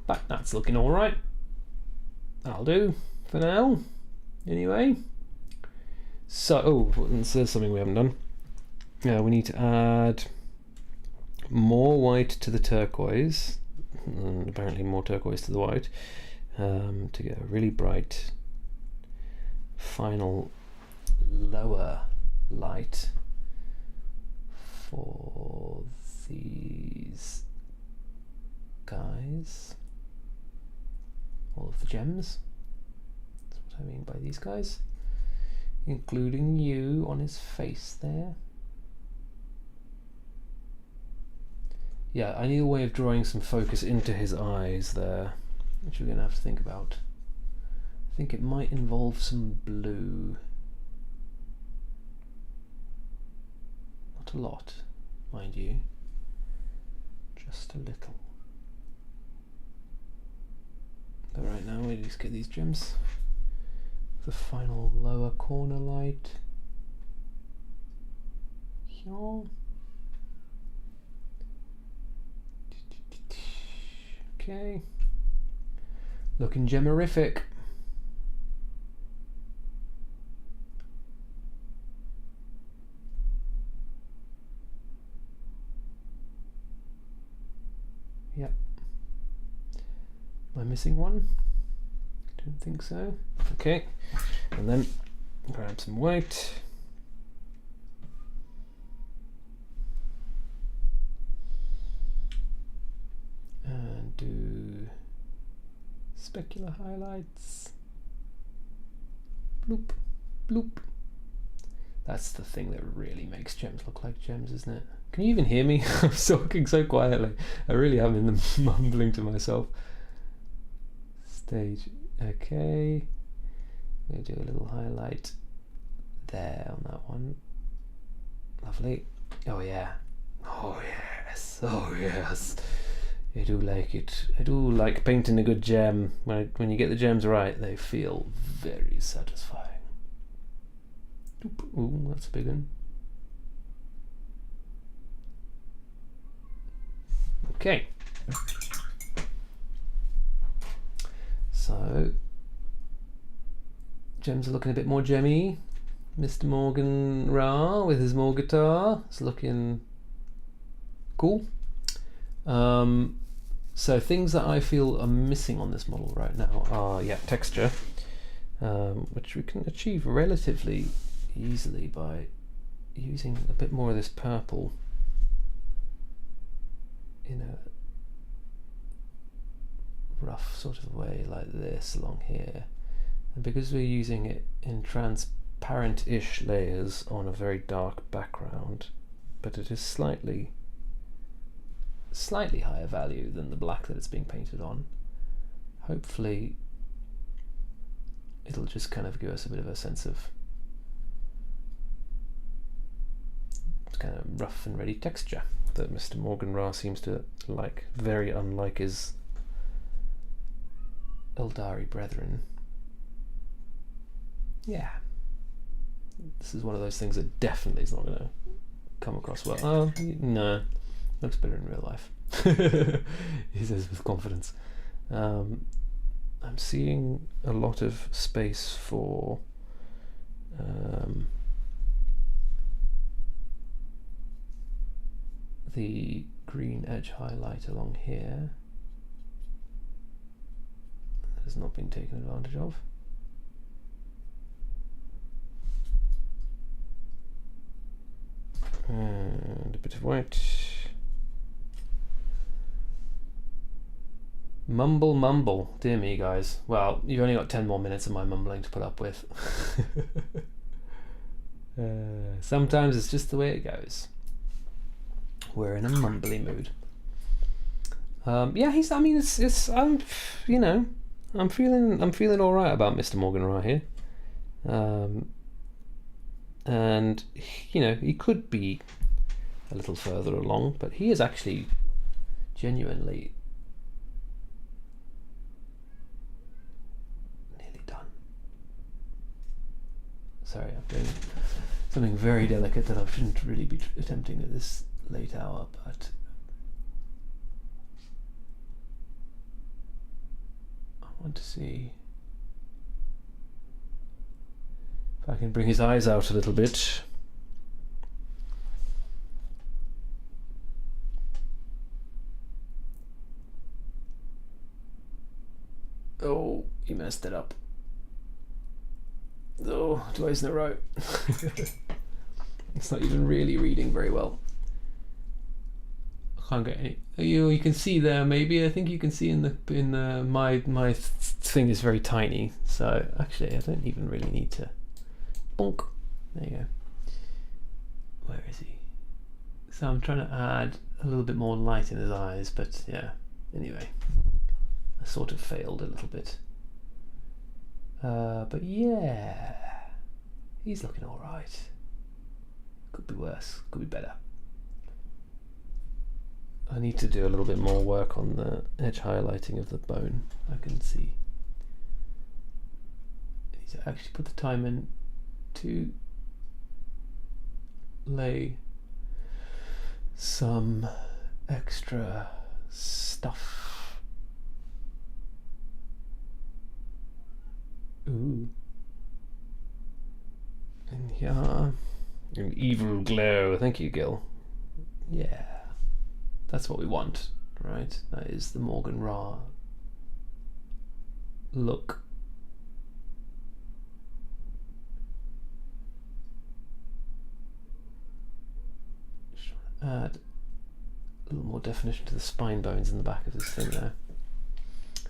But that's looking all right. That'll do for now. Anyway. So, there's something we haven't done. Yeah, we need to add more white to the turquoise, and apparently more turquoise to the white, to get a really bright final lower light for these guys. All of the gems. That's what I mean by these guys. Including you on his face there. Yeah, I need a way of drawing some focus into his eyes there, which we're going to have to think about. I think it might involve some blue. Not a lot, mind you. Just a little. But right now we just get these gems. The final lower corner light. Okay. Looking gemmerific. Yep. Am I missing one? Don't think so. Okay. And then grab some white. And do specular highlights. Bloop, bloop. That's the thing that really makes gems look like gems, isn't it? Can you even hear me? I'm talking so quietly. I really am in the mumbling to myself. Stage. Okay. I'm going to do a little highlight there on that one. Lovely. Oh yeah. Oh yes. Oh yes. I do like it. I do like painting a good gem. When you get the gems right, they feel very satisfying. Ooh, that's a big one. Okay. So gems are looking a bit more gemmy. Mr. Morgan Ra with his Moore guitar is looking cool. So things that I feel are missing on this model right now are, yeah, texture, which we can achieve relatively easily by using a bit more of this purple in a rough sort of way like this along here. And because we're using it in transparent-ish layers on a very dark background, but it is slightly higher value than the black that it's being painted on, hopefully it'll just kind of give us a bit of a sense of kind of rough and ready texture that Mr. Morgan Ra seems to like, very unlike his Eldari brethren. Yeah, this is one of those things that definitely is not going to come across well. Oh, no, looks better in real life. He says with confidence. I'm seeing a lot of space for the green edge highlight along here. That has not been taken advantage of. And a bit of white. Mumble, dear me, guys. Well, you've only got 10 more minutes of my mumbling to put up with. Sometimes it's just the way it goes. We're in a mumbly mood. Yeah, you know, I'm feeling all right about Mr. Morgan right here. And you know, he could be a little further along, but he is actually genuinely nearly done. Sorry, I'm doing something very delicate that I shouldn't really be attempting at this late hour, but I want to see if I can bring his eyes out a little bit. Oh, he messed it up. Oh, twice in a row. It's not even really reading very well. I can't get any. You can see there, maybe. I think you can see in the my thing is very tiny, so actually I don't even really need to. Bonk. There you go. Where is he? So I'm trying to add a little bit more light in his eyes, but yeah. Anyway, I sort of failed a little bit. But yeah, he's looking all right. Could be worse. Could be better. I need to do a little bit more work on the edge highlighting of the bone. I can see. I need to actually put the time in to lay some extra stuff. Ooh. And here, an evil glow. Thank you, Gil. Yeah, that's what we want, right? That is the Morgan Ra look. Add a little more definition to the spine bones in the back of this thing there.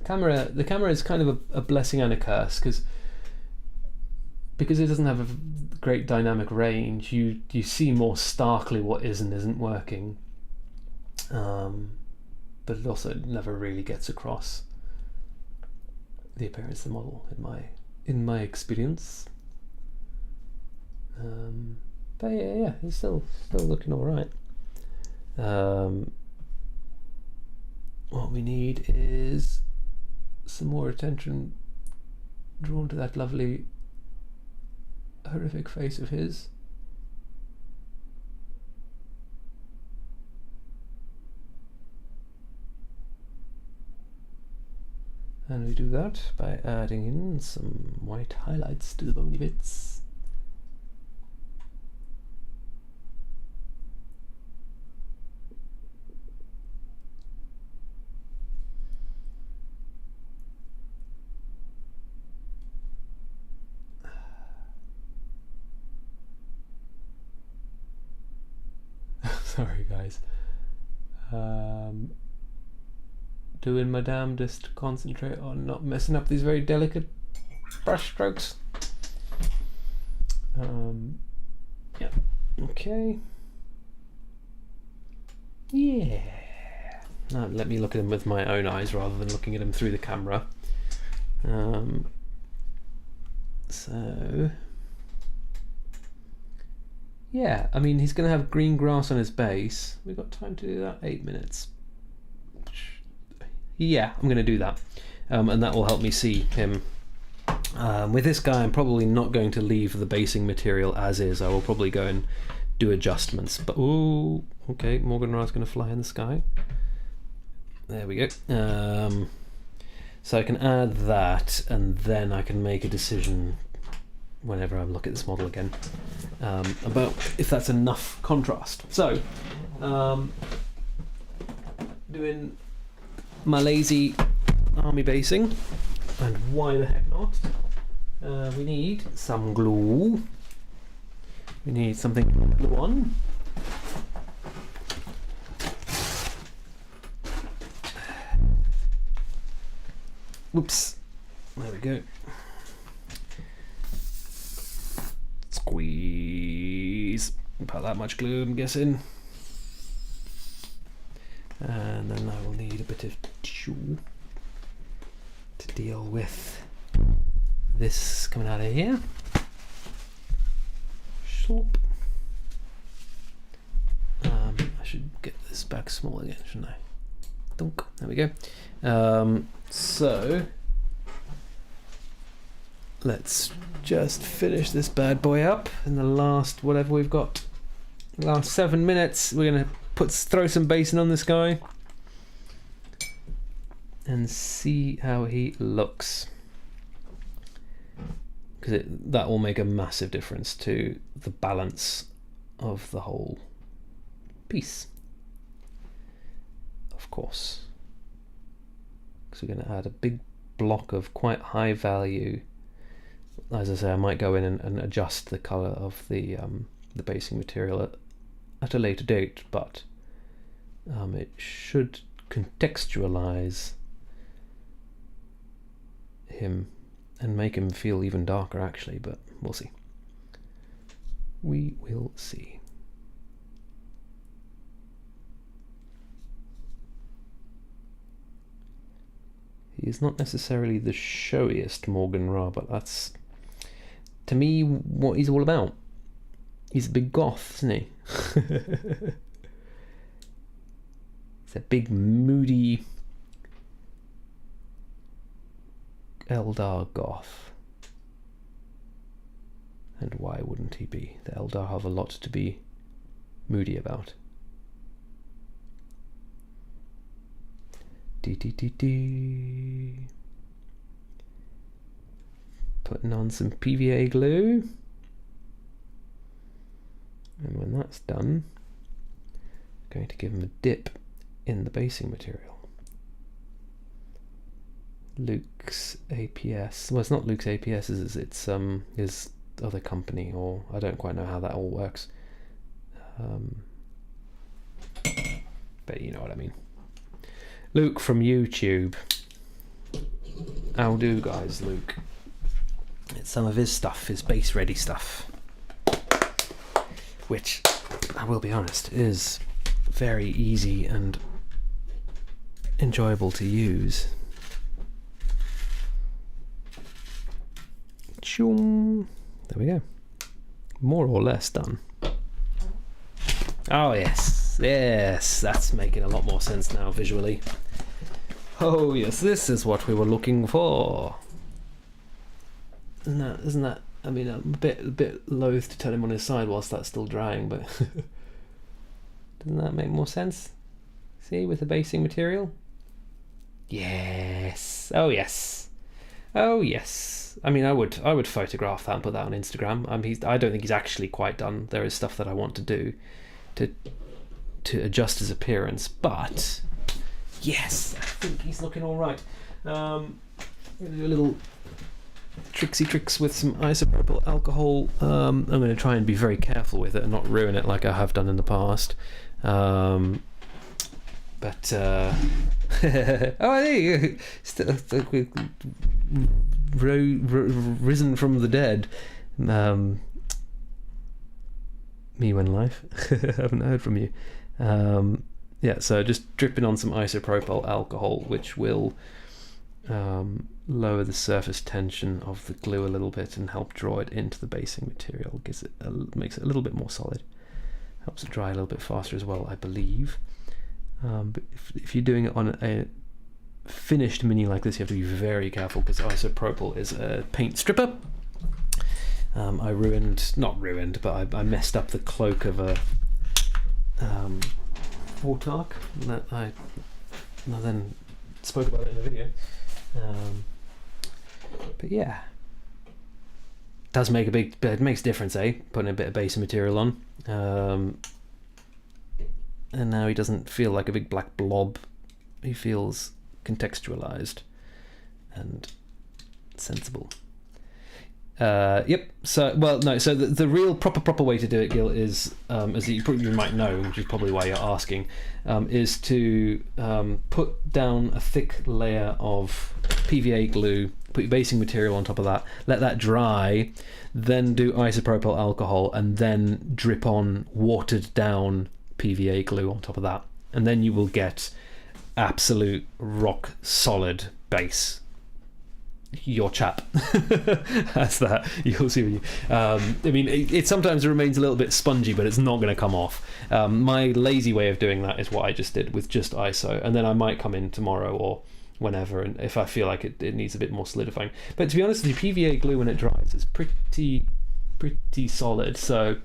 The camera is kind of a blessing and a curse, because it doesn't have a great dynamic range. You see more starkly what is and isn't working, but it also never really gets across the appearance of the model in my experience. But yeah, it's still looking all right. What we need is some more attention drawn to that lovely horrific face of his. And we do that by adding in some white highlights to the bony bits. Sorry guys, doing my damnedest to concentrate on not messing up these very delicate brush strokes. Yeah, okay, yeah. Now let me look at him with my own eyes rather than looking at him through the camera. So yeah, I mean, he's going to have green grass on his base. We've got time to do that. 8 minutes. Yeah, I'm going to do that. And that will help me see him. With this guy, I'm probably not going to leave the basing material as is. I will probably go and do adjustments. But, ooh, okay, Morgan Ra's going to fly in the sky. There we go. So I can add that, and then I can make a decision whenever I look at this model again, about if that's enough contrast. So, doing my lazy army basing, and why the heck not? We need some glue. We need something to glue on. Whoops, there we go. Squeeze about that much glue, I'm guessing, and then I will need a bit of tissue to deal with this coming out of here. Slop. I should get this back small again, shouldn't I? Dunk. There we go. So let's just finish this bad boy up in the last, whatever we've got, last 7 minutes. We're gonna throw some basing on this guy and see how he looks, because that will make a massive difference to the balance of the whole piece, of course, because we're going to add a big block of quite high value. As I say, I might go in and adjust the colour of the basing material at a later date, but it should contextualise him and make him feel even darker, actually, but we'll see. We will see. He is not necessarily the showiest Morgan Ra, but that's, to me, what he's all about. He's a big goth, isn't he? It's a big moody Eldar goth. And why wouldn't he be? The Eldar have a lot to be moody about. Putting on some PVA glue. And when that's done, I'm going to give him a dip in the basing material. Luke's APS. Well, it's not Luke's APS, it's his other company, or I don't quite know how that all works. But you know what I mean. Luke from YouTube. How do, guys, Luke? It's some of his stuff, his base ready stuff, which, I will be honest, is very easy and enjoyable to use. There we go. More or less done. Oh yes, yes, that's making a lot more sense now visually. Oh yes, this is what we were looking for. Isn't that? I mean, I'm a bit loath to tell him on his side whilst that's still drying, but doesn't that make more sense? See, with the basing material. Yes. Oh yes. Oh yes. I mean, I would photograph that and put that on Instagram. I don't think he's actually quite done. There is stuff that I want to do to adjust his appearance, but yes, I think he's looking all right. I'm gonna do a little tricksy tricks with some isopropyl alcohol. I'm going to try and be very careful with it and not ruin it like I have done in the past. Oh, there you go. Risen from the dead. Me when live. I haven't heard from you. Yeah, so just dripping on some isopropyl alcohol, which will lower the surface tension of the glue a little bit and help draw it into the basing material. Makes it a little bit more solid. Helps it dry a little bit faster as well, I believe. But if you're doing it on a finished mini like this, you have to be very careful because isopropyl is a paint stripper. I messed up the cloak of a Autark that I then spoke about it in a video. But yeah, does make it makes a difference, putting a bit of base material on. And now he doesn't feel like a big black blob. He feels contextualized and sensible. Yep. So the real proper way to do it, Gil, is as you might know, which is probably why you're asking, is to put down a thick layer of PVA glue, put your basing material on top of that, let that dry, then do isopropyl alcohol, and then drip on watered down PVA glue on top of that, and then you will get absolute rock solid base. Your chap. That's that. You'll see what you I mean, it sometimes remains a little bit spongy, but it's not going to come off. My lazy way of doing that is what I just did with just ISO, and then I might come in tomorrow or whenever, and if I feel like it needs a bit more solidifying. But to be honest with you, PVA glue when it dries is pretty solid. So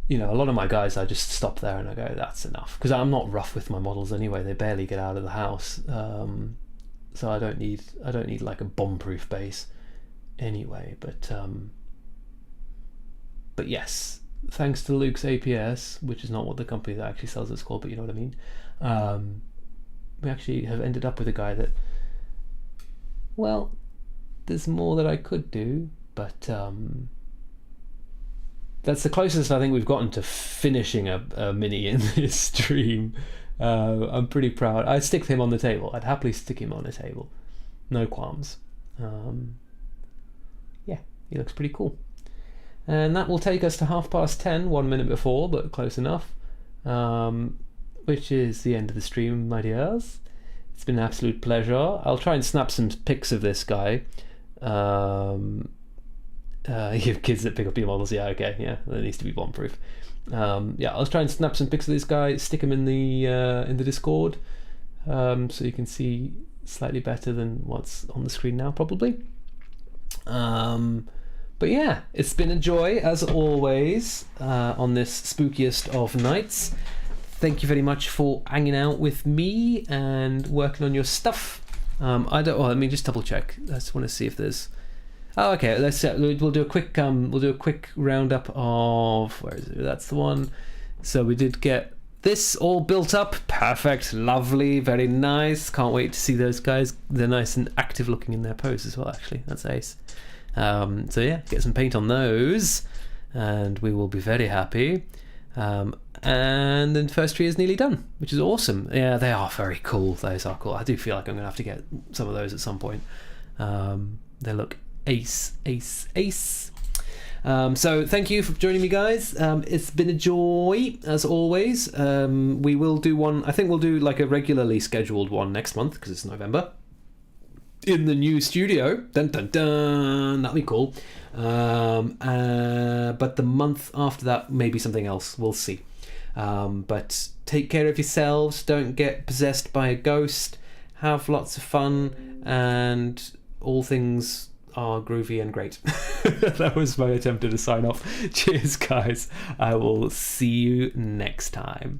you know, a lot of my guys, I just stop there and I go, that's enough, because I'm not rough with my models anyway. They barely get out of the house. So I don't need like a bomb-proof base anyway. But yes, thanks to Luke's APS, which is not what the company that actually sells it's called, but you know what I mean. We actually have ended up with a guy that, well, there's more that I could do, but that's the closest I think we've gotten to finishing a mini in this stream. I'm pretty proud. I'd stick him on the table. I'd happily stick him on a table. No qualms. Yeah, he looks pretty cool. And that will take us to 10:30, 1 minute before, but close enough. Which is the end of the stream, my dears. It's been an absolute pleasure. I'll try and snap some pics of this guy. You have kids that pick up your models. Yeah, okay, yeah, that needs to be bomb-proof. Yeah, I'll try and snap some pics of this guy, stick him in the Discord, so you can see slightly better than what's on the screen now, probably. But yeah, it's been a joy as always on this spookiest of nights. Thank you very much for hanging out with me and working on your stuff. Let me just double check. I just want to see if there's. Oh, okay. We'll do a quick roundup of where is it? That's the one. So we did get this all built up. Perfect, lovely, very nice. Can't wait to see those guys. They're nice and active looking in their pose as well. Actually, that's ace. So yeah, get some paint on those, and we will be very happy. And then the first tree is nearly done, which is awesome. Yeah, they are very cool. Those are cool. I do feel like I'm gonna have to get some of those at some point. They look ace. So thank you for joining me, guys. It's been a joy as always. We will do one. I think we'll do like a regularly scheduled one next month because it's November. In the new studio, dun dun dun, that'll be cool. But the month after that, maybe something else. We'll see. But take care of yourselves. Don't get possessed by a ghost. Have lots of fun, and all things are groovy and great. That was my attempt at a sign off. Cheers, guys. I will see you next time.